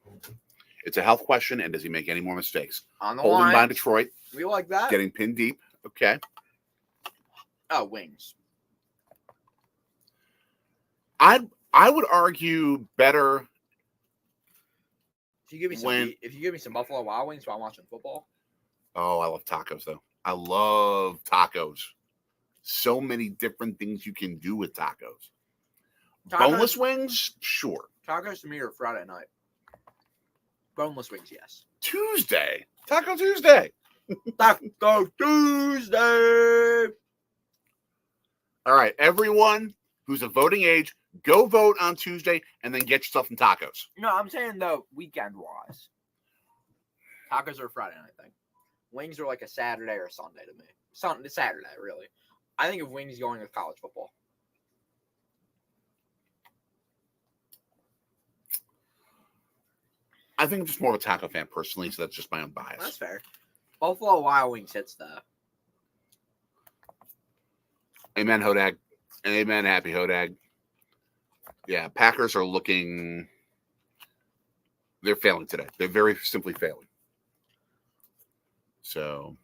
It's a health question, and does he make any more mistakes? On the Holding line. by Detroit. We like that. Getting pinned deep. Okay. Oh, wings. I would argue better. If you give me some Buffalo Wild Wings while I'm watching football. Oh, I love tacos though. I love tacos. So many different things you can do with tacos. Boneless wings, sure. Tacos to me are Friday night. Boneless wings, yes. Tuesday. Taco Tuesday. Taco Tuesday. All right, everyone who's of voting age, go vote on Tuesday and then get yourself some tacos. No, I'm saying though, weekend-wise. Tacos are a Friday night thing. Wings are like a Saturday or a Sunday to me. Saturday, really. I think of wings going with college football. I think I'm just more of a taco fan personally, so that's just my own bias. That's fair. Buffalo Wild Wings hits the. Amen, Hodag. Amen, happy Hodag. Yeah, Packers are looking. They're failing today. They're very simply failing. So,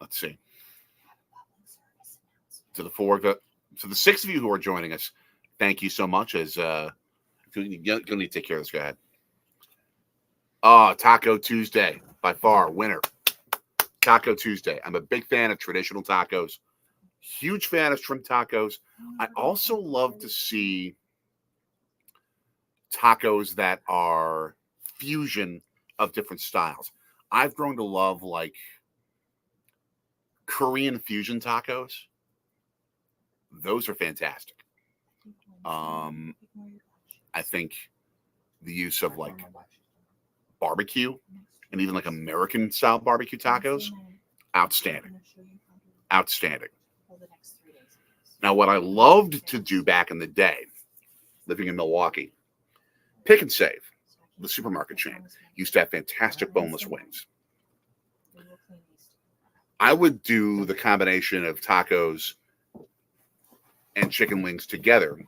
let's see. To the 6 of you who are joining us, thank you so much. As you'll need to take care of this. Go ahead. Oh, Taco Tuesday, by far winner. Taco Tuesday. I'm a big fan of traditional tacos. Huge fan of shrimp tacos. I also love to see tacos that are fusion of different styles. I've grown to love like Korean fusion tacos. Those are fantastic. I think the use of like barbecue and even like American style barbecue tacos, outstanding. Outstanding. Now, what I loved to do back in the day, living in Milwaukee, Pick and Save, the supermarket chain, used to have fantastic boneless wings. I would do the combination of tacos and chicken wings together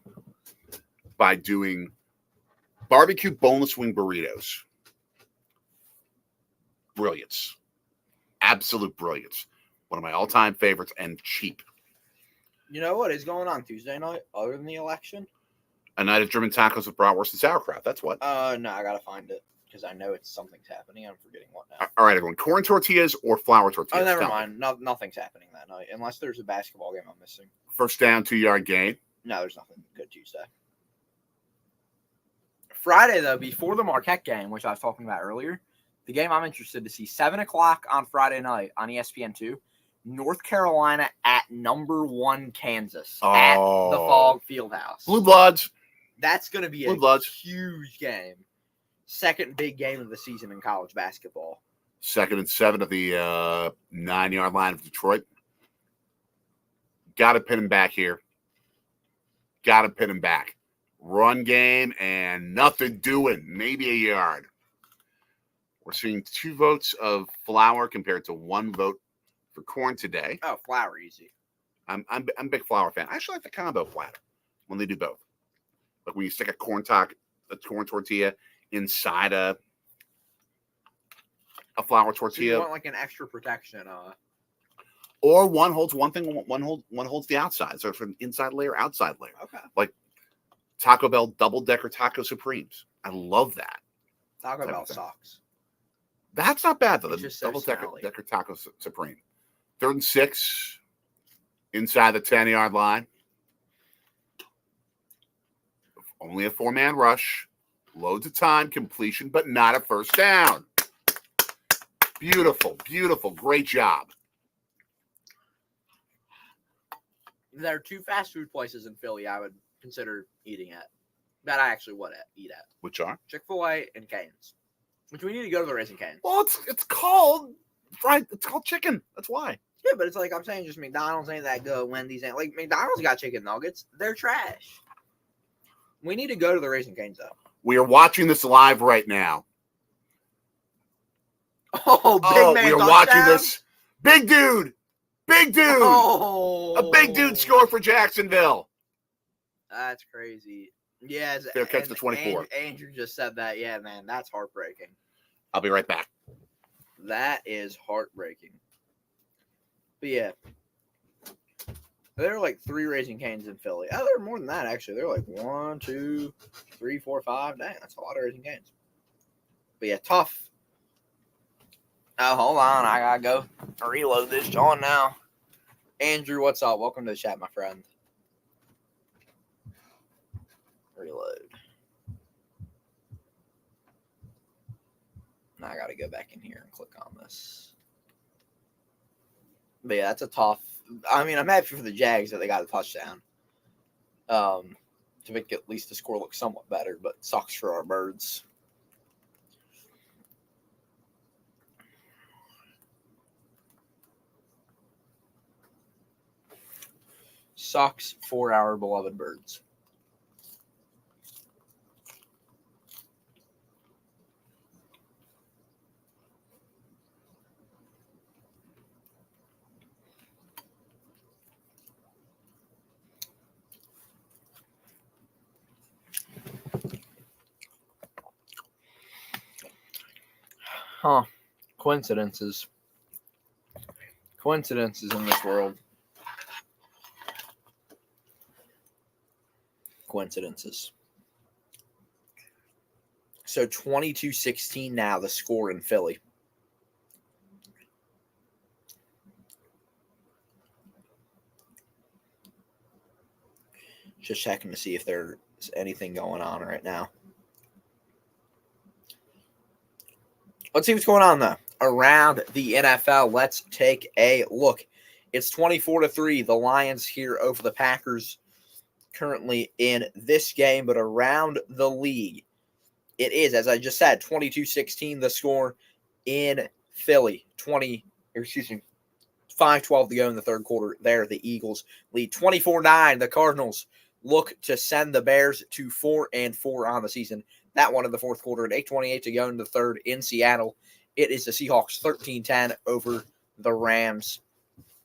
by doing barbecue boneless wing burritos. Brilliance. Absolute brilliance. One of my all-time favorites and cheap. You know what is going on Tuesday night other than the election? A night of German tacos with bratwurst and sauerkraut. That's what. No, I gotta find it because I know something's happening. I'm forgetting what now. All right, everyone. Corn tortillas or flour tortillas? Oh, never mind. Nothing's happening that night unless there's a basketball game I'm missing. First down, 2-yard gain. No, there's nothing good Tuesday. Friday, though, before the Marquette game, which I was talking about earlier, the game I'm interested to see, 7 o'clock on Friday night on ESPN2, North Carolina at number 1 Kansas at the Lambeau Field house. Blue Bloods. That's going to be a huge game. Second big game of the season in college basketball. 2nd and 7 of the 9-yard line of Detroit. Got to pin him back here. Got to pin him back. Run game and nothing doing. Maybe a yard. We're seeing 2 votes of flour compared to 1 vote for corn today. Oh, flour easy. I'm a big flour fan. I actually like the combo flat when they do both. Like when you stick a corn tortilla inside a flour tortilla. So you want like an extra protection. Or one holds one thing, one holds the outside. So it's an inside layer, outside layer. Okay. Like Taco Bell double-decker taco supremes. I love that. Taco Bell sucks. That's not bad, though. It's The just so double-decker taco supreme. 3rd and 6, inside the 10-yard line. Only a 4-man rush. Loads of time, completion, but not a first down. Beautiful, beautiful. Great job. There are 2 fast food places in Philly I would consider eating at. That I actually would eat at. Which are? Chick-fil-A and Cane's. Which we need to go to the Raising Cane's. Well, it's called fried. It's called chicken. That's why. Yeah, but it's like I'm saying, just McDonald's ain't that good. Wendy's ain't like McDonald's got chicken nuggets. They're trash. We need to go to the Raising Cane's though. We are watching this live right now. Oh, big man! We are watching this. Big dude. Oh, a big dude scored for Jacksonville. That's crazy. Yes, they'll catch the 24. Andrew just said that. Yeah, man, that's heartbreaking. I'll be right back. That is heartbreaking. But yeah, there are like 3 Raising Cane's in Philly. Oh, there are more than that actually. There are like 1, 2, 3, 4, 5. Dang, that's a lot of Raising Cane's. But yeah, tough. Oh, hold on. I gotta go reload this joint now. Andrew, what's up? Welcome to the chat, my friend. Reload. Now I gotta go back in here and click on this. But yeah, that's a tough. I mean, I'm happy for the Jags that they got a touchdown. To make at least the score look somewhat better, but it sucks for our birds. Sucks for our beloved birds. Huh. Coincidences. Coincidences in this world. Coincidences. So 22-16 now, the score in Philly. Just checking to see if there's anything going on right now. Let's see what's going on, though. Around the NFL, let's take a look. It's 24-3. The Lions here over the Packers currently in this game, but around the league, it is, as I just said, 22-16 the score in Philly. 5:12 to go in the third quarter. There, the Eagles lead 24-9. The Cardinals look to send the Bears to 4-4 on the season. That one in the fourth quarter, and 8:28 to go in the third in Seattle. It is the Seahawks 13-10 over the Rams.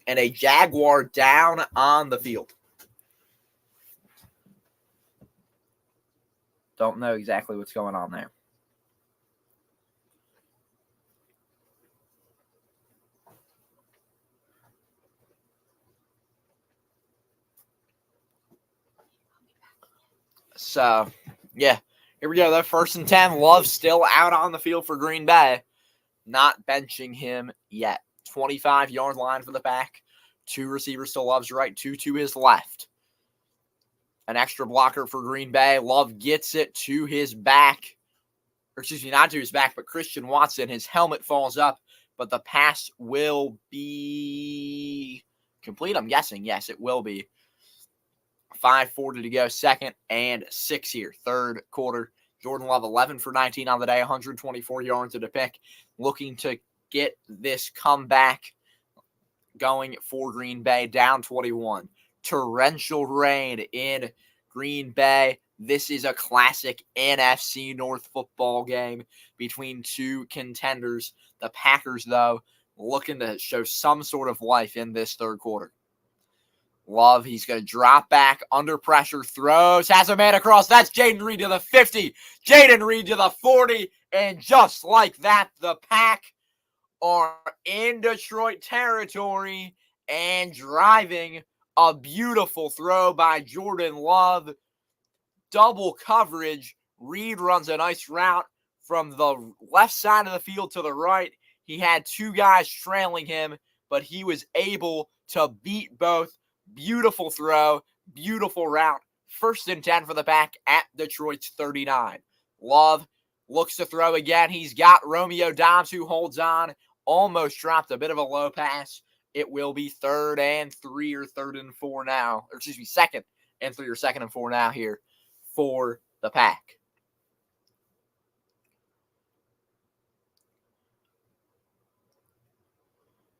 And a Jaguar down on the field. Don't know exactly what's going on there. So, yeah, here we go. Though 1st and 10. Love still out on the field for Green Bay. Not benching him yet. 25-yard line for the back. 2 receivers to Love's right, 2 to his left. An extra blocker for Green Bay. Love gets it to his back. Or excuse me, not to his back, but Christian Watson. His helmet falls up, but the pass will be complete, I'm guessing. Yes, it will be. 5:40 to go, 2nd and 6 here, 3rd quarter. Jordan Love, 11 for 19 on the day, 124 yards at a pick. Looking to get this comeback going for Green Bay, down 21. Torrential rain in Green Bay. This is a classic NFC North football game between 2 contenders. The Packers, though, looking to show some sort of life in this 3rd quarter. Love, he's going to drop back under pressure, throws, has a man across. That's Jaden Reed to the 50, Jaden Reed to the 40, and just like that, the Pack are in Detroit territory and driving. A beautiful throw by Jordan Love. Double coverage. Reed runs a nice route from the left side of the field to the right. He had 2 guys trailing him, but he was able to beat both. Beautiful throw, beautiful route. 1st and 10 for the Pack at Detroit's 39. Love looks to throw again. He's got Romeo Doubs who holds on. Almost dropped a bit of a low pass. It will be 3rd and 3 or 3rd and 4 now. Or excuse me, 2nd and 3 or 2nd and 4 now here for the Pack.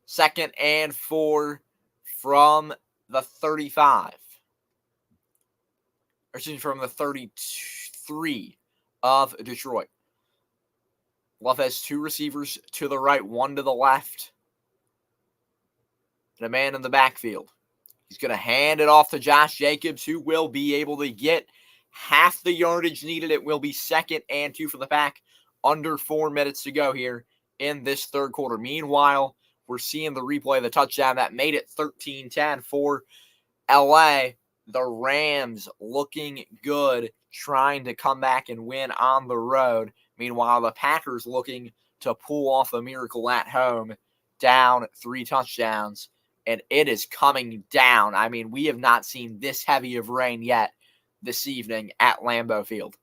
Second and 4 from the 35. Or excuse me, from the 33 of Detroit. Love has 2 receivers to the right, 1 to the left. And a man in the backfield. He's going to hand it off to Josh Jacobs, who will be able to get half the yardage needed. It will be 2nd and 2 for the Pack. Under 4 minutes to go here in this 3rd quarter. Meanwhile, we're seeing the replay of the touchdown that made it 13-10 for LA. The Rams looking good, trying to come back and win on the road. Meanwhile, the Packers looking to pull off a miracle at home, down 3 touchdowns. And it is coming down. I mean, we have not seen this heavy of rain yet this evening at Lambeau Field.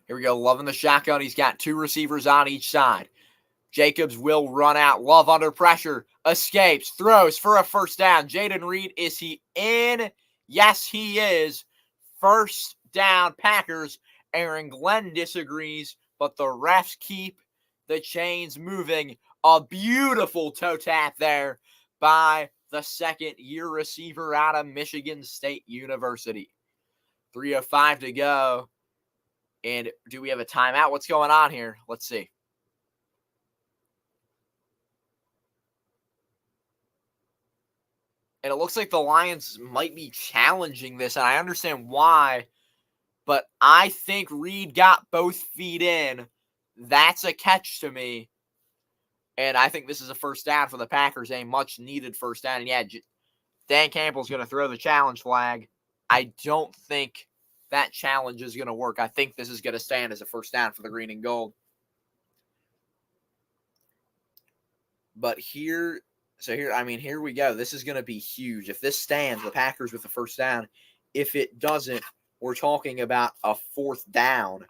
Here we go. Love in the shotgun. He's got 2 receivers on each side. Jacobs will run out. Love under pressure. Escapes. Throws for a 1st down. Jaden Reed, is he in? Yes, he is. 1st down, Packers. Aaron Glenn disagrees, but the refs keep the chains moving. A beautiful toe tap there by the 2nd-year receiver out of Michigan State University. 3:05 to go. And do we have a timeout? What's going on here? Let's see. And it looks like the Lions might be challenging this, and I understand why, but I think Reed got both feet in. That's a catch to me. And I think this is a 1st down for the Packers, a much-needed 1st down. And yeah, Dan Campbell's going to throw the challenge flag. I don't think that challenge is going to work. I think this is going to stand as a 1st down for the green and gold. But here we go. This is going to be huge. If this stands, the Packers with the 1st down. If it doesn't, we're talking about a 4th down.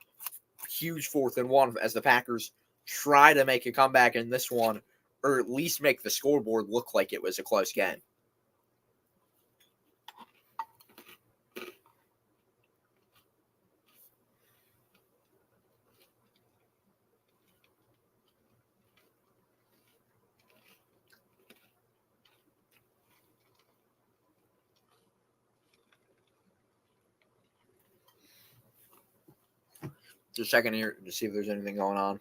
Huge 4th and 1 as the Packers try to make a comeback in this one, or at least make the scoreboard look like it was a close game. Just checking here to see if there's anything going on.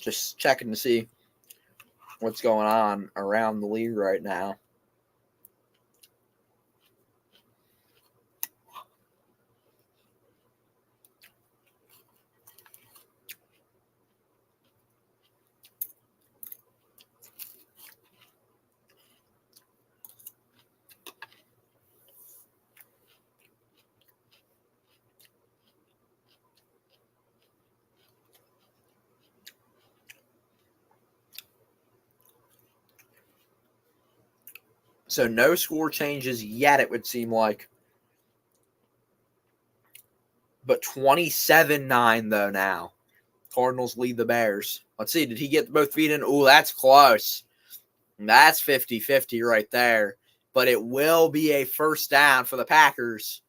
Just checking to see what's going on around the league right now. So no score changes yet, it would seem like. But 27-9, though, now. Cardinals lead the Bears. Let's see. Did he get both feet in? Ooh, that's close. That's 50-50 right there. But it will be a first down for the Packers.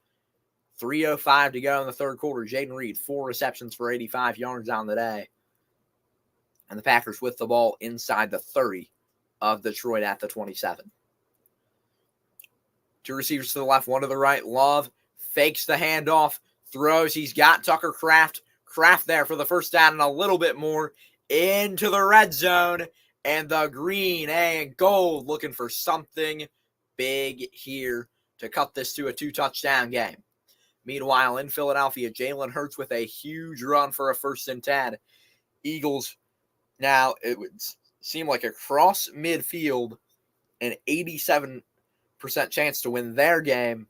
3:05 to go in the third quarter. Jaden Reed, 4 receptions for 85 yards on the day. And the Packers with the ball inside the 30 of Detroit at the 27. 2 receivers to the left, 1 to the right. Love fakes the handoff, throws. He's got Tucker Kraft. Kraft there for the first down and a little bit more into the red zone. And the green and gold looking for something big here to cut this to a 2-touchdown game. Meanwhile, in Philadelphia, Jalen Hurts with a huge run for a 1st and 10. Eagles, now it would seem like across midfield, an 87% chance to win their game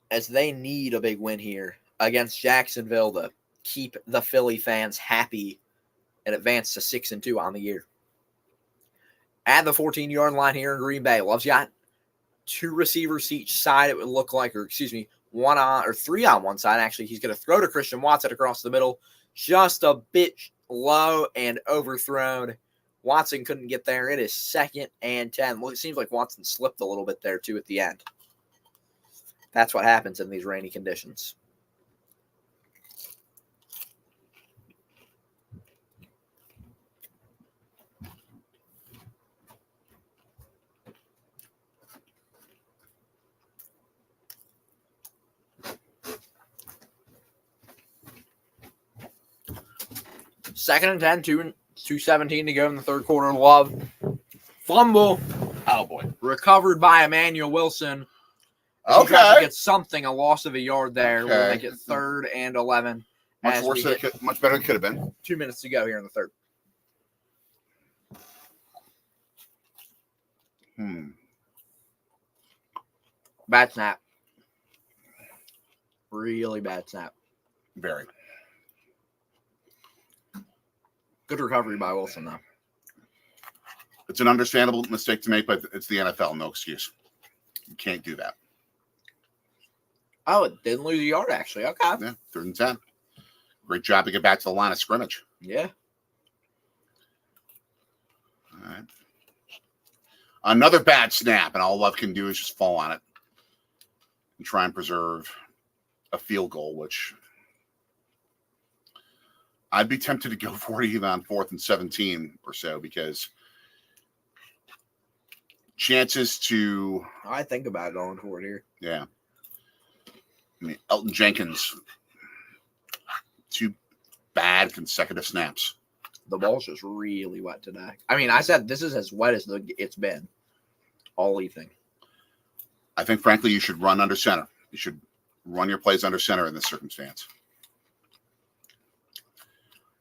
as they need a big win here against Jacksonville to keep the Philly fans happy and advance to 6-2 on the year. At the 14-yard line here in Green Bay, Love's got 2 receivers each side, it would look like, or 3 on one side, actually. He's going to throw to Christian Watson across the middle, just a bit low and overthrown. Watson couldn't get there. It is 2nd and 10. Well, it seems like Watson slipped a little bit there, too, at the end. That's what happens in these rainy conditions. Second and 10, 2:17 to go in the third quarter. Love. Fumble. Oh, boy. Recovered by Emmanuel Wilson. Okay. Gets something, a loss of a yard there. Okay. We'll make it 3rd and 11. Much worse than much better than it could have been. 2 minutes to go here in the third. Bad snap. Really bad snap. Very. Good recovery by Wilson, though. It's an understandable mistake to make, but it's the NFL. No excuse. You can't do that. Oh, it didn't lose a yard, actually. Okay. Yeah, 3rd and 10. Great job to get back to the line of scrimmage. Yeah. All right. Another bad snap, and all Love can do is just fall on it and try and preserve a field goal, which I'd be tempted to go for it even on 4th and 17 or so, because chances to... I think about going for it here. Yeah. I mean, Elton Jenkins, 2 bad consecutive snaps. The ball's just really wet today. I mean, I said this is as wet as it's been all evening. I think, frankly, you should run under center. You should run your plays under center in this circumstance.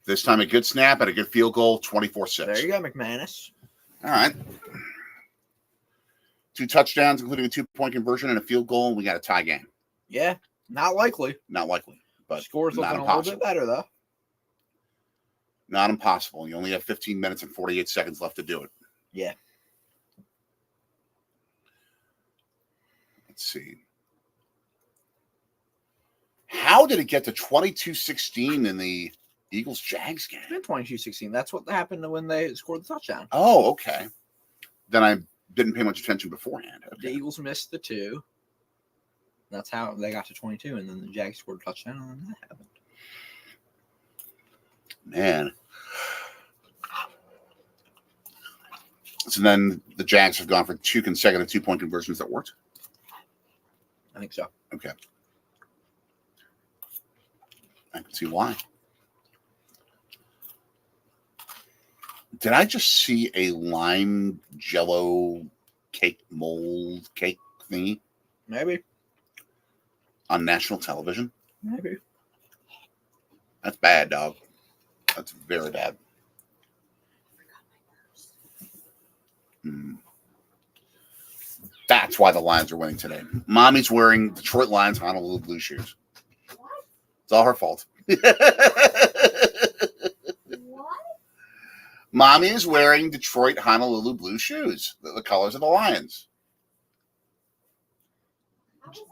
This time a good snap and a good field goal, 24-6. There you go, McManus. All right. 2 touchdowns, including a 2-point conversion and a field goal, and we got a tie game. Yeah, not likely. Not likely, but Score's not looking impossible. a little bit better, though. Not impossible. You only have 15 minutes and 48 seconds left to do it. Yeah. Let's see. How did it get to 22-16 in the Eagles-Jags game? It's been 22-16. That's what happened when they scored the touchdown. Oh, okay. Then I didn't pay much attention beforehand. Okay. The Eagles missed the 2. That's how they got to 22, and then the Jags scored a touchdown, and then that happened. Man. So then the Jags have gone for 2 consecutive 2-point conversions that worked? I think so. Okay. I can see why. Did I just see a lime jello cake mold cake thingy Maybe. on national television? Maybe. That's bad, dog. That's very bad. That's why the Lions are winning today. Mommy's wearing Detroit Lions Honolulu blue shoes. It's all her fault. What? Mommy is wearing Detroit Honolulu blue shoes, the colors of the Lions.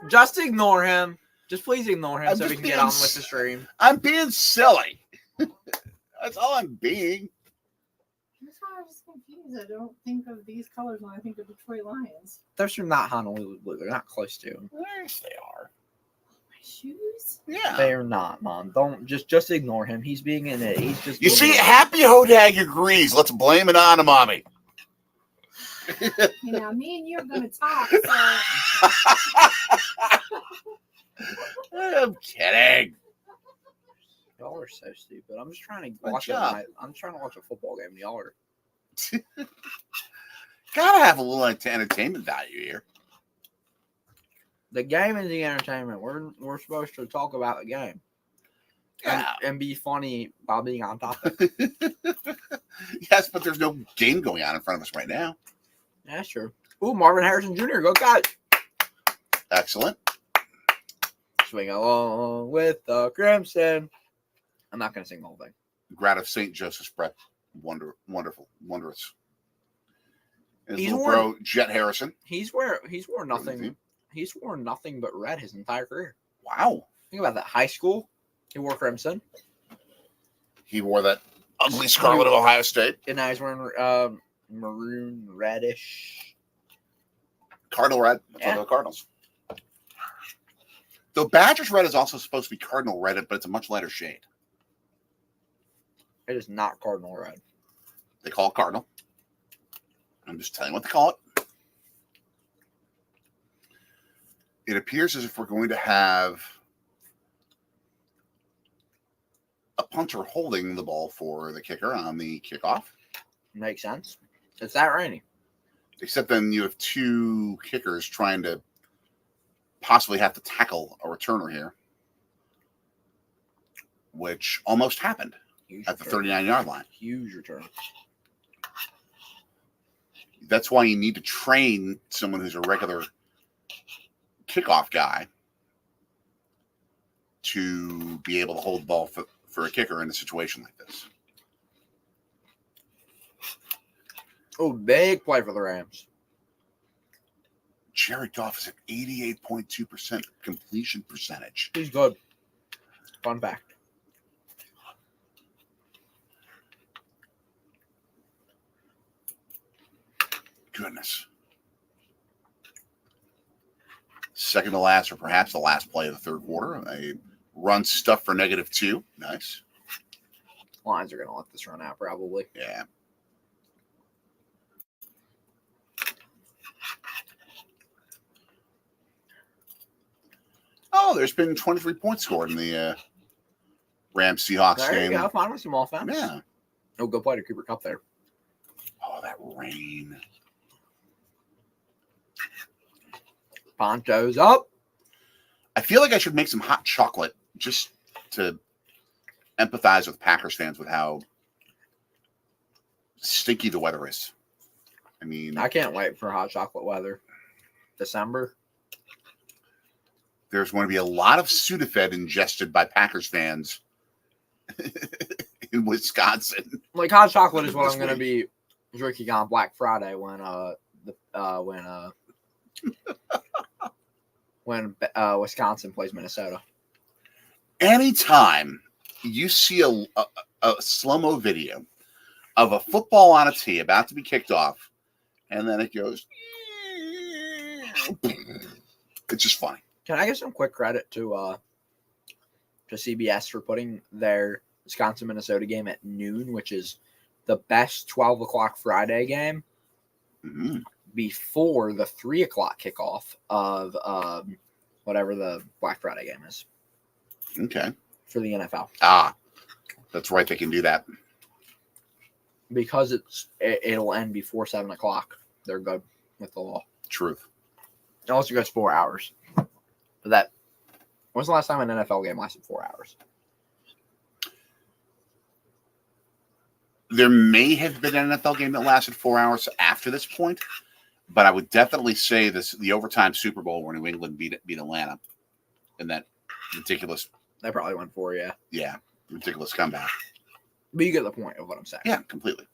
Just ignore him. Just please ignore him I'm so we just can get being on with the stream. I'm being silly. That's all I'm being. That's why I was confused. I don't think of these colors when I think of Detroit Lions. Those are not Honolulu blue. They're not close to. Yes, they are. My shoes? Yeah. They're not, Mom. Don't just ignore him. He's being in it. He's just. You see, Happy Hodag agrees. Let's blame it on Mommy. You know, me and you are going to talk. So. I'm kidding. Y'all are so stupid. I'm just trying to Good watch job. I'm trying to watch a football game. Y'all are. Gotta have a little entertainment value here. The game is the entertainment. We're supposed to talk about the game. Yeah. And be funny by being on topic. Yes, but there's no game going on in front of us right now. Yeah, that's true. Ooh, Marvin Harrison Jr. Go guys. Excellent. Swing along with the Crimson. I'm not going to sing the whole thing. Grad of St. Joseph's Prep. Wonderful. Wondrous. His He's little worn- bro, Jet Harrison. He's worn nothing. He's worn nothing but red his entire career. Wow. Think about that. High school, he wore crimson, He wore that ugly scarlet of Ohio State. and now he's wearing maroon reddish. Cardinal red. That's Yeah. one of the Cardinals. Though Badgers red is also supposed to be cardinal red, but it's a much lighter shade. It is not cardinal red. They call it cardinal. I'm just telling you what they call it. It appears as if we're going to have a punter holding the ball for the kicker on the kickoff. Makes sense. It's that rainy. Except then you have two kickers trying to possibly have to tackle a returner here, which almost happened Huge at the return. 39-yard line. Huge return. That's why you need to train someone who's a regular kickoff guy to be able to hold the ball for a kicker in a situation like this. Oh, big play for the Rams. Jared Goff is at 88.2% completion percentage. He's good. Fun fact. Goodness. Second to last, or perhaps the last play of the third quarter. A run stuff for -2. Nice. Lions are going to let this run out, probably. Yeah. Oh, there's been 23 points scored in the Rams-Seahawks There game. you go. Finally some offense. Yeah. Oh, good play to Cooper Kupp there. Oh, that rain. Poncho's up. I feel like I should make some hot chocolate just to empathize with Packers fans with how stinky the weather is. I mean, I can't wait for hot chocolate weather. December. there's going to be a lot of Sudafed ingested by Packers fans in Wisconsin. Like hot chocolate is what This I'm going to week. be drinking on Black Friday when Wisconsin plays Minnesota. Anytime you see a slow-mo video of a football on a tee about to be kicked off, and then it goes, it's just funny. Can I give some quick credit to CBS for putting their Wisconsin Minnesota game at noon, which is the best 12 o'clock Friday game, before the 3 o'clock kickoff of whatever the Black Friday game is Okay. for the NFL. Ah, that's right. They can do that. because it'll end before 7 o'clock. They're good with the law. Truth. It also goes 4 hours. But when's the last time an NFL game lasted 4 hours? There may have been an NFL game that lasted 4 hours after this point, but I would definitely say the overtime Super Bowl where New England beat Atlanta in that ridiculous. They probably went 4, yeah. Yeah, ridiculous comeback. But you get the point of what I'm saying. Yeah, completely.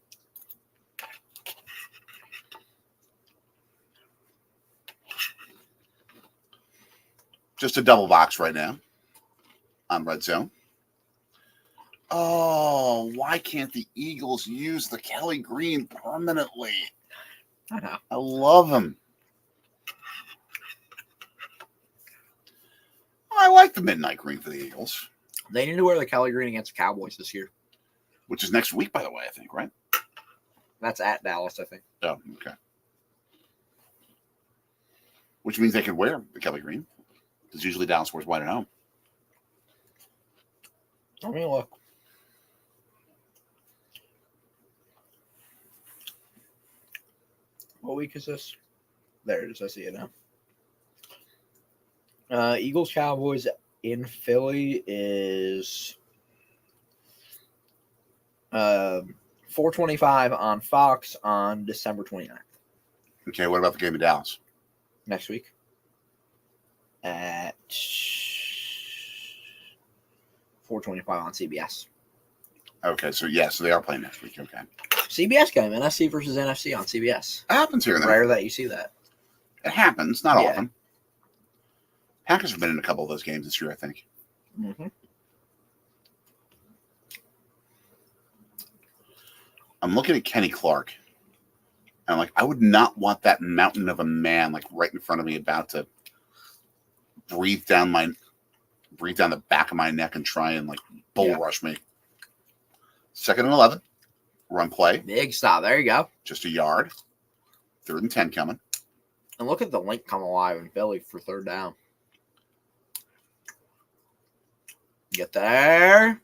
Just a double box right now on Red Zone. Oh, why can't the Eagles use the Kelly Green permanently? I know. I love him. I like the midnight green for the Eagles. They need to wear the Kelly Green against the Cowboys this year. Which is next week, by the way, I think, right? That's at Dallas, I think. Oh, okay. Which means they can wear the Kelly Green. Because usually Dallas wears white at home. Let me look. What week is this? There it is. I see it now. Eagles Cowboys in Philly is 4:25 on Fox on December 29th. Okay, what about the game in Dallas? Next week at 4:25 on CBS. Okay, so they are playing next week. Okay. CBS game, NFC versus NFC on CBS. It happens here and there. Rare that you see that. It happens, not Yeah. often. Packers have been in a couple of those games this year, I think. Mm-hmm. I'm looking at Kenny Clark. And I'm like, I would not want that mountain of a man like right in front of me about to breathe down the back of my neck and try and like bull rush me. 2nd and 11. Run play. Big stop. There you go. Just a yard. 3rd and 10 coming. And look at the link come alive in Philly for 3rd down. Get there.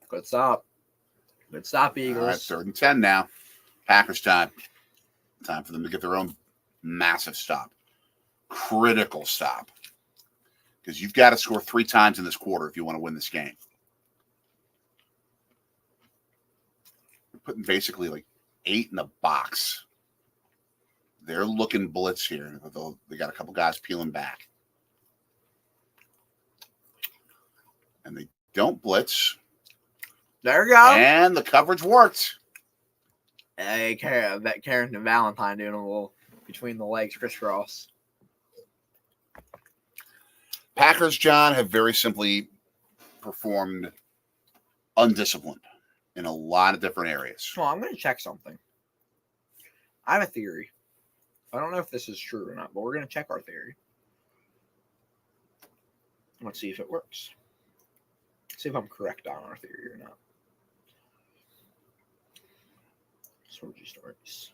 Good stop. Good stop, Eagles. All right, 3rd and 10 now. Packers time. Time for them to get their own massive stop. Critical stop. Because you've got to score 3 times in this quarter if you want to win this game. We're putting basically like 8 in the box. They're looking blitz here. They got a couple guys peeling back. And they don't blitz. There you go. And the coverage worked. Hey, Carrington Valentine doing a little between the legs crisscross. Packers, John, have very simply performed undisciplined in a lot of different areas. Well, I'm going to check something. I have a theory. I don't know if this is true or not, but we're going to check our theory. Let's see if it works. See if I'm correct on our theory or not. Stories.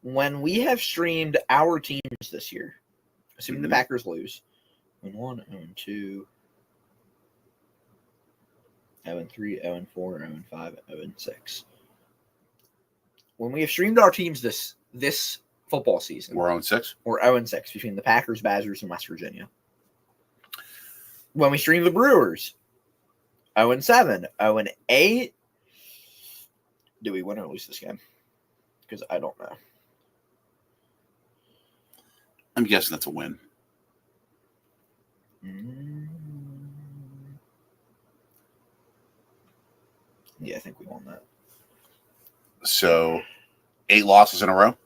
When we have streamed our teams this year, assuming the Packers lose, 1, 2, 3, 4, 5, 6. When we have streamed our teams this football season, We're 0-6. We're 0-6 between the Packers, Badgers, and West Virginia. When we stream the Brewers, 0-7, 0-8. Do we win or lose this game? Because I don't know. I'm guessing that's a win. Yeah, I think we won that. So, 8 losses in a row?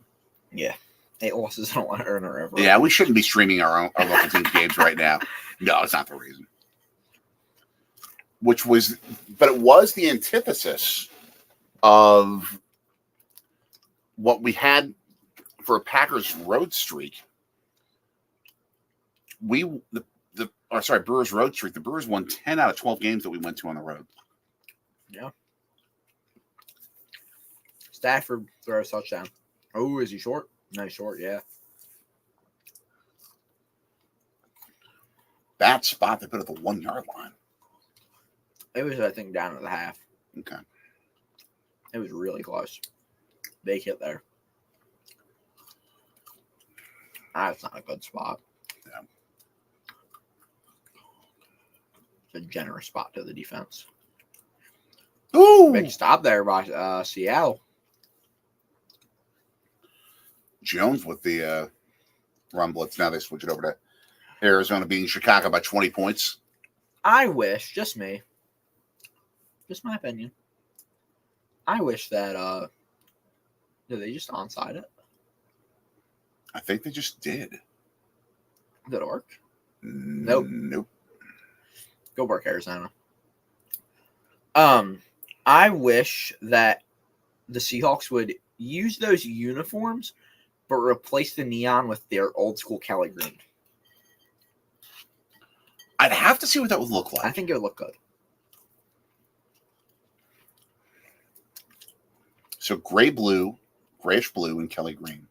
Yeah. 8 losses in a row. Yeah, we shouldn't be streaming our local team games right now. No, it's not the reason. But it was the antithesis of what we had for a Packers road streak. Brewers road streak. The Brewers won 10 out of 12 games that we went to on the road. Yeah. Stafford throws touchdown. Oh, is he short? No, short, yeah. That spot they put at the 1 yard line. It was, I think, down at the half. Okay. It was really close. Big hit there. That's not a good spot. Yeah. It's a generous spot to the defense. Ooh! Big stop there by Seattle. Jones with the run blitz. Now they switch it over to Arizona beating Chicago by 20 points. I wish, just me, just my opinion, I wish that, did they just onside it? I think they just did. Did it work? Nope. Go work, Arizona. I wish that the Seahawks would use those uniforms, but replace the neon with their old school Kelly green. I'd have to see what that would look like. I think it would look good. So grayish blue, and Kelly green.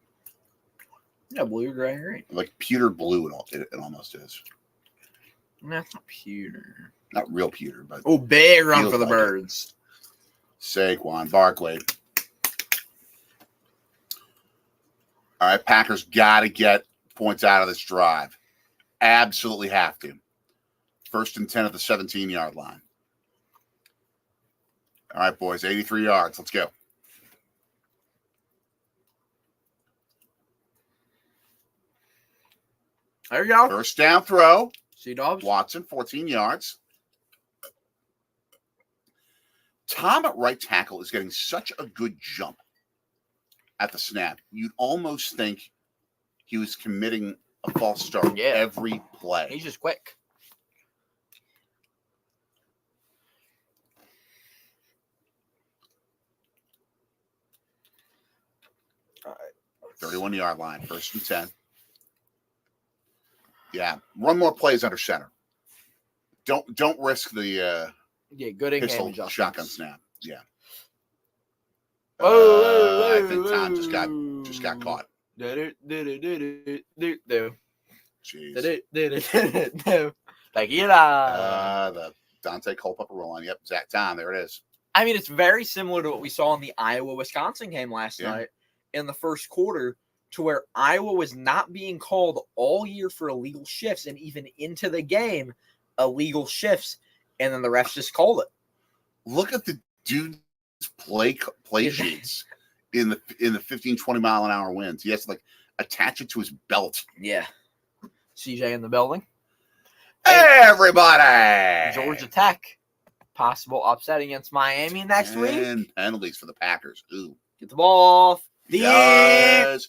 Yeah, blue, gray, and green. Like pewter blue, it almost is. No, it's not pewter. Not real pewter, but Oh, big run feels for the like Birds. Saquon Barkley. All right, Packers got to get points out of this drive. Absolutely have to. 1st and 10 at the 17-yard line. All right, boys, 83 yards. Let's go. There you go. First down throw. Sea-Dogs. Watson, 14 yards. Tom at right tackle is getting such a good jump at the snap. You'd almost think he was committing a false start every play. He's just quick. All right. 31-yard line, 1st and 10. Yeah, run more plays under center. Don't risk the good in-game pistol adjustments. shotgun snap. Yeah. Whoa, I think Tom just got caught. Jeez. Like, the Dante Culpepper roll on. Yep, Zach Tom. There it is. I mean, it's very similar to what we saw in the Iowa-Wisconsin game last night in the first quarter, to where Iowa was not being called all year for illegal shifts, and even into the game, illegal shifts, and then the refs just called it. Look at the dude's play sheets in the 15, 20 mile an hour winds. He has to attach it to his belt. Yeah. CJ in the building. Hey, everybody! Georgia Tech, possible upset against Miami next week. And penalties for the Packers. Ooh. Get the ball off. Yes.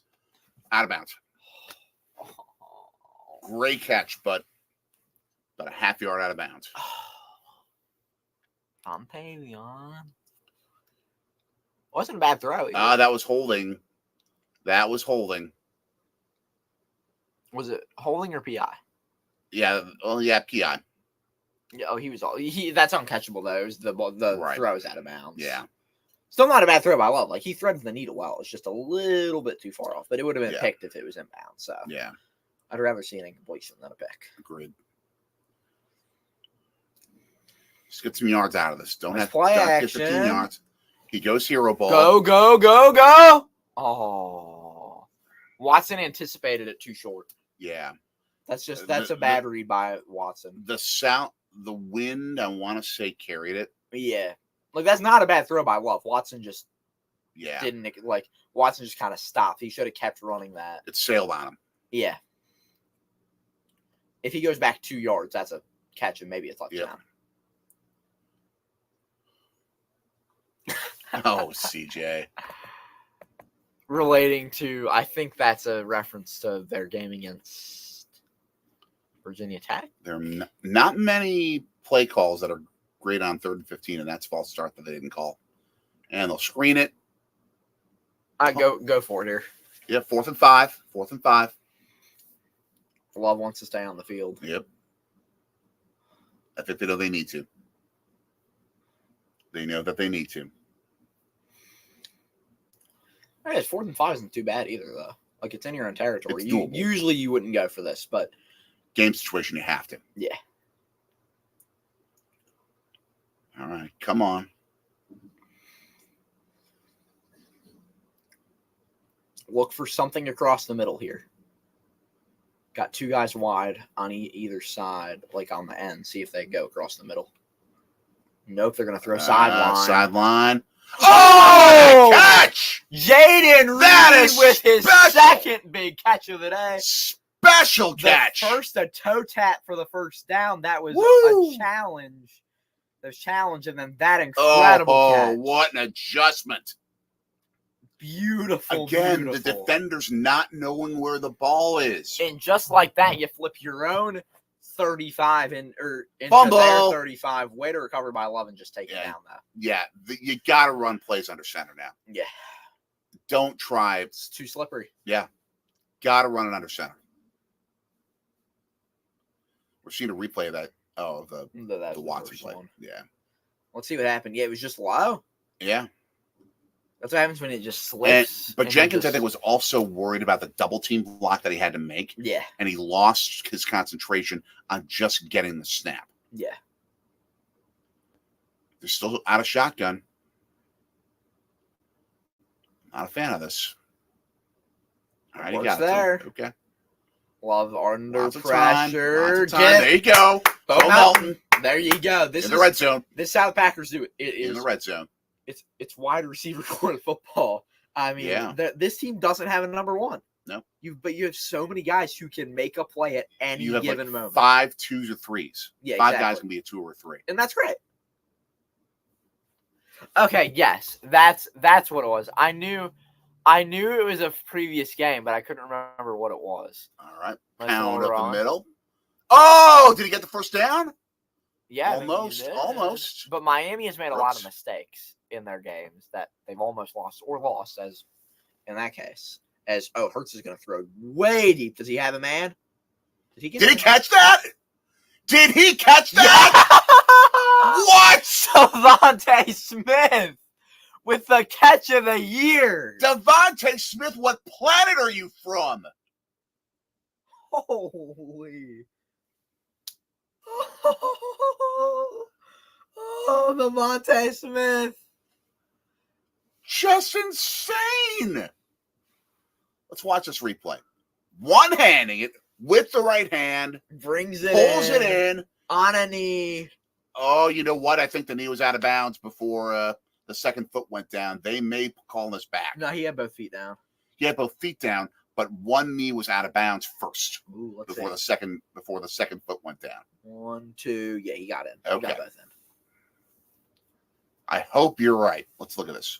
Out of bounds. Great catch, but about a half yard out of bounds. Dante Leon. Wasn't a bad throw. That was holding. Was it holding or PI? Yeah. Well, yeah, PI. Yeah, he was all. That's uncatchable though. It was the Right. throw is out of bounds. Yeah. Still not a bad throw by Love. He threads the needle well. It's just a little bit too far off, but it would have been picked if it was inbound. So yeah, I'd rather see an incompletion than a pick. Agreed. Just get some yards out of this. Don't have play get action. 15 yards. He goes hero ball. Go. Oh. Watson anticipated it too short. Yeah. That's a bad read by Watson. The wind, I want to say, carried it. Yeah. That's not a bad throw by Love. Watson just didn't Watson just kind of stopped. He should have kept running that. It sailed on him. Yeah. If he goes back 2 yards, that's a catch and maybe a touchdown. Yep. Oh, CJ. Relating to, I think that's a reference to their game against Virginia Tech. There are not many play calls that are great on 3rd and 15, and that's false start that they didn't call. And they'll screen it. Go for it here. Yeah, 4th and 5. Love wants to stay on the field. Yep. I think they know they need to. They know that they need to. All right, 4th and 5 isn't too bad either, though. It's in your own territory. It's doable. Usually you wouldn't go for this, but game situation, you have to. Yeah. All right, come on. Look for something across the middle here. Got two guys wide on either side, like on the end. See if they go across the middle. Nope, they're going to throw sideline. Sideline. Oh! Catch! Jaden That Reed is with his special! second big catch of the day. Special catch. A toe tap for the first down. That was Woo! a challenge. And then that incredible catch. What an adjustment. Beautiful. Again, the defender's not knowing where the ball is. And just like that, you flip your own 35 into Fumble. their 35. Way to recover by 11. Just take it down, though. Yeah, you got to run plays under center now. Yeah. Don't try. It's too slippery. Yeah. Got to run it under center. We're seeing a replay of that. Oh, the Watson play. One. Yeah. Let's see what happened. Yeah, it was just low. Yeah. That's what happens when it just slips. But Jenkins, I think, was also worried about the double team block that he had to make. Yeah. And he lost his concentration on just getting the snap. Yeah. They're still out of shotgun. Not a fan of this. All right, he got there. it. Okay. Love under Lots of pressure. time. There you go. Bo Melton. There you go. This in is the red zone. This is how the Packers do it. It is in the red zone. It's wide receiver corner football. I mean, this team doesn't have a number one. No. But you have so many guys who can make a play at any given moment. 5 2s or 3s. Yeah, 5 exactly. guys can be a 2 or a 3. And that's great. Okay, yes, that's what it was. I knew it was a previous game, but I couldn't remember what it was. All right. That's Pound all up wrong. the middle. Oh, did he get the first down? Yeah, Almost. But Miami has made a lot of Brooks. mistakes in their games that they've almost lost, as in that case. As Hurts is going to throw way deep. Does he have a man? Did he catch that? Did he catch that? What? Devontae Smith with the catch of the year. Devontae Smith, what planet are you from? Holy. Oh, Devontae Smith. Just insane. Let's watch this replay. One-handing it with the right hand. Brings it pulls it in. On a knee. Oh, you know what? I think the knee was out of bounds before the second foot went down. They may call this back. No, he had both feet down. He had both feet down, but one knee was out of bounds first. Ooh, before the second foot went down. 1, 2. Yeah, he got in. Okay. He got both in. I hope you're right. Let's look at this.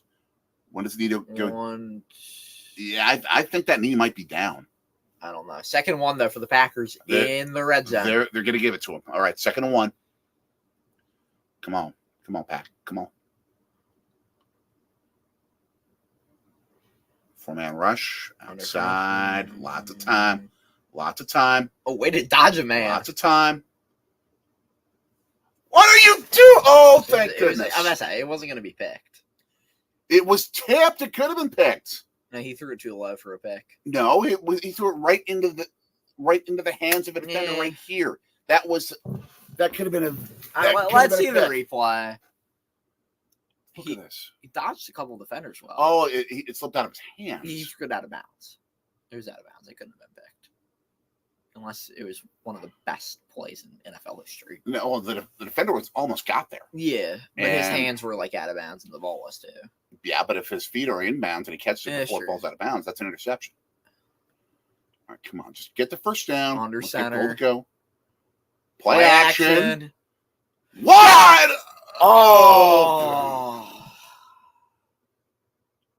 When does the knee go? 1. Yeah, I think that knee might be down. I don't know. Second one, though, for the Packers in the red zone. They're going to give it to him. All right, 2nd and 1. Come on, Pack. Come on. 4-man rush. Outside. Lots of time. Oh, way to dodge a man. Lots of time. What are you doing? Oh, thank goodness. It wasn't going to be picked. It was tipped. It could have been picked. No, he threw it too low for a pick. No, he threw it right into the hands of a defender right here. That could have been a. Let's see the replay. Look at this. He dodged a couple of defenders well. Oh, it slipped out of his hands. He threw it out of bounds. It was out of bounds. It couldn't have been picked. Unless it was one of the best plays in NFL history. No, well, the defender almost got there. Yeah, but his hands were out of bounds and the ball was too. Yeah, but if his feet are in bounds and he catches it before it falls out of bounds, that's an interception. All right, come on. Just get the first down. Under center. Go. Play action. Wide! Oh,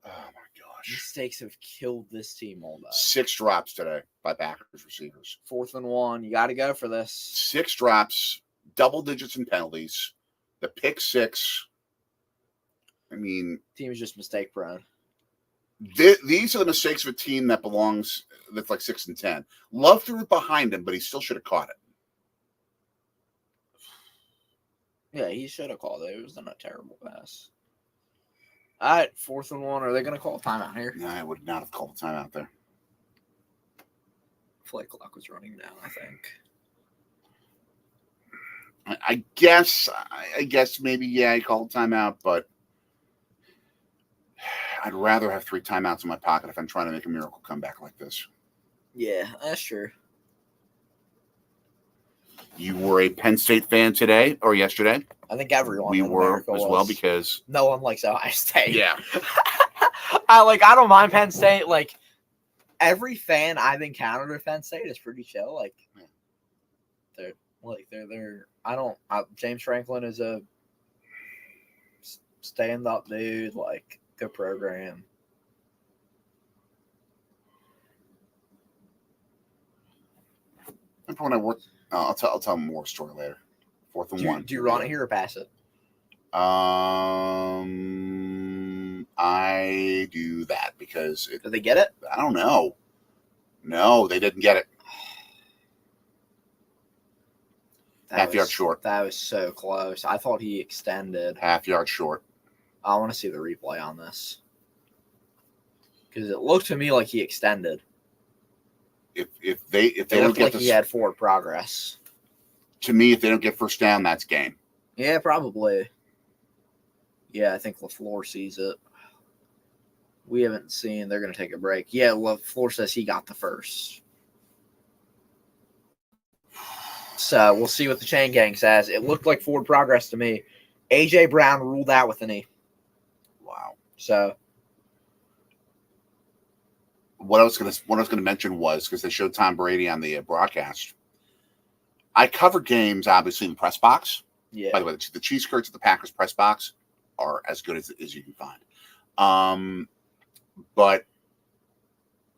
my gosh. Mistakes have killed this team all day. 6 drops today by Packers receivers. 4th and 1. You got to go for this. 6 drops, double digits in penalties. The pick 6. I mean, team is just mistake prone. These are the mistakes of a team that's like 6-10. Love threw it behind him, but he still should have caught it. Yeah, he should have called it. It was not a terrible pass. All right, 4th and 1. Are they going to call a timeout here? No, I would not have called a timeout there. Flight clock was running down, I think. I guess maybe, he called a timeout, but I'd rather have 3 timeouts in my pocket if I'm trying to make a miracle comeback like this. Yeah, that's true. You were a Penn State fan today or yesterday? I think everyone We in were America as was. well because No one likes Ohio State. yeah, I don't mind Penn State. Like every fan I've encountered with Penn State is pretty chill. Like they're James Franklin is a stand up dude. Like good program. remember when I worked. I'll tell more story later. 4th and 1. Do you run it here or pass it? I do that because Did they get it? I don't know. No, they didn't get it. Half yard short. That was so close. I thought he extended. Half yard short. I want to see the replay on this because it looked to me like he extended. If they It don't looked get like this, he had forward progress. to me, if they don't get first down, that's game. Yeah, probably. Yeah, I think LaFleur sees it. We haven't seen. They're going to take a break. Yeah, LaFleur says he got the first. So we'll see what the chain gang says. It looked like forward progress to me. A.J. Brown ruled out with a knee. Wow. So what I was gonna mention was because they showed Tom Brady on the broadcast. I cover games obviously in the press box. yeah, By the way, the cheese skirts at the Packers press box are as good as you can find. But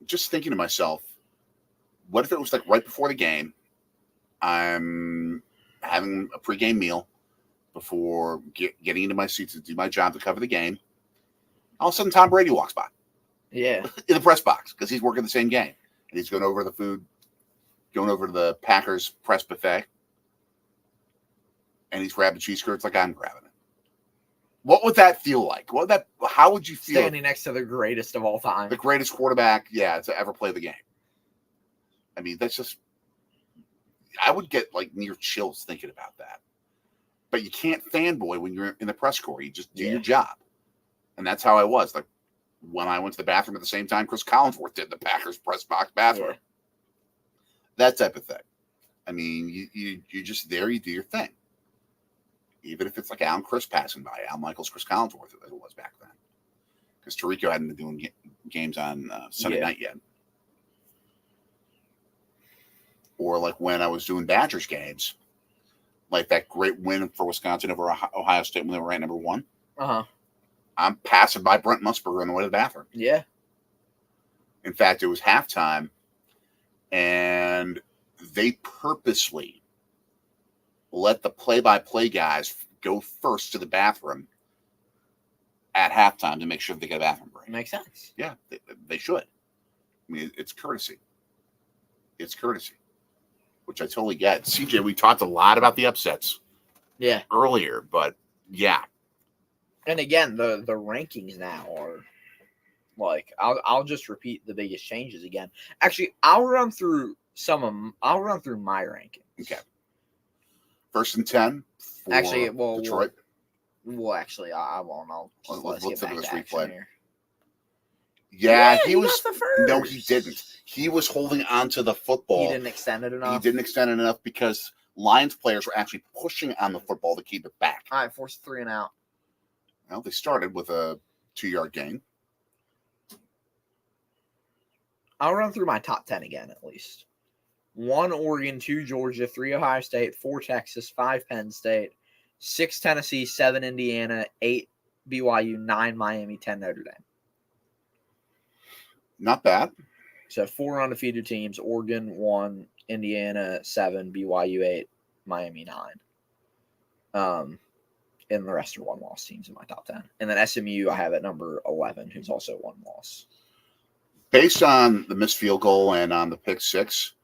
just thinking to myself, what if it was like right before the game? I'm having a pregame meal before getting into my seat to do my job to cover the game. All of a sudden, Tom Brady walks by yeah, in the press box because he's working the same game. And he's going over the food, going over to the Packers press buffet, and he's grabbing cheese skirts like I'm grabbing it. What would that feel like? How would you feel? standing next to the greatest of all time. The greatest quarterback, to ever play the game. I mean, that's just, I would get like near chills thinking about that. But you can't fanboy when you're in the press corps. You just do your job. And that's how I was. Like when I went to the bathroom at the same time Chris Collinsworth did the Packers press box bathroom. Yeah. That type of thing. I mean, you're just there, you do your thing. Even if it's like Al and Chris passing by, Al Michaels, Chris Collinsworth, as it was back then. Because Tirico hadn't been doing games on Sunday night yet. Or like when I was doing Badgers games, like that great win for Wisconsin over Ohio State when they were ranked number 1. Uh-huh. I'm passing by Brent Musburger on the way to the bathroom. Yeah. In fact, it was halftime, and they purposely let the play-by-play guys go first to the bathroom at halftime to make sure they get a bathroom break. Makes sense. Yeah, they should. I mean, it's courtesy. It's courtesy, which I totally get. CJ, we talked a lot about the upsets earlier, but yeah. And again, the rankings now are like I'll just repeat the biggest changes again. Actually, I'll run through my rankings. Okay. 1st and 10 for Detroit. I won't. Let's get back to action here. Yeah, he was. Got the first. No, he didn't. He was holding on to the football. He didn't extend it enough. He didn't extend it enough because Lions players were actually pushing on the football to keep it back. All right, force 3 and out. Well, they started with a 2-yard gain. I'll run through my top 10 again, at least. 1 Oregon, 2 Georgia, 3 Ohio State, 4 Texas, 5 Penn State, 6 Tennessee, 7 Indiana, 8 BYU, 9 Miami, 10 Notre Dame. Not bad. So 4 undefeated teams: Oregon 1, Indiana 7, BYU 8, Miami 9. And the rest are 1-loss teams in my top 10. And then SMU I have at number 11, who's also 1 loss. Based on the missed field goal and on the pick 6,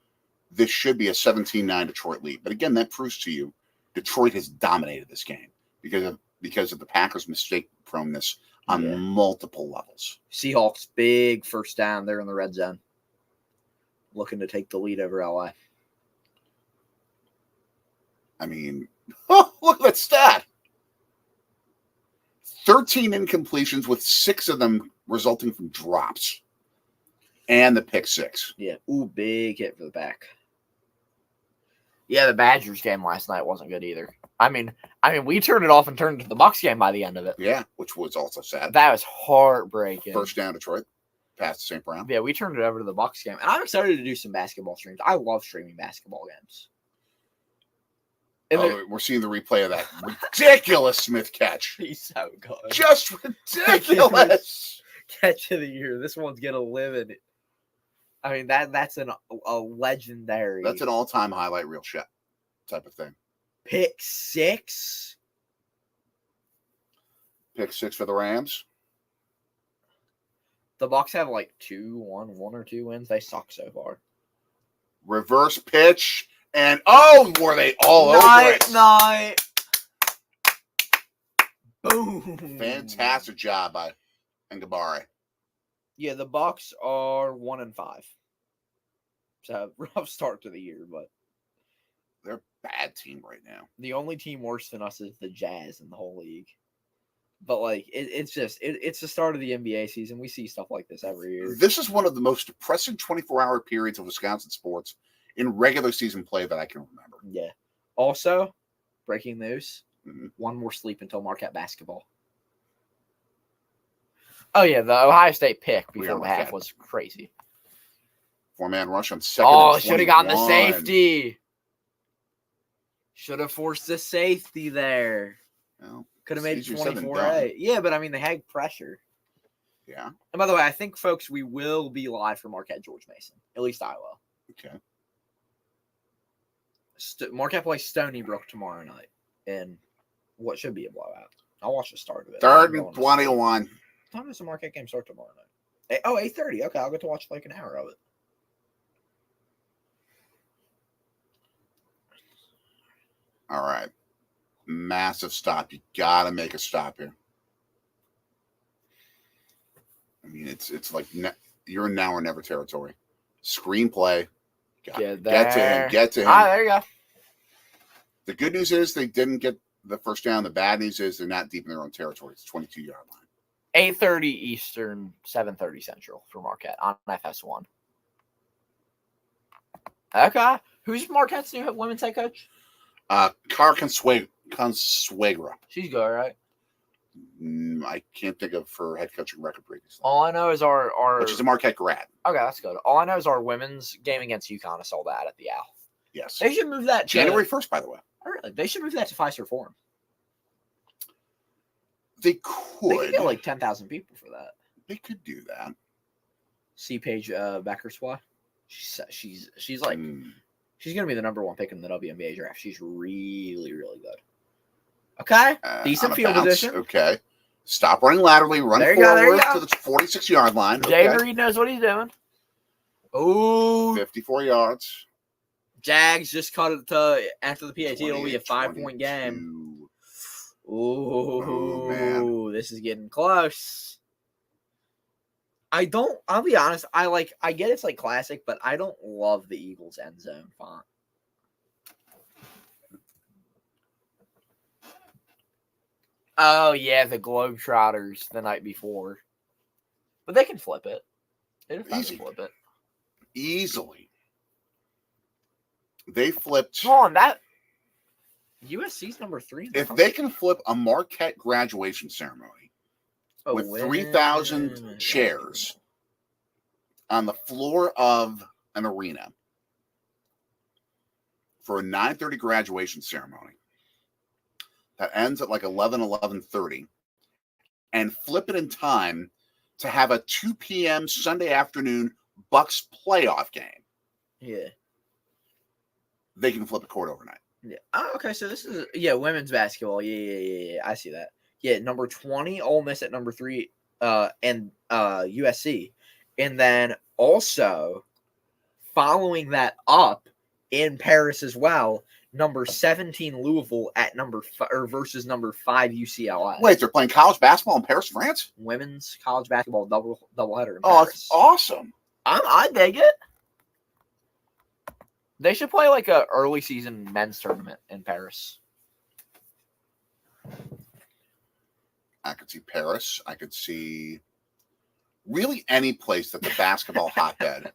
this should be a 17-9 Detroit lead. But again, that proves to you Detroit has dominated this game because of the Packers' mistake proneness on multiple levels. Seahawks, big first down. They're in the red zone, looking to take the lead over LA. I mean, look at that stat. 13 incompletions with 6 of them resulting from drops. And the pick 6. Yeah. Ooh, big hit for the back. Yeah, the Badgers game last night wasn't good either. I mean, we turned it off and turned to the Bucs game by the end of it. Yeah, which was also sad. That was heartbreaking. First down, Detroit. Pass to St. Brown. Yeah, we turned it over to the Bucs game. And I'm excited to do some basketball streams. I love streaming basketball games. And we're seeing the replay of that ridiculous Smith catch. He's so good. Just ridiculous. Catch of the year. This one's going to live in it. I mean, that's a legendary. That's an all-time highlight reel shot type of thing. Pick 6. Pick 6 for the Rams. The Bucs have like 1 or 2 wins. They suck so far. Reverse pitch. And, were they all over it? Night. Boom. Fantastic job by Ngabare. Yeah, the Bucs are 1-5. So rough start to the year, but they're a bad team right now. The only team worse than us is the Jazz in the whole league. But like it's the start of the NBA season. We see stuff like this every year. This is one of the most depressing 24-hour periods of Wisconsin sports in regular season play that I can remember. Yeah. Also, breaking news: 1 more sleep until Marquette basketball. Oh yeah, the Ohio State pick before the half was crazy. 4-man rush on second. Oh, should have gotten the safety. Should have forced the safety there. Well, could have made it 24-8. Yeah, but I mean, they had pressure. Yeah. And by the way, I think, folks, we will be live for Marquette George Mason. At least I will. Okay. Marquette plays Stony Brook tomorrow night in what should be a blowout. I'll watch the start of it. 3rd and 21. What time does the Marquette game start tomorrow night? 8:30. Okay, I'll get to watch like an hour of it. All right. Massive stop. You got to make a stop here. I mean, it's like you're in now or never territory. Screenplay. Get to him. There you go. The good news is they didn't get the first down. The bad news is they're not deep in their own territory. It's 22-yard line. 8:30 Eastern, 7:30 Central for Marquette on FS1. Okay. Who's Marquette's new women's head coach? Cara Consuegra. She's good, right? I can't think of her head coaching record previously. All I know is our But she's a Marquette grad. Okay, that's good. All I know is our women's game against UConn. I saw that at the Owl. Yes. They should move that January 1st, by the way. Oh, really? They should move that to Fiserv Forum. They They could could get like 10,000 people for that. They could do that. See Paige Beckerswa. She's like she's gonna be the number 1 pick in the WNBA draft. She's really, really good. Okay, decent field position. Okay, stop running laterally, run forward to the 46-yard line. Jay Reed knows what he's doing. Oh, 54 yards. Jags just cut it to after the PAT. It'll be a 5-point game. Oh man, this is getting close. I'll be honest, I get it's like classic, but I don't love the Eagles end zone font. Oh yeah, the Globetrotters the night before. But they can flip it. They can flip it. Easily. They flipped. Hold on, that USC's number 3. If they can flip a Marquette graduation ceremony with 3,000 chairs on the floor of an arena for a 9:30 graduation ceremony that ends at like 11:30, and flip it in time to have a 2 p.m. Sunday afternoon Bucks playoff game. Yeah. They can flip a court overnight. Yeah. Oh, okay, so this is women's basketball. Yeah. I see that. Yeah, number 20, Ole Miss at number 3, and USC. And then also following that up in Paris as well, number 17 Louisville at versus number 5 UCLA. Wait, they're playing college basketball in Paris, France? Women's college basketball doubleheader in Paris. That's awesome. I dig it. They should play like a early season men's tournament in Paris. I could see Paris. I could see really any place that's a basketball hotbed.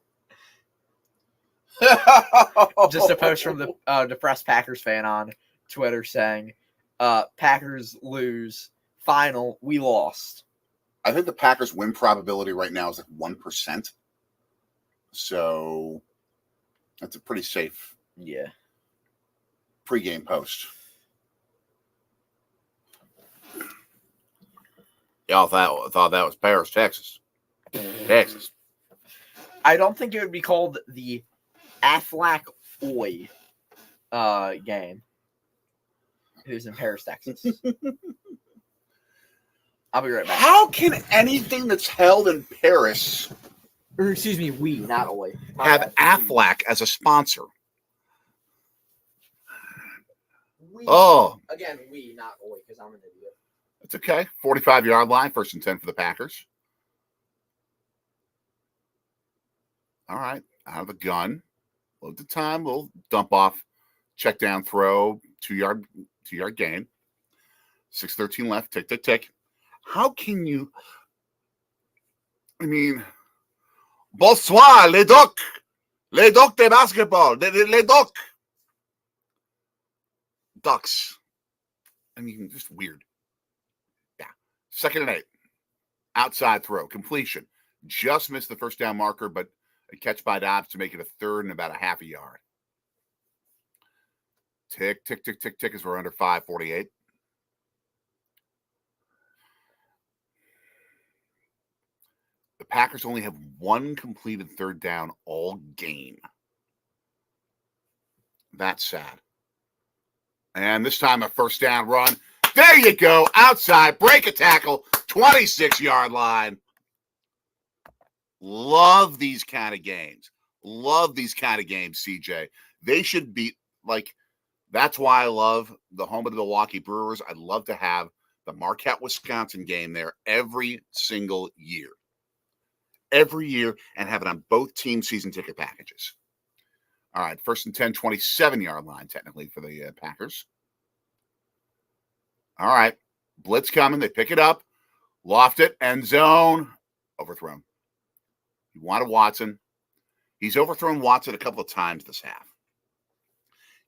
Just a post from the depressed Packers fan on Twitter saying, Packers lose. Final, we lost. I think the Packers win probability right now is like 1%. So that's a pretty safe pregame post. Y'all thought that was Paris, Texas. Texas. I don't think it would be called the Aflac Oy game. Who's in Paris, Texas. I'll be right back. How can anything that's held in Paris, or excuse me, we, not Oy, have Aflac as a sponsor? We, again, we, not Oy, because I'm an idiot. It's okay. 45-yard line, 1st and 10 for the Packers. All right, out of the gun. Load the time. We'll dump off, check down, throw, 2-yard gain. 6:13 left. Tick, tick, tick. How can you? I mean, bonsoir, les docs de basketball, les docs, ducks. I mean, just weird. Yeah. 2nd and 8. Outside throw, completion. Just missed the first down marker, but a catch by Dobbs to make it a 3rd and about a half a yard. Tick, tick, tick, tick, tick as we're under 5:48. The Packers only have 1 completed 3rd down all game. That's sad. And this time a 1st down run. There you go. Outside, break a tackle, 26-yard line. Love these kind of games. Love these kind of games, CJ. They should be like, that's why I love the home of the Milwaukee Brewers. I'd love to have the Marquette, Wisconsin game there every single year. Every year, and have it on both team season ticket packages. All right, 1st and 10, 27-yard line technically for the Packers. All right, blitz coming. They pick it up, loft it, end zone, overthrown. You wanted Watson. He's overthrown Watson a couple of times this half.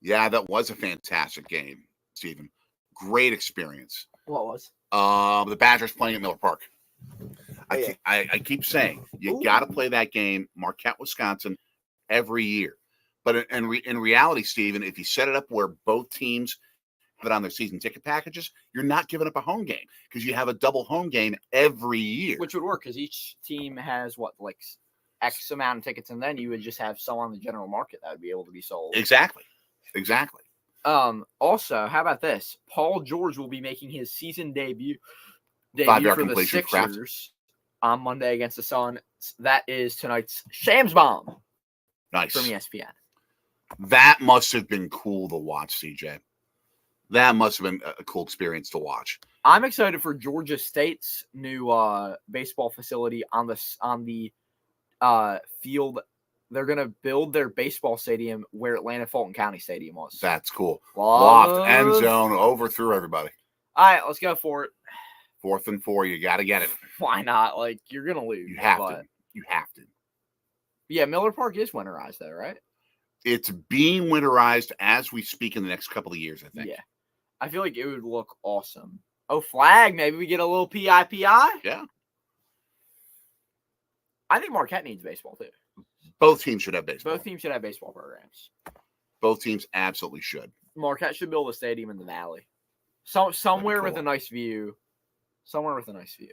Yeah, that was a fantastic game, Stephen. Great experience. What was? The Badgers playing at Miller Park. Yeah. I keep saying you got to play that game, Marquette, Wisconsin, every year. But in reality, Stephen, if you set it up where both teams have it on their season ticket packages, you're not giving up a home game because you have a double home game every year. Which would work because each team has like X amount of tickets, and then you would just have some on the general market that would be able to be sold. Exactly. Also, how about this? Paul George will be making his season debut 5-yard for the Sixers on Monday against the Suns. That is tonight's Shams Bomb. Nice. From ESPN. That must have been cool to watch, CJ. That must have been a cool experience to watch. I'm excited for Georgia State's new baseball facility on the field. They're going to build their baseball stadium where Atlanta Fulton County Stadium was. That's cool. Loft, end zone, overthrew everybody. All right, let's go for it. 4th and 4, you got to get it. Why not? Like, you're going to lose. You have to. You have to. Yeah, Miller Park is winterized, though, right? It's being winterized as we speak in the next couple of years, I think. Yeah. I feel like it would look awesome. Oh, flag. Maybe we get a little PIPI? Yeah. I think Marquette needs baseball, too. Both teams should have baseball. Both teams should have baseball programs. Both teams absolutely should. Marquette should build a stadium in the valley. Somewhere cool. with a nice view. Somewhere with a nice view.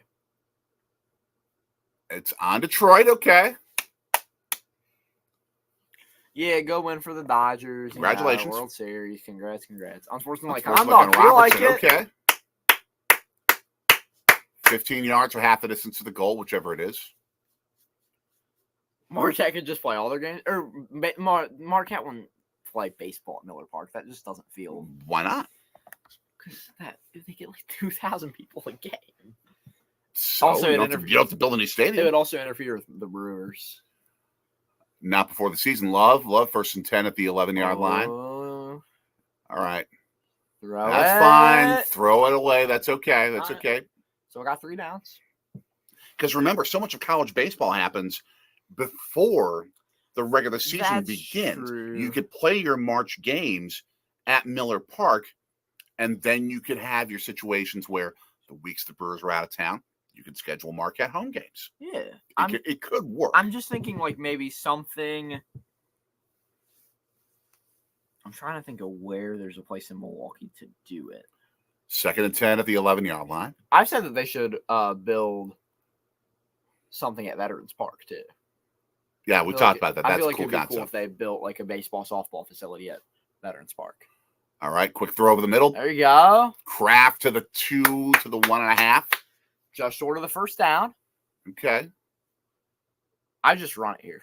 It's on Detroit, okay. Yeah, go win for the Dodgers. Congratulations. World Series. Congrats. Unsportsmanlike Unsportsmanlike conduct. Feel like it. Okay. 15 yards or half the distance to the goal, whichever it is. Marquette could just play all their games. Or Marquette wouldn't play baseball at Miller Park. That just doesn't feel. Why not? Because they get like 2,000 people a game. So Also, you don't have to build a new stadium. It would also interfere with the Brewers. Not before the season. Love 1st and 10 at the 11-yard line. All right. That's fine. Throw it away. That's okay. So I got 3 downs. Because remember, so much of college baseball happens before the regular season That's begins. true. You could play your March games at Miller Park, and then you could have your situations where the weeks the Brewers are out of town, you could schedule Marquette home games. Yeah. It could work. I'm just thinking like maybe something. I'm trying to think of where there's a place in Milwaukee to do it. 2nd and 10 at the 11-yard line. I've said that they should build something at Veterans Park too. Yeah, we talked about that. That's I feel like a cool it'd be concept. cool if they built like a baseball softball facility at Veterans Park. All right, quick throw over the middle. There you go. Kraft to the 2 to the 1.5. Just short of the first down. Okay. I just run it here.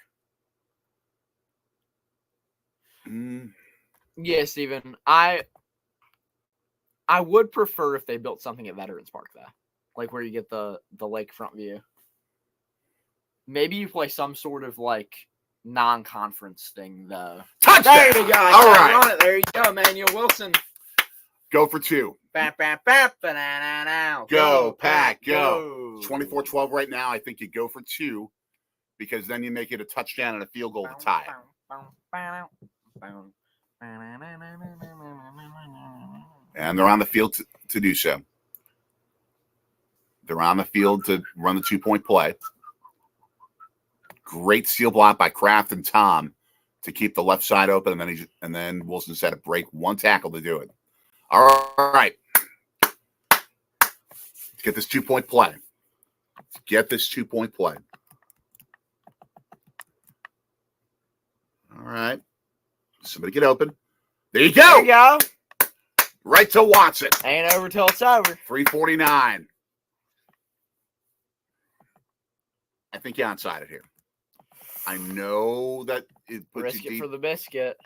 Yeah, Steven. I would prefer if they built something at Veterans Park, though. Like where you get the lakefront view. Maybe you play some sort of like non-conference thing, though. Touchdown! There you go. All right. Run it. There you go, Manuel Wilson. Go for 2. Bap, bap, bap, banana. Go, Pack, go. 24-12 right now. I think you go for 2 because then you make it a touchdown and a field goal to tie it. And they're on the field to do so. They're on the field to run the 2-point play. Great steal block by Kraft and Tom to keep the left side open, and then Wilson said to break 1 tackle to do it. All right. Let's get this 2-point play. All right. Somebody get open. There you go. There you go. Right to Watson. Ain't over till it's over. 3:49. I think you're onside it here. I know that it puts Risk you it deep. for the biscuit.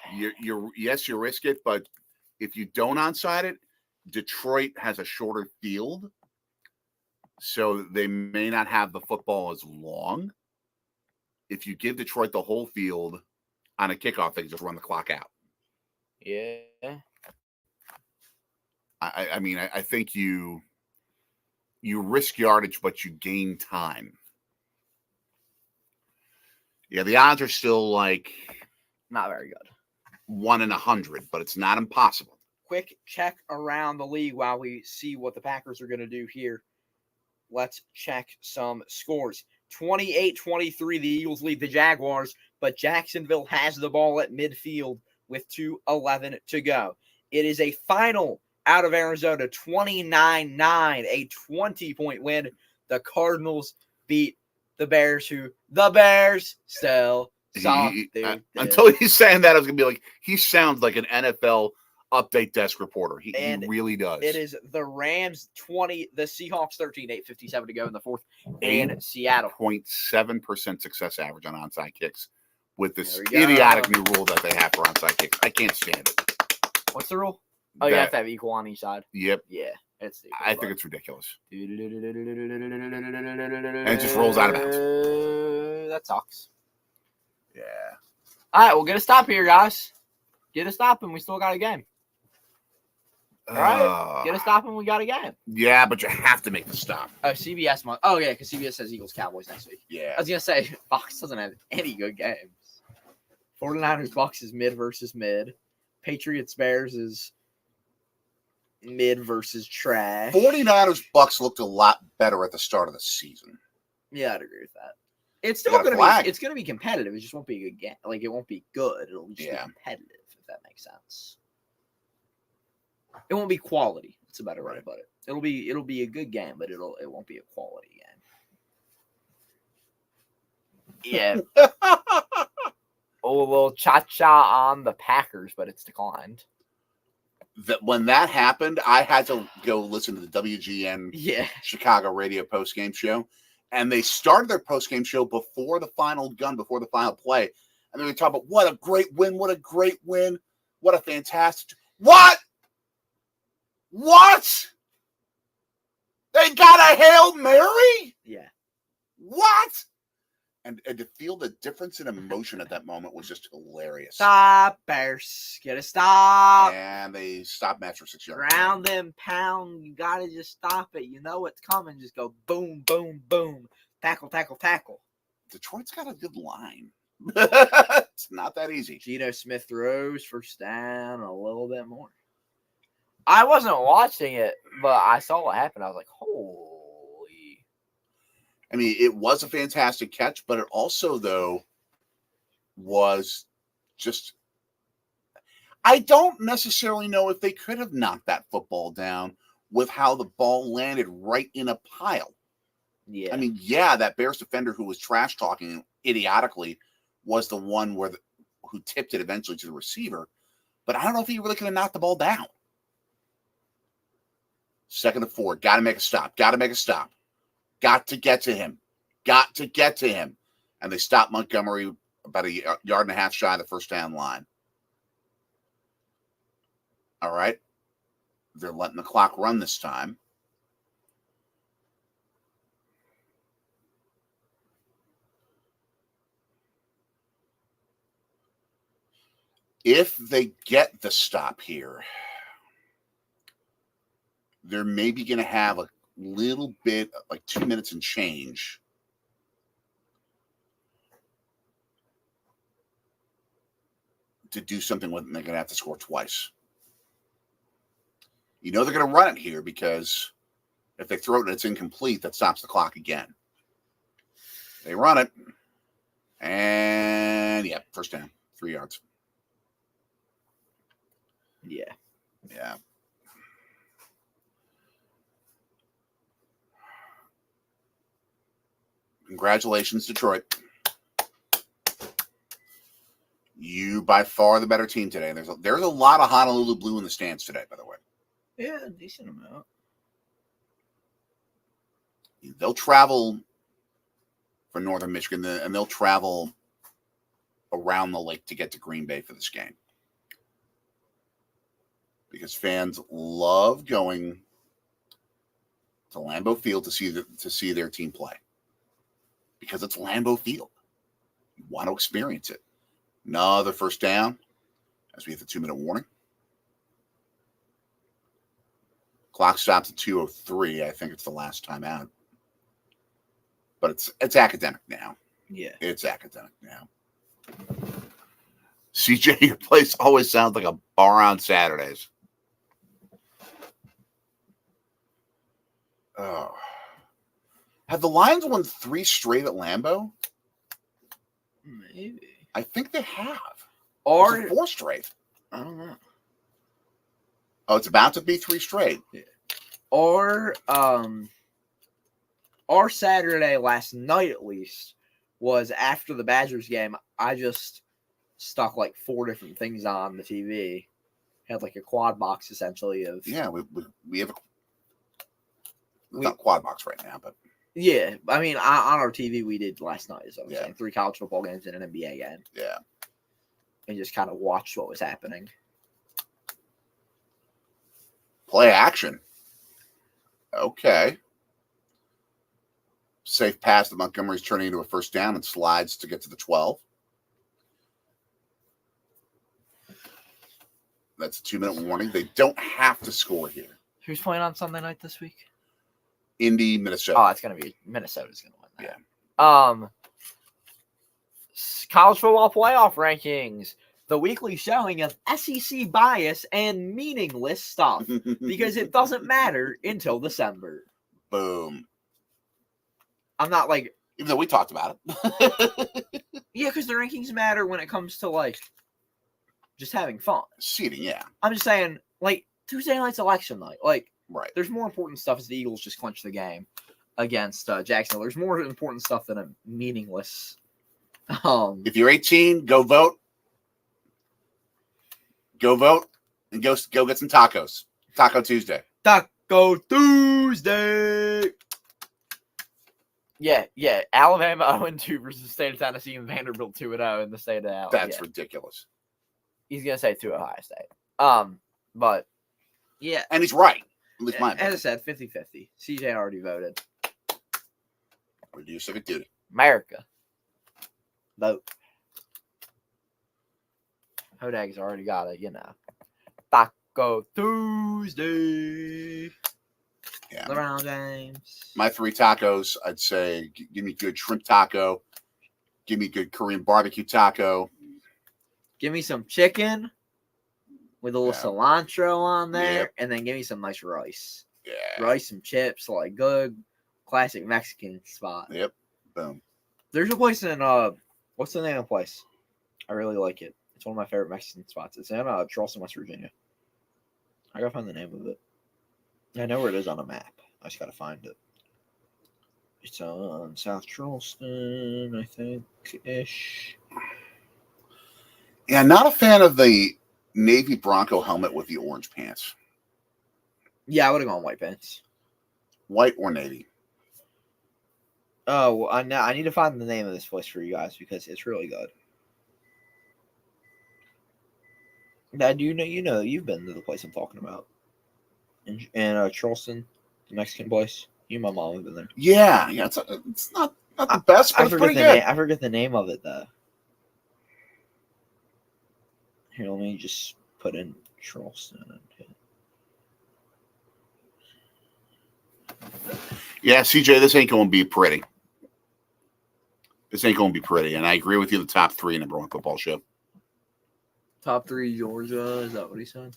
Yes, you risk it, but if you don't onside it, Detroit has a shorter field, so they may not have the football as long. If you give Detroit the whole field on a kickoff, they can just run the clock out. Yeah. I mean, I think you risk yardage, but you gain time. Yeah, the odds are still like Not very good. 1 in 100, but it's not impossible. Quick check around the league while we see what the Packers are going to do here. Let's check some scores. 28-23, the Eagles lead the Jaguars, but Jacksonville has the ball at midfield with 2:11 to go. It is a final out of Arizona, 29-9, a 20-point win. The Cardinals beat the Bears, the Bears still suck. Until he's saying that, I was going to be like, he sounds like an NFL update desk reporter. He really does. It is the Rams 20, the Seahawks 13, 8:57 to go in the fourth in Seattle. 0.7% success average on onside kicks with this There we go. idiotic new rule that they have for onside kicks. I can't stand it. What's the rule? Oh, you have to have equal on each side. Yep. Yeah, it's. I think it's ridiculous. And it just rolls out of bounds. That sucks. Yeah. All right, we'll get a stop here, guys. Get a stop, and we still got a game. All right, get a stop, and we got a game. Yeah, but you have to make the stop. Oh, CBS must. Oh, yeah, because CBS has Eagles Cowboys next week. Yeah. I was gonna say Fox doesn't have any good games. 49ers Bucks is mid versus mid. Patriots Bears is mid versus trash. 49ers Bucks looked a lot better at the start of the season. Yeah, I'd agree with that. It's still going to be. It's going to be competitive. It just won't be a good game. Like, it won't be good. It'll just be competitive, if that makes sense. It won't be quality. That's a better way to put it. It'll be a good game, but it won't be a quality game. Yeah. Oh, a little cha-cha on the Packers, but it's declined. That when that happened, I had to go listen to the WGN Chicago radio postgame show. And they started their postgame show before the final gun, before the final play. And they were talking about what a great win, what a great win, what a fantastic. What? They got a Hail Mary? Yeah. What? And to feel the difference in emotion at that moment was just hilarious. Stop, Bears. Gotta stop. And they stopped match for 6 yards. Ground and pound. You gotta just stop it. You know what's coming. Just go boom, boom, boom. Tackle, tackle, tackle. Detroit's got a good line. It's not that easy. Geno Smith throws first down a little bit more. I wasn't watching it, but I saw what happened. I was like, holy. I mean, it was a fantastic catch, but it also, though, was just... I don't necessarily know if they could have knocked that football down with how the ball landed right in a pile. Yeah. I mean, yeah, that Bears defender who was trash talking idiotically was the one who tipped it eventually to the receiver, but I don't know if he really could have knocked the ball down. 2nd and 4. Got to make a stop. Got to make a stop. Got to get to him. Got to get to him. And they stopped Montgomery about a yard and a half shy of the first down line. All right. They're letting the clock run this time. If they get the stop here, they're maybe going to have a little bit, like 2 minutes and change. To do something with it, and they're going to have to score twice. You know they're going to run it here because if they throw it and it's incomplete, that stops the clock again. They run it. And, yeah, first down, 3 yards. Yeah. Yeah. Congratulations, Detroit. You by far the better team today. There's a lot of Honolulu blue in the stands today, by the way. Yeah, a decent amount. They'll travel for Northern Michigan, and they'll travel around the lake to get to Green Bay for this game. Because fans love going to Lambeau Field to see their team play. Because it's Lambeau Field. You want to experience it. Another first down as we hit the 2-minute warning. Clock stops at 2:03. I think it's the last time out. But it's academic now. Yeah. It's academic now. CJ, your place always sounds like a bar on Saturdays. Oh. Have the Lions won 3 straight at Lambeau? Maybe. I think they have. Or 4 straight. I don't know. Oh, it's about to be 3 straight. Yeah. Or our Saturday last night at least was after the Badgers game. I just stuck like 4 different things on the TV. Had like a quad box essentially of we have not a quad box right now, but yeah. I mean, on our TV we did last night. Is what I'm Yeah. saying. 3 college football games and an NBA game. yeah. And just kind of watched what was happening. Play action. Okay. Safe pass to Montgomery's turning into a first down and slides to get to the 12. That's a 2-minute warning. They don't have to score here. Who's playing on Sunday night this week? Indy, Minnesota. Oh, it's gonna be Minnesota's gonna win that. Yeah. College football playoff rankings. The weekly showing of SEC bias and meaningless stuff because it doesn't matter until December. Boom. I'm not like, Even though we talked about it. yeah, because the rankings matter when it comes to like just having fun. Seating, yeah. I'm just saying, like Tuesday night's election night. Like, Right. there's more important stuff as the Eagles just clinched the game against Jacksonville. There's more important stuff than a meaningless. If you're 18, go vote. Go vote and go get some tacos. Taco Tuesday. Taco Tuesday. Yeah. Alabama 0-2 versus the state of Tennessee and Vanderbilt 2-0 in the state of Alabama. That's ridiculous. He's gonna say to Ohio State. But yeah, And he's right. At least my as I opinion. said, 50-50. CJ already voted. Reduce civic duty. America. Vote. Hodag's already got it, Taco Tuesday. Yeah. LeBron James. My 3 tacos, I'd say, give me good shrimp taco. Give me good Korean barbecue taco. Give me some chicken with a little cilantro on there, Yep. and then give me some nice rice. Yeah. Rice and chips, like good classic Mexican spot. Yep. Boom. There's a place in what's the name of the place? I really like it. It's one of my favorite Mexican spots. It's in Charleston, West Virginia. I gotta find the name of it. I know where it is on a map. I just gotta find it. It's on South Charleston, I think, ish. Yeah, not a fan of the navy Bronco helmet with the orange pants. Yeah, I would have gone white pants. White or navy. Oh, I need to find the name of this place for you guys because it's really good. Now, do you know you've been to the place I'm talking about in Charleston, the Mexican place. You and my mom have been there. Yeah. It's not the best, but it's pretty good. I forget the name of it though. Here, let me just put in Charleston. Yeah, CJ, this ain't going to be pretty. This ain't going to be pretty, and I agree with you. The top 3 number 1 football show. Top 3 Georgia, is that what he said?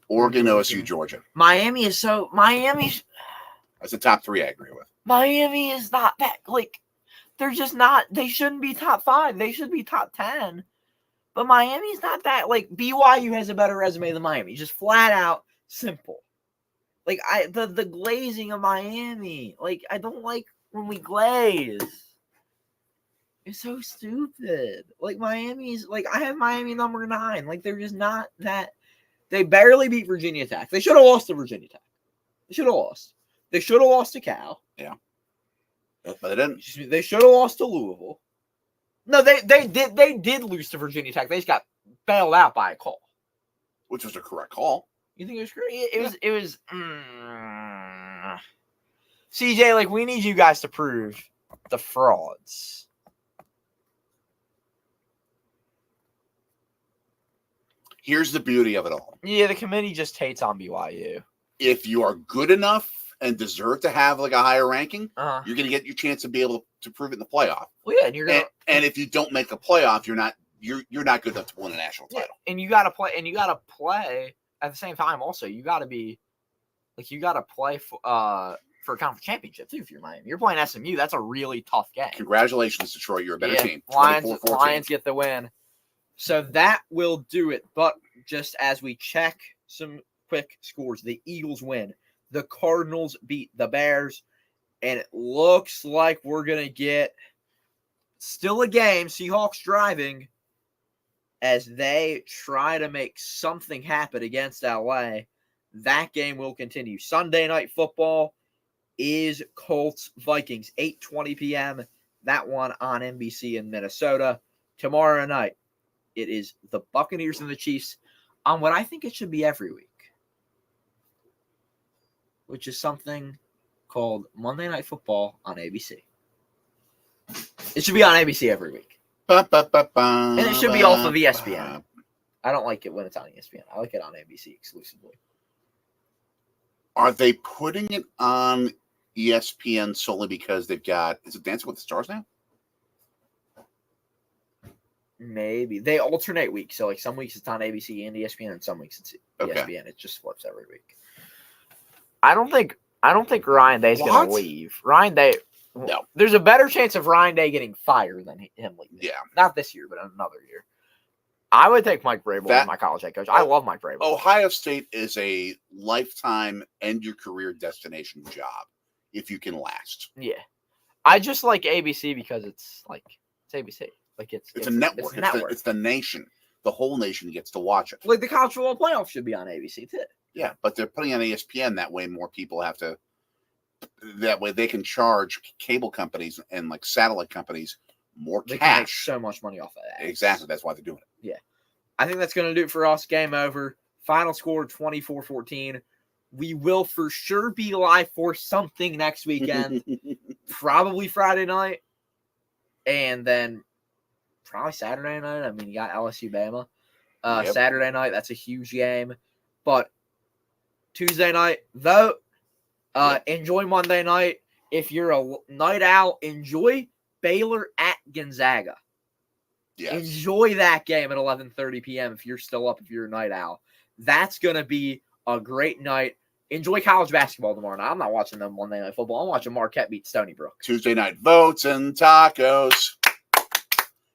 Oregon, OSU, Georgia. Miami's. That's the top 3 I agree with. Miami is not that, like, they're just not, they shouldn't be top 5. They should be top 10. But Miami's not that, like, BYU has a better resume than Miami. Just flat out simple. Like, the glazing of Miami. Like, I don't like when we glaze. It's so stupid. Like, Miami's, like, I have Miami number 9. Like, they're just not that. They barely beat Virginia Tech. They should have lost to Virginia Tech. They should have lost. They should have lost to Cal. Yeah. But they didn't. They should have lost to Louisville. No, they did lose to Virginia Tech. They just got bailed out by a call. Which was a correct call. You think it was great? It was CJ, like, we need you guys to prove the frauds. Here's the beauty of it all. Yeah, the committee just hates on BYU. If you are good enough and deserve to have like a higher ranking, you're going to get your chance to be able to prove it in the playoff. Well, yeah, and you're gonna. And if you don't make the playoff, you're not good enough to win a national title. Yeah, and you got to play. And you got to play at the same time. Also, you got to be like you got to play for a conference championship too. If you're Miami, you're playing SMU. That's a really tough game. Congratulations, Detroit. You're a better team. Lions get the win. So that will do it. But just as we check some quick scores, the Eagles win. The Cardinals beat the Bears. And it looks like we're going to get still a game. Seahawks driving as they try to make something happen against LA. That game will continue. Sunday Night Football is Colts-Vikings, 8:20 p.m. That one on NBC in Minnesota. Tomorrow night, it is the Buccaneers and the Chiefs on what I think it should be every week, which is something called Monday Night Football on ABC. It should be on ABC every week. And it should be off of ESPN. I don't like it when it's on ESPN. I like it on ABC exclusively. Are they putting it on ESPN solely because they've got, is it Dancing with the Stars now? Maybe. They alternate weeks. So, like, some weeks it's on ABC and ESPN, and some weeks it's ESPN. It just flips every week. I don't think Ryan Day's going to leave. Ryan Day, no. There's a better chance of Ryan Day getting fired than him leaving. Yeah. Not this year, but another year. I would take Mike Vrabel as my college head coach. I love Mike Vrabel. Ohio State is a lifetime end-your-career destination job if you can last. Yeah. I just like ABC because it's ABC. Like it's a network. It's the nation. The whole nation gets to watch it. Like the college football playoff should be on ABC too. Yeah, but they're putting on ESPN that way. More people have to. That way they can charge cable companies and like satellite companies more cash. They can make so much money off of that. Exactly. That's why they're doing it. Yeah. I think that's going to do it for us. Game over. Final score 24-14. We will for sure be live for something next weekend. Probably Friday night. And then probably Saturday night. I mean, you got LSU Bama. Yep. Saturday night, that's a huge game. But Tuesday night, vote. Enjoy Monday night. If you're a night owl, enjoy Baylor at Gonzaga. Yes. Enjoy that game at 11:30 p.m. if you're still up, if you're a night owl. That's going to be a great night. Enjoy college basketball tomorrow night. I'm not watching them Monday Night Football. I'm watching Marquette beat Stony Brook. Tuesday night votes and tacos.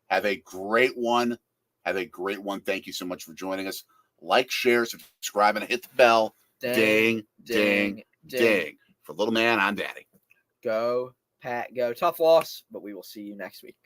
Have a great one. Thank you so much for joining us. Like, share, subscribe, and hit the bell. Ding, ding, ding. For little man, I'm Daddy. Go, Pat, go. Tough loss, but we will see you next week.